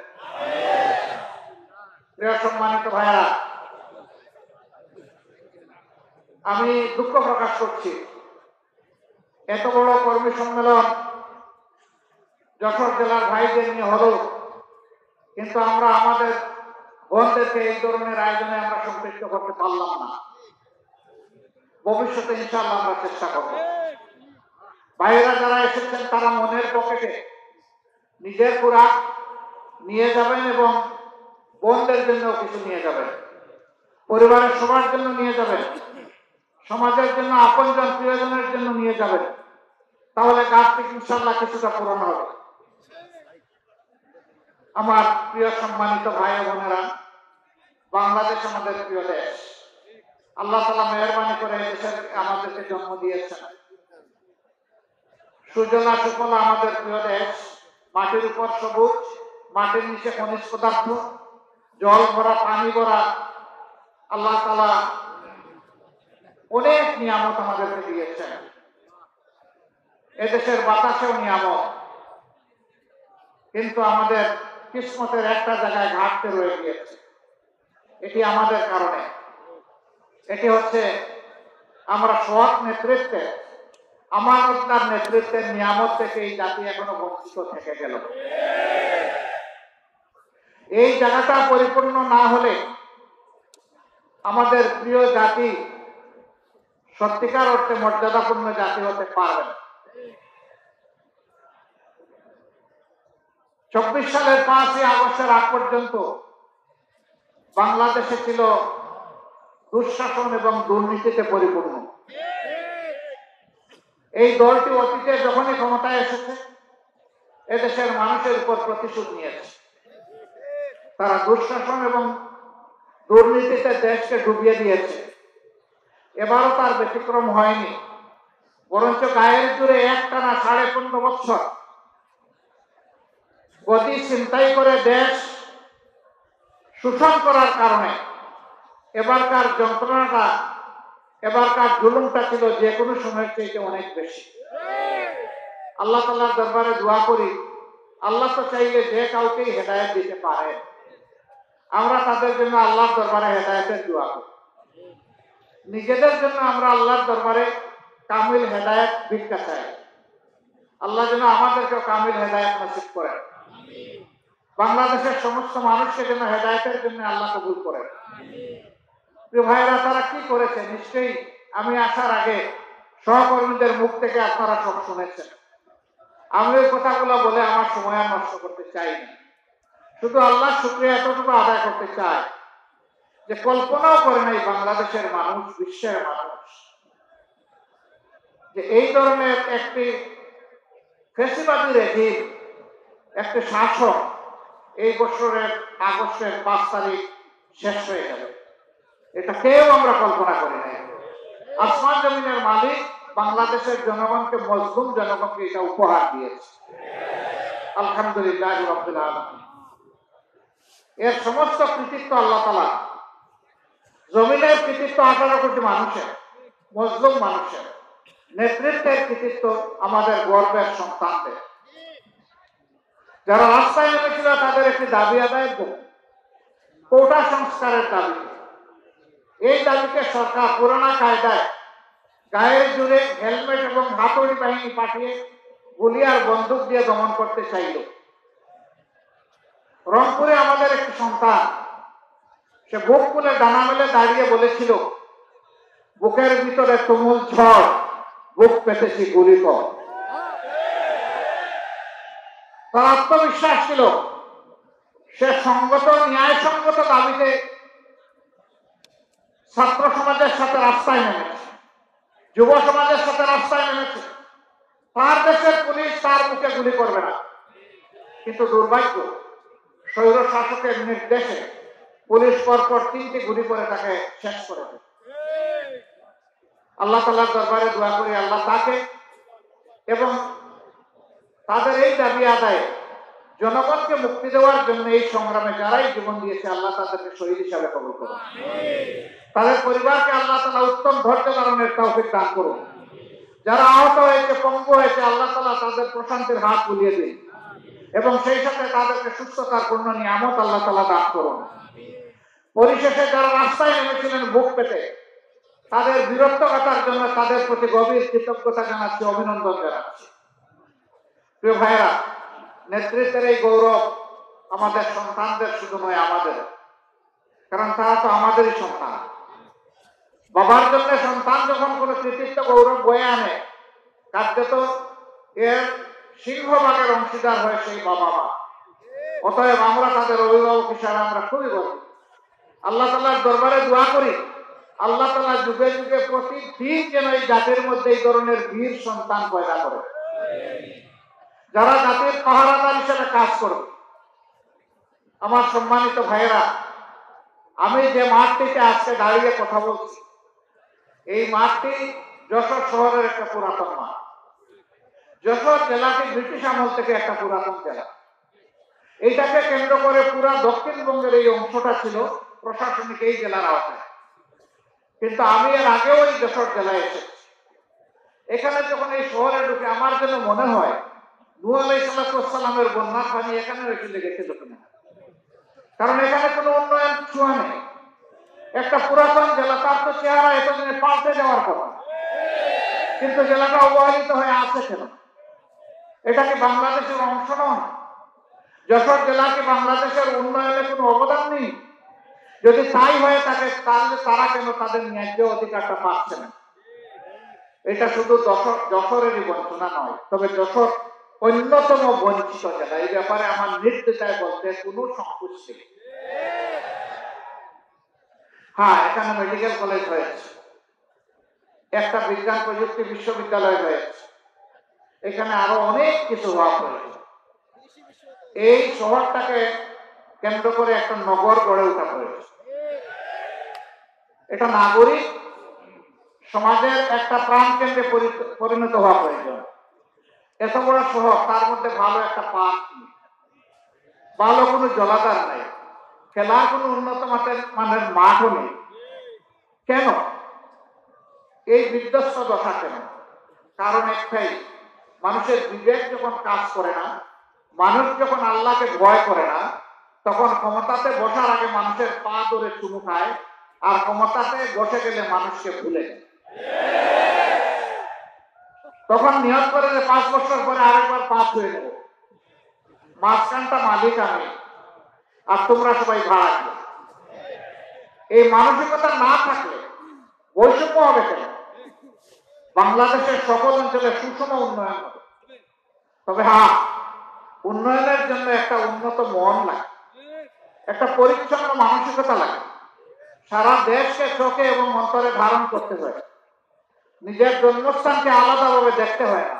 প্রিয় সম্মানিত ভাইরা, আমি দুঃখ প্রকাশ করছি, এত বড় কর্মী সম্মেলন যশোর জেলার ভাইদের নিয়ে হলো, কিন্তু আমরা আমাদের বোনদেরকে এই ধরনের আয়োজনে আমরা সম্পৃক্ত করতে পারলাম না। ভবিষ্যতে ইনশাআল্লাহ আমরা চেষ্টা করব। ভাইয়েরা যারা এসেছেন তারা মনের পকেটে নিজের খোরাক নিয়ে যাবেন এবং বোনদের জন্য কিছু নিয়ে যাবেন, পরিবারের সবার জন্য নিয়ে যাবেন, সমাজের জন্য আপনজন প্রিয়জনের জন্য নিয়ে যাবেন। তাহলে কাজ থেকে ইনশাআল্লাহ কিছুটা পূরণ হবে। আমার প্রিয় সম্মানিত ভাই বোনেরা, বাংলাদেশ আমাদের প্রিয় দেশ। আল্লাহ তাআলা মেহেরবানি করে এই দেশের আমাদেরকে জন্ম দিয়েছেন। সুজলা সুফলা আমাদের প্রিয় দেশ। মাটির উপর সবুজ, মাটির নিচে খনিজ পদার্থ, জল ভরা, পানি ভরা। আল্লাহ তাআলা অনেক নিয়ামত আমাদেরকে দিয়েছেন। এদেশের বাতাসেও নিয়ামত, কিন্তু আমাদের কিসমতের একটা জায়গায় ঘাটতে রয়ে গিয়েছে। এটি আমাদের কারণে। এটি হচ্ছে আমরা সৎ নেতৃত্বে, আমানতদার নেতৃত্বের নিয়ামত থেকে এই জাতি এখনো বঞ্চিত থেকে গেল। এই জায়গাটা পরিপূর্ণ না হলে আমাদের প্রিয় জাতি সত্যিকার অর্থে মর্যাদাপূর্ণ জাতি হতে পারবে না। 24 সালের 5ই আগস্টের আগ পর্যন্ত বাংলাদেশে ছিল দুঃশাসন এবং দুর্নীতিতে পরিপূর্ণ। এই দলটি অতীতে যখনই ক্ষমতায় এসেছে এদেশের মানুষের উপর প্রতিশোধ নিয়েছে। তারা দুঃশাসন এবং দুর্নীতিতে দেশকে ডুবিয়ে দিয়েছে। এবারও তার ব্যতিক্রম হয়নি, বরঞ্চ গায়ের জুড়ে একটানা 15.5 বছর গদি ছিনতাই করে দেশ শোষণ করার কারণে এবারকার যন্ত্রণাটা, এবারকার জুলুমটা ছিল যে কোনো সময়ের চেয়ে অনেক বেশি। আল্লাহ তাআলার দরবারে দোয়া করি, আল্লাহ তো চাইলে যে কাউকেই হেদায়েত দিতে পারে। আমরা তাদের জন্য আল্লাহর দরবারে হেদায়েতের দোয়া করি। নিজেদের জন্য আমরা আল্লাহর দরবারে কামিল হেদায়েত ভিক্ষা চাই। আল্লাহ যেন আমাদেরকে কামিল হেদায়েত নসিব করেন। বাংলাদেশের সমস্ত মানুষকে যেন হেদায়েতের জন্য আল্লাহ কবুল করেন। প্রিয় ভাইরা, তারা কি করেছে নিশ্চয়ই আমি আসার আগে সহকর্মীদের মুখ থেকে আপনারা সব শুনেছেন। আমি ওই কথাগুলো বলে আমার সময় আর নষ্ট করতে চাই না। শুধু আল্লাহর শুকরিয়া এতটুকু আদায় করতে চাই যে কল্পনাও করে নাই বাংলাদেশের মানুষ, বিশ্বের মানুষ, যে এই ধরনের একটি ফ্যাসিবাদী রেজিম, একটি শাসক এই বছরের আগস্টের 5 তারিখ শেষ হয়ে গেল। এটা কেউ আমরা কল্পনা করি নাই। আসমান জমিনের মালিক বাংলাদেশের জনগণকে, মজলুম জনগণকে এটা উপহার দিয়েছে। আলহামদুলিল্লাহ রাব্বিল আলামিন। এর সমস্ত কৃতিত্ব আল্লাহ তাআলা। জমিনের কৃতিত্ব 18 কোটি মানুষের, মজলুম মানুষের। নেতৃত্বের কৃতিত্ব আমাদের গর্বের সন্তানদের। যারা রাস্তায় নেমেছিল তাদের একটি দাবি আদায়ের জন্য, কোটা সংস্কারের দাবি। এই দাবিকে সরকার পুরানা কায়দায় গায়ের জুড়ে হেলমেট এবং হাতুড়ি বাহিনী পাঠিয়ে গুলি আর বন্দুক দিয়ে দমন করতে চাইল। রংপুরে আমাদের একটি সন্তান, সে বুক খুলে ডানা মেলে দাঁড়িয়ে বলেছিল, বুকের ভিতরে তুমুল ঝড়, বুক পেতেছি গুলি কর। তার আত্মবিশ্বাস ছিল। সে সঙ্গত, ন্যায়সঙ্গত দাবিতে ছাত্র সমাজের সাথে রাস্তায় নেমেছে, যুব সমাজের সাথে রাস্তায় নেমেছে। তার দেশের পুলিশ তার মুখে গুলি করবে না, কিন্তু দুর্ভাগ্য, স্বৈর শাসকের নির্দেশে পুলিশ পরপর 3টি গুলি করে তাকে শেষ করে দেয়। আল্লাহ তাআলার দরবারে দোয়া করি আল্লাহ তাকে এবং তাদের এই দাবি আদায়ে জনগণকে মুক্তি দেওয়ার জন্য এই সংগ্রামে যারাই জীবন দিয়েছে আল্লাহ তাদেরকে শহীদ হিসাবে কবুল করুন। তাদের পরিবারকে আল্লাহ তাআলা উত্তম ধৈর্য ধারণের তৌফিক দান করুন। যারা আহত হয়েছে, পঙ্গু হয়েছে, আল্লাহ তাআলা তাদের প্রশান্তির হাত বুলিয়ে দিন এবং সেই সাথে তাদেরকে সুস্থতার পূর্ণ নিয়ামত আল্লাহ তাআলা দান করুন। পরিশেষে যারা রাস্তায় নেমেছিলেন বুক পেতে, তাদের বীরত্বগাথার জন্য তাদের প্রতি গভীর কৃতজ্ঞতা জানাচ্ছি, অভিনন্দন জানাচ্ছি। প্রিয় ভাইরা, নেতৃত্বের এই গৌরব আমাদের সন্তানদের শুধু নয়, আমাদের, কারণ তারা তো আমাদেরই সন্তান। বাবার জন্য সন্তান যখন কোনো কৃতিত্ব গৌরব বয়ে আনে, কার্যত এর সিংহভাগের অংশীদার হয় সেই বাবা মা। অতএব আমরা তাদের অভিভাবক হিসাবে আমরা খুবই গর্বিত। আল্লাহ তাআলার দরবারে দোয়া করি, আল্লাহ তাআলা যুগে যুগে প্রতিদিন যেন এই জাতির মধ্যে এই ধরনের বীর সন্তান পয়দা করে, যারা জাতির পাহারাদার হিসেবে কাজ করবে। আমার সম্মানিত ভাইয়েরা, আমি যে মাঠটিতে আজকে দাঁড়িয়ে কথা বলছি, এই মাঠটি যশোর শহরের একটা পুরাতন মাঠ। যশোর জেলাটি ব্রিটিশ আমল থেকে একটা পুরাতন জেলা। এইটাকে কেন্দ্র করে পুরা দক্ষিণবঙ্গের এই অংশটা ছিল প্রশাসনিক এই জেলার আওতায়। কিন্তু আমি এর আগেও এই যশোর জেলায় এসেছি। এখানে যখন এই শহরে ঢুকে আমার যেন মনে হয় নূহ আলাইহিস সালামের বন্যার পানি এখানে এসে লেগেছিল কিনা, কারণ এখানে কোনো উন্নয়ন ছোঁয়া নেই। একটা পুরাতন জেলা, তার তো চেহারা এতদিনে পাল্টে যাওয়ার কথা, কিন্তু জেলাটা অবহেলিত হয়ে আছে কেন? এটা কি বাংলাদেশের অংশ নয়? যশোর জেলা কি বাংলাদেশের উন্নয়নে কোনো অবদান নেই? যদি তাই হয়ে থাকে তাহলে তারা কেন তাদের ন্যায্য অধিকারটা পাচ্ছে না? এটা শুধু যশোরেরই বঞ্চনা নয়, তবে যশোর অন্যতম বঞ্চিত জেলা। এই ব্যাপারে আমার নির্দ্বিধায় বলতে কোনো সংকোচ নেই। হ্যাঁ, এখানে মেডিকেল কলেজ হয়েছে, একটা বিজ্ঞান প্রযুক্তি বিশ্ববিদ্যালয় হয়েছে, এখানে আরো অনেক কিছু হওয়া প্রয়োজন। এই শহরটাকে কেন্দ্র করে একটা নগর গড়ে ওঠা প্রয়োজন। এটা নাগরিক সমাজের একটা প্রাণ কেন্দ্রে পরিণত হওয়া প্রয়োজন। এত বড় শহর, তার মধ্যে ভালো একটা পার্ক নেই, ভালো কোনো জলাধার নেই, খেলার কোনো উন্নত মানের মাঠও নেই। কেন এই বিধ্বস্ত দশা? কেন? কারণ একটাই, মানুষের বিবেক যখন কাজ করে না, মানুষ যখন আল্লাহকে ভয় করে না, তখন ক্ষমতাতে বসার আগে মানুষের পা ধরে চুমু খায়, আর ক্ষমতাতে বসে গেলে মানুষকে ভুলে যায়। তখন নিয়ত করে যে 5 বছর পরে আরেকবার পা ছুঁয়ে নেব, মাঝখানটা মালিক আমি আর তোমরা সবাই ভাড়া দিও। এই মানসিকতা না থাকলে বৈষম্য হবে কেন? বাংলাদেশের সকল অঞ্চলে সুষম উন্নয়ন হবে। তবে হ্যাঁ, উন্নয়নের জন্য একটা উন্নত মন লাগে, একটা পরিচ্ছন্ন মানসিকতা লাগে। সারা দেশকে চোখে এবং অন্তরে ধারণ করতে হয়। নিজের জন্মস্থানকে আলাদাভাবে দেখতে হয় না।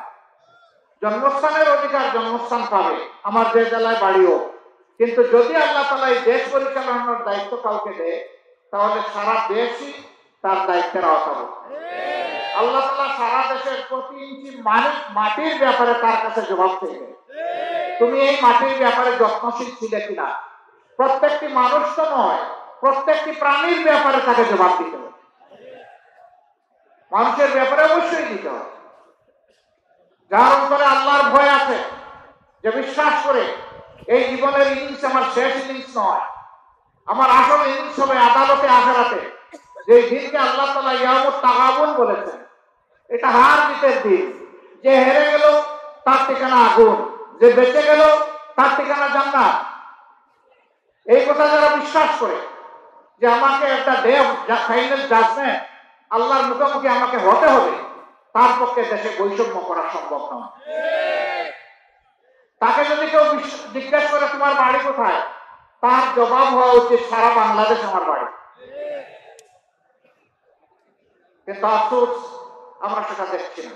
জন্মস্থানের অধিকার জন্মস্থান পাবে, আমার যে জেলায় বাড়িও। কিন্তু যদি আল্লাহ তাআলা এই দেশ পরিচালনার দায়িত্ব কাউকে দেয়, তাহলে সারা দেশই তার দায়িত্বের আওতাভুক্ত। আল্লাহ তাআলা সারা দেশের প্রতি ইঞ্চি মাটির ব্যাপারে তার কাছে জবাব চাইবে। তুমি এই মাটির ব্যাপারে যত্নশীল ছিলে কিনা? প্রত্যেকটি মানুষ তো নয়, প্রত্যেকটি প্রাণীর ব্যাপারে তাকে জবাব দিতে হবে। মানুষের ব্যাপারে অবশ্যই দিতে হবে। যার অন্তরে আল্লাহর ভয় আছে, যে বিশ্বাস করে এই জীবনের ইনিংস আমার শেষ ইনিংস নয়, আমার আসল ইনিংস হবে আদালতে আখিরাতে, যে দিনকে আল্লাহ তাআলা ইয়ামুত তাগাবুন বলেছেন। এটা হার জিতের দিন। যে হেরে গেল তার ঠিকানা আগুন, যে বেঁচে গেল তার ঠিকানা জান্নাত। এই কথা যারা বিশ্বাস করে যে আমাকে একটা ফাইনাল জাজমেন্ট আল্লাহর মুখোমুখি আমাকে হতে হবে, তার পক্ষে দেশে বৈষম্য করা সম্ভব নয়। তাকে যদি কেউ জিজ্ঞেস করে তোমার বাড়ি কোথায়, তার জবাব হওয়া উচিত সারা বাংলাদেশ আমার বাড়ি। কিন্তু আফসোস, আমরা সেটা দেখছি না।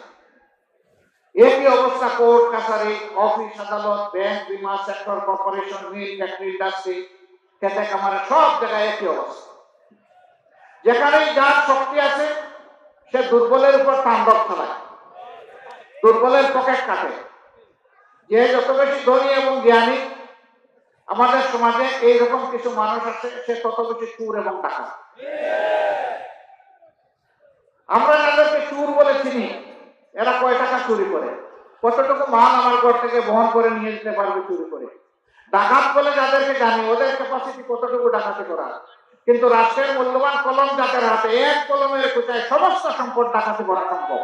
একই অবস্থা কোর্ট কাছারি, অফিস আদালত, ব্যাংক, বিমা সেক্টর, কর্পোরেশন, মিল, ফ্যাক্টরি, ইন্ডাস্ট্রি, খেতে কামারে, সব জায়গায় একই অবস্থা। যেখানেই যার শক্তি আছে সে দুর্বলের উপর তাণ্ডব চালায়, দুর্বলের পকেট কাটে। যে যত বেশি ধনী এবং জ্ঞানী আমাদের সমাজে এইরকম কিছু মানুষ আছে, সে তত বেশি চুর এবং টাকা। আমরা যাদেরকে চুর বলে চিনি, এরা কয় টাকা চুরি করে, কতটুকু মাল আমার ঘর থেকে বহন করে নিয়ে যেতে পারবে চুরি করে। ডাকাত বলে যাদেরকে জানি, ওদের ক্যাপাসিটি কতটুকু ডাকাতি করা। কিন্তু রাষ্ট্রের মূল্যবান কলম যাদের হাতে, এক কলমের কোথায় সমস্ত সম্পদ ডাকাতি করা সম্ভব।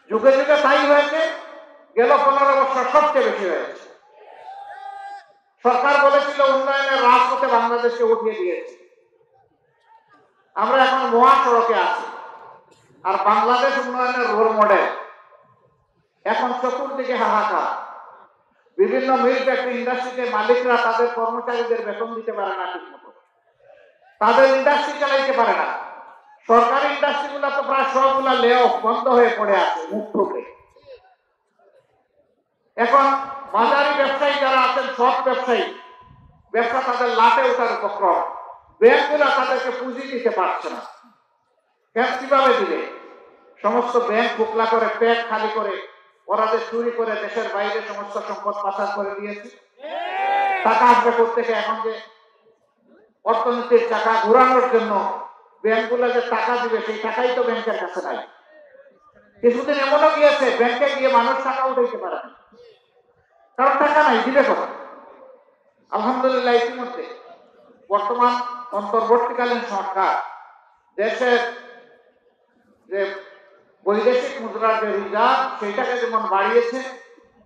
যুগে যুগে তাই হয়েছে, গেল 15 বছর সবচেয়ে বেশি হয়েছে। সরকার বলেছিল উন্নয়নের রাজপথে বাংলাদেশকে উঠিয়ে দিয়েছে, আমরা এখন মহাসড়কে আছি, আর বাংলাদেশ উন্নয়নের রোল মডেল। এখন চতুর্দিকে হাহাকার। বিভিন্ন মিল ফ্যাক্টরি ইন্ডাস্ট্রিতে মালিকরা তাদের কর্মচারীদের বেতন দিতে পারে না ঠিক মতো, তাদের ইন্ডাস্ট্রি চালাইতে পারে না। সরকারি ইন্ডাস্ট্রিগুলো তো প্রায় সবগুলা লে অফ বন্ধ হয়ে পড়ে আছে মুখ ঠুকে। এখন বাজারি ব্যবসায়ী যারা আছেন, সব ব্যবসায়ী, ব্যবসা তাদের লাটে ওঠার উপক্রম। ব্যাংকগুলা তাদেরকে পুঁজি দিতে পারছে না। কিভাবে দিবে? সমস্ত ব্যাংক বুকলা করে, পেট খালি করে, ওরা যে চুরি করে দেশের বাইরে সমস্ত সম্পদ পাচার করে দিয়েছে। টাকা আসবে কোত্থেকে? এখন যে অর্থনীতির টাকা ঘোরানোর জন্য ব্যাংকগুলো যে টাকা দিবে, সেই টাকাই তো ব্যাংকের কাছে নাই। কিছুদিন এমনও গিয়েছে ব্যাংকে গিয়ে মানুষ টাকা উঠাইতে পারে না, কারণ টাকা নাই, দিবে কথা। আলহামদুলিল্লাহ ইতিমধ্যে বর্তমান অন্তর্বর্তীকালীন সরকার দেশের যে বৈদেশিক মুদ্রার যে রিজার্ভ, সেইটাকে যেমন বাড়িয়েছে,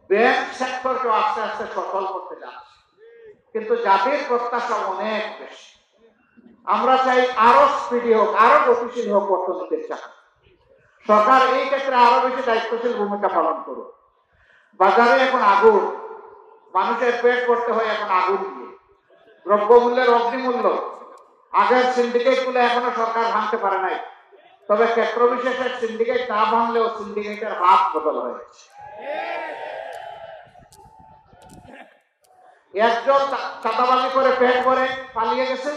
ব্যাংক সেক্টরকে আস্তে আস্তে সচল করতে যাচ্ছে। কিন্তু জাতির প্রত্যাশা অনেক বেশি। আমরা চাই আরো স্পিডি হোক, আরো গতিশীল হোক অর্থনীতির চাকা। সরকার এই ক্ষেত্রে আরো বেশি দায়িত্বশীল ভূমিকা পালন করুক। বাজারে এখন আগুন, মানুষের পেট করতে হয় এখন আগুন দিয়ে। দ্রব্যমূল্যের অগ্নিমূল্য, আগের সিন্ডিকেট গুলো এখনো সরকার ভাঙতে পারে নাই, তবে ক্ষেত্র বিশেষের সিন্ডিকেট না ভাঙলেও সিন্ডিকেটের হাত বদল হয়েছে। একজন চাঁদাবাজি করে পেট করে পালিয়ে গেছে,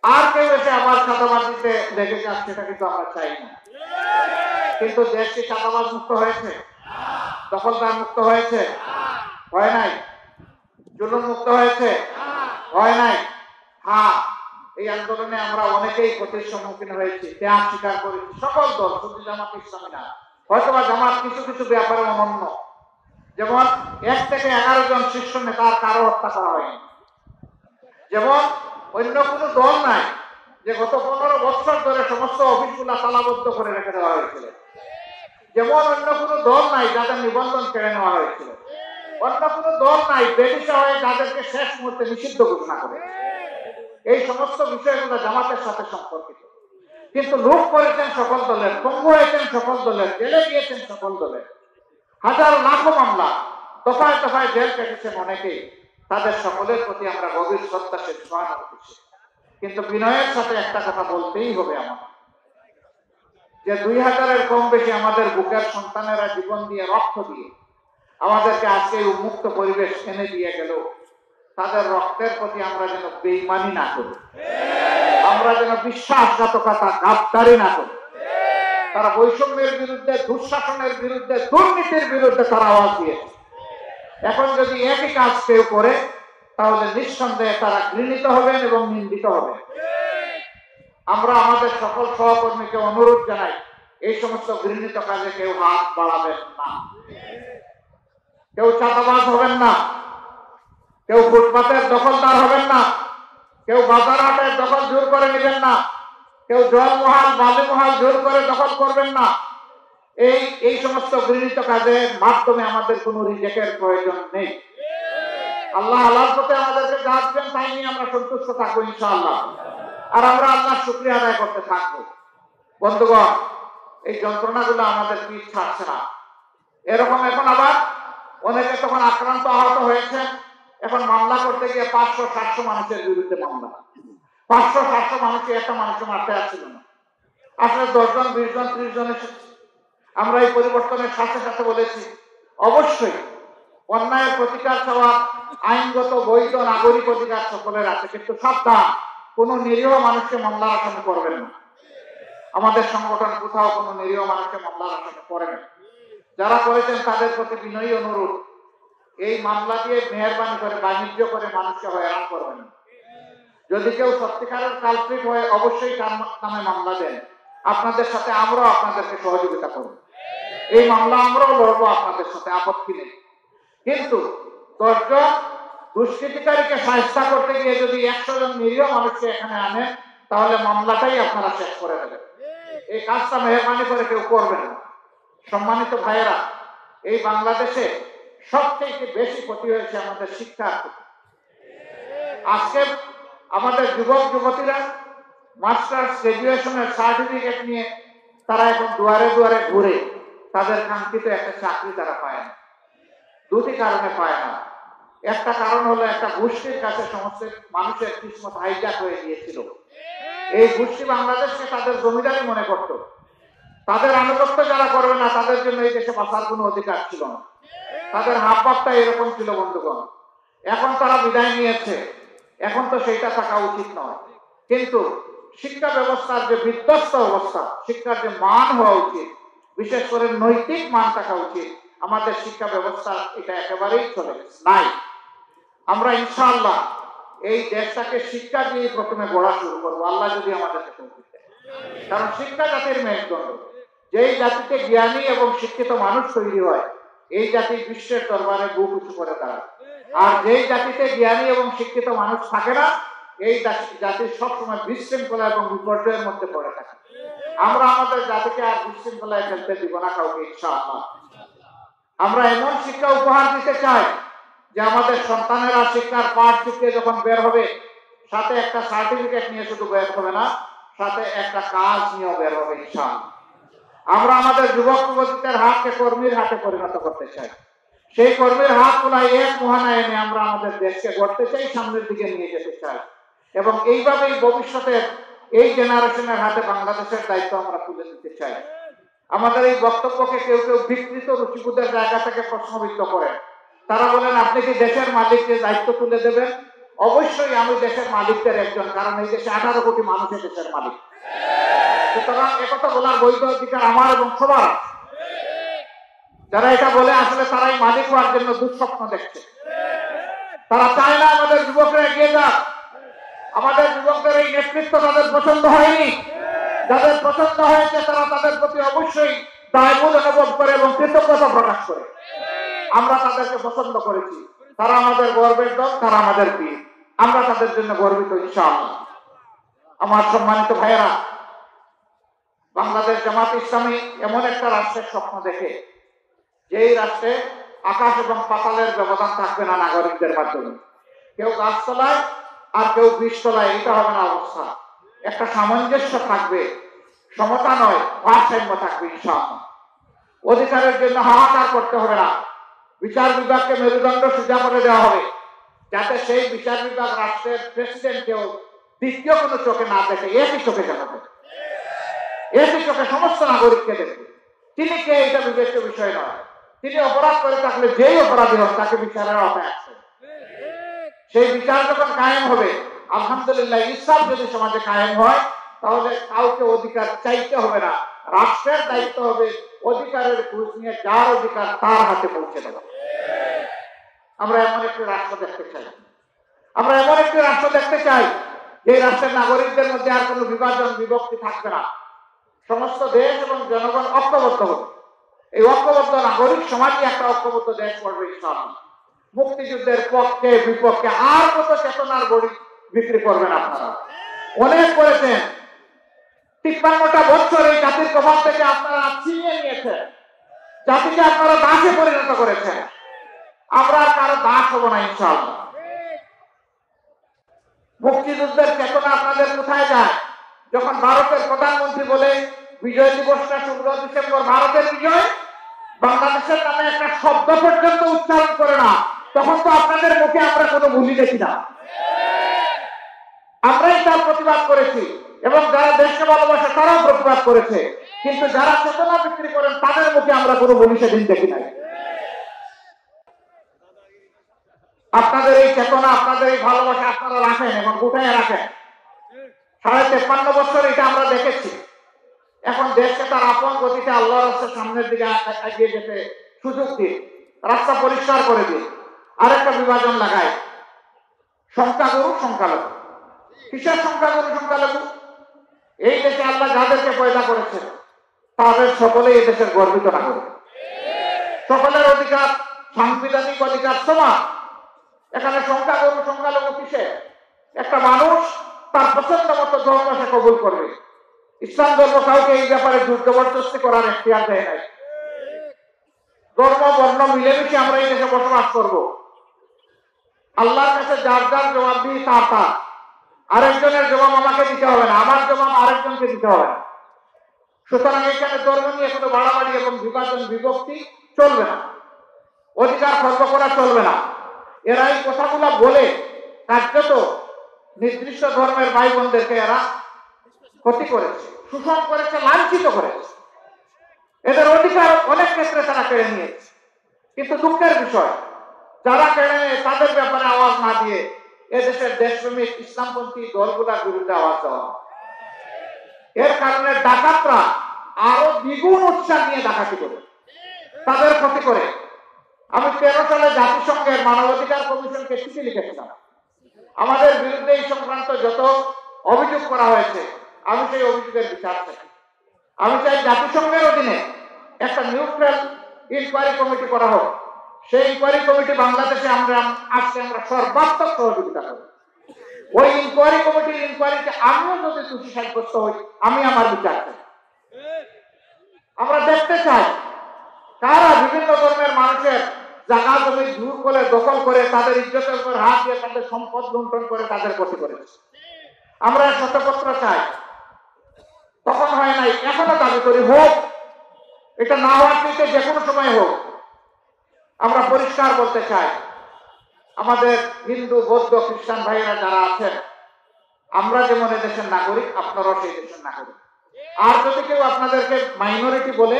আর কেউ এসে আবার চাঁদাবাজিতে লেগে যাচ্ছে, সেটা কিন্তু আমরা চাই না। কিন্তু দেশ কি চাঁদাবাজ মুক্ত হয়েছে? দখলদার মুক্ত হয়েছে? হয় নাই। জুলুম মুক্ত হয়েছে? হয় নাই। হ্যাঁ, এই আন্দোলনে আমরা অনেকেই ক্ষতির সম্মুখীন হয়েছি, ত্যাগ স্বীকার করেছি। সকল দল, শুধু জামাত ইসলামী না। হয়তোবা জামাত কিছু কিছু ব্যাপারে অনন্য, যেমন 1 থেকে 11 জন শীর্ষ নেতার কারো হত্যা করা হয়নি। যেমন অন্য কোনো দল নাই যে গত 15 বছর ধরে সমস্ত অফিসগুলা তালাবদ্ধ করে রেখে দেওয়া হয়েছিল। যেমন অন্য কোনো দল নাই যাদের নিবন্ধন কেড়ে নেওয়া হয়েছিল। অন্য কোনো দল নাই বেদিশা হয়ে যাদেরকে শেষ মুহূর্তে নিষিদ্ধ ঘোষণা করে। এই সমস্ত বিষয়গুলো জামাতের সাথে সম্পর্কিত। কিন্তু লুট করেছেন সকল দলের, পঙ্গু হয়েছেন সকল দলের, জেলে গিয়েছেন সকল দলের। হাজার লাখো মামলা, দফায় দফায় জেল কেটেছেন অনেকেই। তাদের সকলের প্রতি আমরা গভীর শ্রদ্ধাশীল, সহানুভূতিশীল। কিন্তু বিনয়ের সাথে একটা কথা বলতেই হবে আমার, যে 2000-এর কম বেশি আমাদের বুকের সন্তানেরা জীবন দিয়ে, রক্ত দিয়ে আমাদেরকে আজকে উন্মুক্ত পরিবেশ এনে দিয়ে গেল। তাদের রক্তের প্রতি আমরা যেন বেঈমানি না করি, আমরা যেন বিশ্বাসঘাতকতা, গাদ্দারি না করি। তারা বৈষম্যের বিরুদ্ধে, দুঃশাসনের বিরুদ্ধে, দুর্নীতির বিরুদ্ধে তারা আওয়াজ দিয়েছে। এখন যদি একই কাজ কেউ করে, তাহলে নিঃসন্দেহে তারা ঘৃণিত হবেন এবং নিন্দিত হবেন। আমরা আমাদের সকল সহকর্মীকে অনুরোধ জানাই, এই সমস্ত ঘৃণিত কাজে কেউ হাত বাড়াবেন না, কেউ চাঁদাবাজ হবেন না, কেউ ফুটপাতের দখলদার হবেন না, কেউ বাজার হাটের দখল জোর করে নেবেন না, কেউ জলমহাল, বালিমহাল জোর করে দখল করবেন না। এই সমস্ত ঘৃণিত কাজের মাধ্যমে আমাদের কোনো রিজেকের প্রয়োজন নেই। আল্লাহ আল্লাহর পথে আমাদেরকে যা দিবেন তাই নিয়ে আমরা সন্তুষ্ট থাকবো ইনশাআল্লাহ। আর আমরা আল্লাহর শুকরিয়া আদায় করতে থাকবো। বন্ধুগণ, এই যন্ত্রণাগুলো আমাদের পিঠ ছাড়ছে না। এরকম এখন আবার অনেকে তখন আক্রান্ত আহত হয়েছে, এখন মামলা করতে গিয়ে 500-700 মানুষের বিরুদ্ধে মামলা। 500-700 মানুষকে একটা মানুষকে মারতে আসছিল না, আসলে 10 জন, 20 জন, 30 জন এসেছে। আমরা এই পরিবর্তনের সাথে সাথে বলেছি, অবশ্যই অন্যায়ের প্রতিকার চাওয়া আইনগত বৈধ নাগরিক অধিকার সকলের আছে, কিন্তু সাবধান, কোন নিরীহ মানুষকে মামলার আসামি করবেন না। আমাদের সংগঠন কোথাও কোনো নিরীহ মানুষকে মামলার আসামি করে না। যারা করেছেন তাদের প্রতি বিনয়ী অনুরোধ, এই মামলা দিয়ে মেহরবানি করে বাণিজ্য করে মানুষকে হয়রান করবেন না। যদি কেউ সত্যিকারের কালপ্রিট হয়, অবশ্যই তার নামে মামলা দেন। আপনাদের সাথে আমরাও আপনাদেরকে সহযোগিতা করব। এই মামলা আমরাও লড়বো আপনাদের সাথে, আপত্তি নেই। কিন্তু 10 জন দুষ্কৃতিকারীকে সাহায্য করতে গিয়ে যদি 100 জন নিরীহ মানুষকে এখানে আনেন, তাহলে মামলাটাই আপনারা শেষ করে দেবেন। এই কাজটা মেহরবানি করে কেউ করবেন না। সম্মানিত ভাইয়েরা, এই বাংলাদেশে সবচেয়ে বেশি ক্ষতি হয়েছে আমাদের শিক্ষার ক্ষতি। আজকে আমাদের যুবক যুবতীরা মাস্টার্স গ্রাজুয়েশনের সার্টিফিকেট নিয়ে তারা এখন দুয়ারে দুয়ারে ঘুরে তাদের কাঙ্ক্ষিত একটা চাকরি তারা পায় না। দুটি কারণে পায় না। একটা কারণ হলো একটা গোষ্ঠীর কাছে সমস্ত মানুষের কিসমত হাইজ্যাক হয়ে গিয়েছিল। এই গোষ্ঠী বাংলাদেশকে তাদের জমিদারি মনে করত। তাদের আনুগত্য যারা করবে না তাদের জন্য এই দেশে বাঁচার কোনো অধিকার ছিল না। তাদের হাবভাবটা এরকম ছিল বন্ধুগণ। এখন তারা বিদায় নিয়েছে, এখন তো সেইটা থাকা উচিত নয়। কিন্তু শিক্ষা ব্যবস্থার যে বিধ্বস্ত অবস্থা, শিক্ষার যে মান হওয়া উচিত, বিশেষ করে নৈতিক মান থাকা উচিত, আমাদের শিক্ষা ব্যবস্থা এটা একেবারেই চলে গেছে নাই। আমরা ইনশাআল্লাহ এই দেশটাকে শিক্ষা দিয়ে প্রথমে গড়া শুরু করবো, আল্লাহ যদি আমাদেরকে তৌফিক দেয়। কারণ শিক্ষা জাতির মেরুদণ্ড। যেই জাতিতে জ্ঞানী এবং শিক্ষিত মানুষ তৈরি হয়, এই জাতি বিশ্বের দরবারে বুক উঁচু করে দাঁড়ায়। আর যেই জাতিতে জ্ঞানী এবং শিক্ষিত মানুষ থাকে না, এই জাতি সবসময় বিশৃঙ্খলা এবং বিপর্যয়ের মধ্যে পড়ে থাকে। আমরা আমাদের জাতিকে আর বিশৃঙ্খলায় ফেলতে দিব না কাউকে ইনশাআল্লাহ। আমরা এমন শিক্ষা উপহার দিতে চাই যে আমাদের সন্তানেরা শিক্ষার পাঠ শিখে যখন বের হবে, সাথে একটা সার্টিফিকেট নিয়ে শুধু বের হবে না, সাথে একটা কাজ নিয়েও বের হবে ইনশাআল্লাহ। আমরা আমাদের যুবক যুবতীদের হাতকে কর্মীর হাতে পরিণত করতে চাই। সেই কর্মীর হাত গুলাই এক মোহানা এনে আমরা আমাদের দেশকে গড়তে চাই, সামনের দিকে নিয়ে যেতে চাই। এবং এইভাবেই ভবিষ্যতের এই জেনারেশনের হাতে বাংলাদেশের দায়িত্ব আমরা তুলে দিতে চাই। আমাদের এই বক্তব্যকে কেউ কেউ বিকৃত রুচিবোধের জায়গা থেকে প্রশ্নবিদ্ধ করেন। তারা বলেন, আপনি কি দেশের মালিককে দায়িত্ব তুলে দেবেন? অবশ্যই আমি দেশের মালিকদের একজন, কারণ এই দেশে 18 কোটি মানুষের দেশের মালিক। সুতরাং একথা বলার বৈধ অধিকার আমার এবং সবার। যারা এটা বলে আসলে তারাই মালিক হওয়ার জন্য দুঃস্বপ্ন দেখছে। তারা চায় না আমাদের যুবকরা এগিয়ে যাক। আমাদের যুবকদের এই নেতৃত্ব তাদের পছন্দ হয়নি। যাদের পছন্দ হয়েছে তারা তাদের প্রতি অবশ্যই দায়বোধ অনুভব করে এবং কৃতজ্ঞতা প্রকাশ করে। আমরা তাদেরকে পছন্দ করেছি, তারা আমাদের গর্বের দল, তারা আমাদের বীর। আমরা তাদের জন্য গর্বিত ইনশাআল্লাহ। আমার সম্মানিত ভাইয়েরা, বাংলাদেশ জামাত ইসলামী এমন একটা রাষ্ট্রের স্বপ্ন দেখে, যেই রাষ্ট্রে আকাশ এবং পাতালের ব্যবধান থাকবে না নাগরিকদের মাধ্যমে। কেউ গাছতলায় আর কেউ বৃক্ষতলায়, এটা হবে না অবস্থা। একটা সামঞ্জস্য থাকবে, সমতা নয় ভারসাম্য থাকবে ইনশাআল্লাহ। অধিকারের জন্য হাহাকার করতে হবে না। বিচার বিভাগকে মেরুদণ্ড সোজা করে দেওয়া হবে, যাতে সেই বিচার বিভাগ রাষ্ট্রের প্রেসিডেন্টকেও দ্বিতীয় কোনো চোখে না দেখে, একই চোখে জানাবে, একই চোখে সমস্ত নাগরিককে দেখবে। তিনি কে এটা বিবেচ্য বিষয় নয়। তিনি অপরাধ করে থাকলে যেই অপরাধী হন তাকে বিচারের আওতায় আসবে। সেই বিচার যখন কায়েম হবে, আলহামদুলিল্লাহ, ইসলাম যদি সমাজে কায়েম হয়, তাহলে কাউকে অধিকার চাইতে হবে না। রাষ্ট্রের দায়িত্ব হবে অধিকারের খোঁজ নিয়ে যার অধিকার তার হাতে পৌঁছে দেওয়া। আমরা এমন একটি রাষ্ট্র দেখতে চাই। আমরা এমন একটি রাষ্ট্র দেখতে চাই যে রাষ্ট্রের নাগরিকদের মধ্যে আর কোনো বিভাজন বিভক্তি থাকবে না। সমস্ত দেশ এবং জনগণ ঐক্যবদ্ধ হবে। এই ঐক্যবদ্ধ নাগরিক সমাজই একটা ঐক্যবদ্ধ দেশ করবে ইনশাআল্লাহ। মুক্তিযুদ্ধের পক্ষে বিপক্ষে আর কত চেতনার বড়ি বিক্রি করবেন আপনারা? অনেক করেছেন। 53টা বছর এই জাতির প্রভাব থেকে আপনারা ছিনিয়ে নিয়েছেন, জাতিকে আপনারা দাসে পরিণত করেছেন। আমরা আর কারো দাস হব না ইনশাআল্লাহ। মুক্তিযুদ্ধের চেতনা আপনাদের কোথায় যায়? যখন ভারতের প্রধানমন্ত্রী বলে বিজয় দিবসটা 16 ডিসেম্বর ভারতের বিজয়, বাংলাদেশের নামে একটা শব্দ পর্যন্ত উচ্চারণ করে না, তখন তো আপনাদের মুখে আমরা কোনো ভুলি দেখি না। আমরাই তার প্রতিবাদ করেছি এবং যারা দেশকে ভালোবাসে তারাও প্রতিবাদ করেছে, কিন্তু যারা চেতনা বিক্রি করেন তাদের মুখে আমরা কোনো ভুলি সেদিন দেখি নাই। আপনাদের এই চেতনা, আপনাদের এই ভালোবাসা আপনারা রাখেন এবং গুটাইয়া রাখেন। 53.5 বছর এটা আমরা দেখেছি। এখন দেশকে তার আপন গতিতে আল্লাহর রাস্তার সামনের দিকে এগিয়ে যেতে সুযোগ দিয়ে, রাস্তা পরিষ্কার করে দিয়ে আরেকটা বিভাজন লাগায়, সংখ্যাগুরু সংখ্যালঘু। কিসের সংখ্যাগুরু সংখ্যালঘু? এই দেশে আল্লাহ যাদেরকে পয়দা করেছেন তাদের সকলেই এই দেশের গর্বিত নাগরিক। সকলের অধিকার, সাংবিধানিক অধিকার সমান। এখানে সংখ্যাগুরু সংখ্যালঘু কিসে? একটা মানুষ তার পছন্দ মতো ধর্ম সে কবুল করবে। ইসলাম ধর্ম কাউকে এই ব্যাপারে জবরদস্তি করার এখতিয়ার দেয় নাই। ধর্ম বর্ণ মিলেমিশে আমরা এই দেশে বসবাস করব। আল্লাহর কাছে যার যার জবাব দিই তার। আরেকজনের জবাব আমাকে দিতে হবে না, আমার জবাব আরেকজনকে দিতে হবে না। সুতরাং এখানে ধর্ম নিয়ে কোনো বাড়াবাড়ি এবং বিভাজন বিভক্তি চলবে না, অধিকার খর্ব করা চলবে না। এরা এই কথাগুলো বলে কার্যত নির্দিষ্ট ধর্মের ভাই বোনদেরকে এরা ক্ষতি করেছে, শোষণ করেছে, লাঞ্ছিত করেছে। এদের অধিকার অনেক ক্ষেত্রে তারা কেড়ে নিয়েছে। কিন্তু দুঃখের বিষয়, যারা কেড়ে নেয় তাদের ব্যাপারে আওয়াজ না দিয়ে এদেশের দেশপ্রেমিক ইসলামপন্থী দলগুলোর বিরুদ্ধে আওয়াজ দেওয়া। এর কারণে ডাকাতরা আরো দ্বিগুণ উৎসাহ নিয়ে ডাকাতি করে, তাদের ক্ষতি করে। আমি 13 সালে জাতিসংঘের মানবাধিকার কমিশনকে চিঠি লিখেছিলাম। আমাদের বিরুদ্ধে এই সংক্রান্ত যত অভিযোগ করা হয়েছে, আমি সেই অভিযোগের বিচার চাই। আমি চাই জাতিসংঘের অধীনে একটা নিউট্রাল ইনকোয়ারি কমিটি করা হোক। সেই ইনকোয়ারি কমিটি বাংলাদেশে আমরা সর্বাত্মক সহযোগিতা করি। ওই ইনকোয়ারি কমিটির ইনকোয়ারিতে আমিও যদি দোষী সাব্যস্ত হই, আমি আমার বিচার চাই। আমরা দেখতে চাই কারা বিভিন্ন ধর্মের মানুষের জায়গা জমি দূর করে দখল করে তাদের ইজ্জতের উপর হাত দিয়ে তাদের সম্পদ লুণ্ঠন করে তাদের ক্ষতি করেছে। আমরা শতপত্র চাই, তখন হয় নাই, এখনো দাবি করি হোক। এটা না হওয়ার থেকে যে কোনো সময় হোক। আমরা পরিষ্কার বলতে চাই, আমাদের হিন্দু বৌদ্ধ খ্রিস্টান ভাইয়েরা যারা আছেন, আমরা যেমন দেশের নাগরিক, আপনারাও সেই দেশের নাগরিক। আর যদি কেউ আপনাদেরকে মাইনরিটি বলে,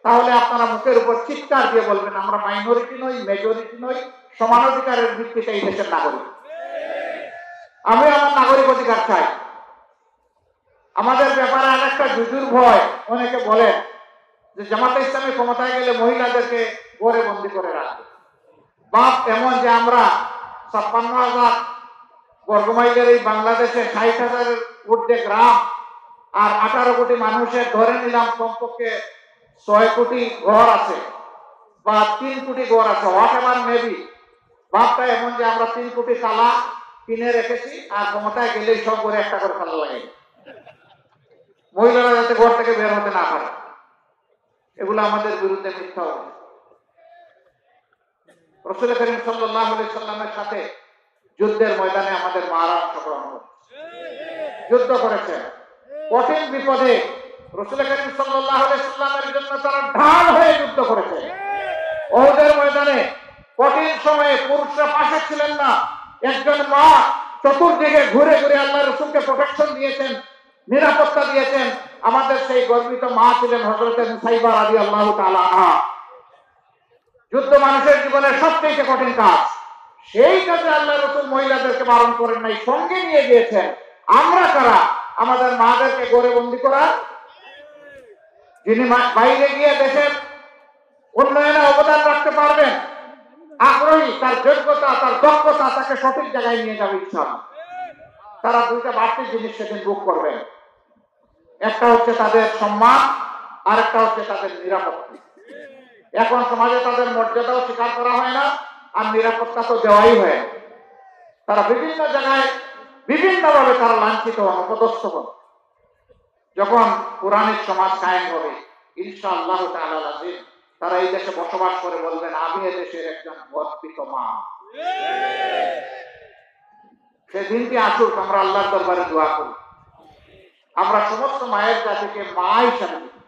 তাহলে আপনারা মুখের উপর চিৎকার দিয়ে বলবেন, আমরা মাইনরিটি নই, মেজরিটি নই, সমান অধিকারের ভিত্তিতে এই দেশের নাগরিক। আমি আমার নাগরিক অধিকার চাই। আমাদের ব্যাপারে আরেকটা জুজুর ভয়, অনেকে বলেন যে জামাতে ইসলামী ক্ষমতায় গেলে মহিলাদেরকে ঘরে বন্দি করে রাখবে। বাপ এমন যে আমরা 56,000 বর্গমাইলের এই বাংলাদেশে 60,000-এর ঊর্ধ্বে গ্রাম আর 18 কোটি মানুষের ধরে নিলাম কমপক্ষে 6 কোটি ঘর আছে বা 3 কোটি ঘর আছে, হোয়াট এভার মেবি। বাপটা এমন যে আমরা 3 কোটি তালা কিনে রেখেছি, আর ক্ষমতায় গেলেই সব ঘরে একটা করে তালা লাগে, মহিলারা যাতে ঘর থেকে বের হতে না পারে। এগুলো আমাদের বিরুদ্ধে মিথ্যা হবে। রাসূল করিম সাল্লাল্লাহু আলাইহি সাল্লামের সাথে যুদ্ধের ময়দানে আমাদের মারা অংশগ্রহণ করেছে, যুদ্ধ করেছে। কঠিন বিপদে রাসূল করিম সাল্লাল্লাহু আলাইহি সাল্লামের জন্য তারা ঢাল হয়ে যুদ্ধ করেছে। উহুদের ময়দানে কঠিন সময়ে পুরুষরা পাশে ছিলেন না। একজন মা চতুর্দিকে ঘুরে ঘুরে আল্লাহ রাসূলকে প্রোটেকশন দিয়েছেন, নিরাপত্তা দিয়েছেন। আমাদের সেই গর্বিত মা ছিলেন হযরত মুসাইবা রাদিয়াল্লাহু তাআলা আনহা। যুদ্ধ মানুষের জীবনের সবচেয়ে কঠিন কাজ। সেই কাজে আল্লাহ রাসূল মহিলাদেরকে বারণ করেন নাই, সঙ্গে নিয়ে গিয়েছেন। আমরা কারা আমাদের মাদেরকে ঘরে বন্দী করা? যিনি বাইরে গিয়ে দেশের উন্নয়নে অবদান রাখতে পারবেন, আগ্রহী, তার যোগ্যতা, তার দক্ষতা তাকে সঠিক জায়গায় নিয়ে যাবে ইনশাআল্লাহ। তারা দুইটা বাড়তি জিনিস সেদিন বুক করবেন। একটা হচ্ছে তাদের সম্মান, আর একটা হচ্ছে তাদের নিরাপত্তা। এখন সমাজে তাদের মর্যাদাও স্বীকার করা হয় না, আর নিরাপত্তা তো দেওয়াই হয়। তারা বিভিন্ন জায়গায় বিভিন্নভাবে তারা লাঞ্ছিত হন, অপদস্থ হন। যখন পুরাণিক সমাজ কায়েম হবে ইনশাআল্লাহ তাআলা আযীম, তারা এই দেশে বসবাস করে বলবেন, আমি এই দেশের একজন গর্বিত মা। সেদিনটি আসুক, আমরা আল্লাহর দরবারে দোয়া করি। আমরা সমস্ত মায়ের জাতিকে মা হিসাবে দেখি।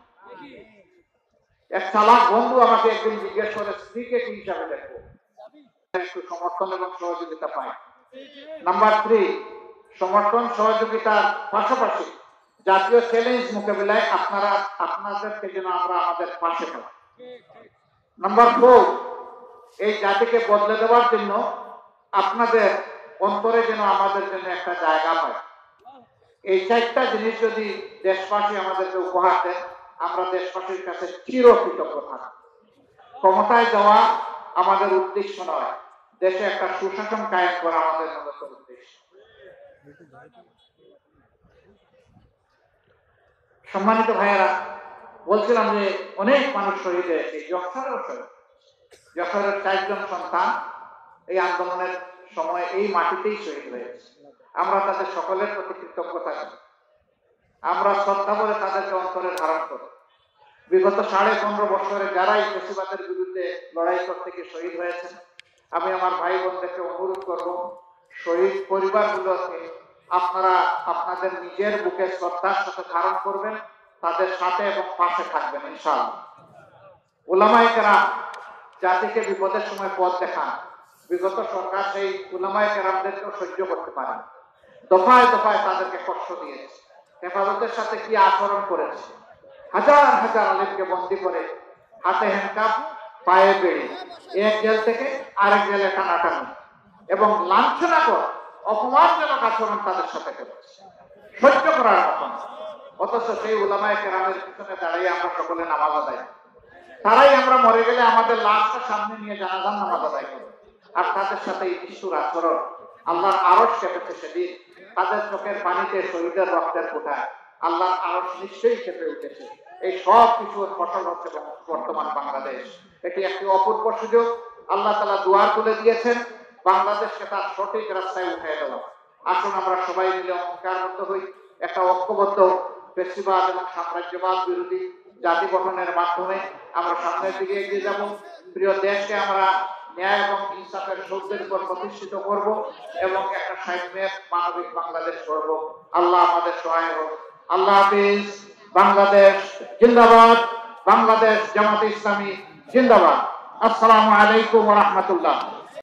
এক চালাক বন্ধু আমাকে একদিন জিজ্ঞেস করে, স্ত্রীকে কি হিসাবে দেখবো? একটু সমর্থন এবং সহযোগিতা পাই। নাম্বার 3, সমর্থন সহযোগিতার পাশাপাশি জাতীয় চ্যালেঞ্জ মোকাবিলায় আপনাদেরকে যেন আমরা আমাদের পাশে পাই। নাম্বার 4, এই জাতিকে বদলে দেওয়ার জন্য আপনাদের অন্তরে যেন আমাদের জন্য একটা জায়গা পায়। এই 4টা জিনিস যদি দেশবাসী আমাদেরকে উপহার দেন, আমরা দেশবাসীর কাছে চিরকৃতজ্ঞ থাকব। ক্ষমতায় যাওয়া আমাদের উদ্দেশ্য নয়, দেশে একটা সুশাসন কায়েম করা আমাদের মূলত উদ্দেশ্য। সম্মানিত ভাইয়েরা, বলছিলাম যে অনেক মানুষ শহীদ হয়েছে। যশোরের 4 জন সন্তান এই আন্দোলনের সময় এই মাটিতেই শহীদ হয়েছে। আমরা তাদের সকলের প্রতি কৃতজ্ঞ থাকি। আমরা শ্রদ্ধা করে তাদেরকে অন্তরে ধারণ করি। বিগত 15.5 বছরে যারা এই ফ্যাসিবাদের বিরুদ্ধে লড়াই করতে গিয়ে শহীদ হয়েছেন, আমি আমার ভাই বোনদেরকে অনুরোধ করব, শহীদ পরিবারগুলোকে আপনারা আপনাদের নিজের বুকে শ্রদ্ধার সাথে ধারণ করবেন, তাদের সাথে এবং পাশে থাকবেন ইনশাআল্লাহ। উলামায়ে কেরাম জাতিকে বিপদের সময় পথ দেখান। বিগত সরকার সেই উলামায়ে কেরামদেরকেও সহ্য করতে পারেন, দফায় দফায় তাদেরকে কষ্ট দিয়েছে, হেফাজতের সাথে কি আচরণ করেছে, হাজার হাজার আলেমকে বন্দী করে হাতে হ্যান্ডকাপ, পায়ে বেড়ে এক জেল থেকে আরেক জেলে টানাটানি এবং লাঞ্ছনাকর অপমানজনক আচরণ তাদের সাথে করেছে, সহ্য করার মতন। অথচ সেই উলামায়ে কেরামের পিছনে দাঁড়িয়ে আমরা সকলে নামাজ আদায়, তারাই আমরা মরে গেলে আমাদের লাশটা সামনে নিয়ে জানাজান নামাজ আদায় করি। আর তাদের সাথে এই নিষ্ঠুর আচরণ আল্লাহর আরশ কেঁপেছে সেদিন, তাদের চোখের পানিতে শহীদের রক্তের ফোঁটায় আল্লাহর আরশ নিশ্চয়ই কেঁপে উঠেছে। এই সব কিছুর ফসল হচ্ছে বর্তমান বাংলাদেশ। এটি একটি অপূর্ব সুযোগ, আল্লাহ তাআলা দুয়ার তুলে দিয়েছেন বাংলাদেশকে তার সঠিক রাস্তায় উঠিয়ে দেওয়া। আসুন আমরা সবাই মিলে অঙ্গীকারবদ্ধ হই, একটা ঐক্যবদ্ধ ফেসিবাদ এবং সাম্রাজ্যবাদ বিরোধী জাতি গঠনের মাধ্যমে আমরা সামনের দিকে এগিয়ে যাব। প্রিয় দেশকে আমরা ন্যায় এবং ইনসাফের সূর্যের উপর প্রতিষ্ঠিত করব এবং একটা সাম্যের মানবিক বাংলাদেশ করব। আল্লাহ আমাদের সহায় হোক। আল্লাহ হাফিজ। বাংলাদেশ জিন্দাবাদ। বাংলাদেশ জামাত ইসলামী জিন্দাবাদ। আসসালামু আলাইকুম ওয়া রাহমাতুল্লাহ।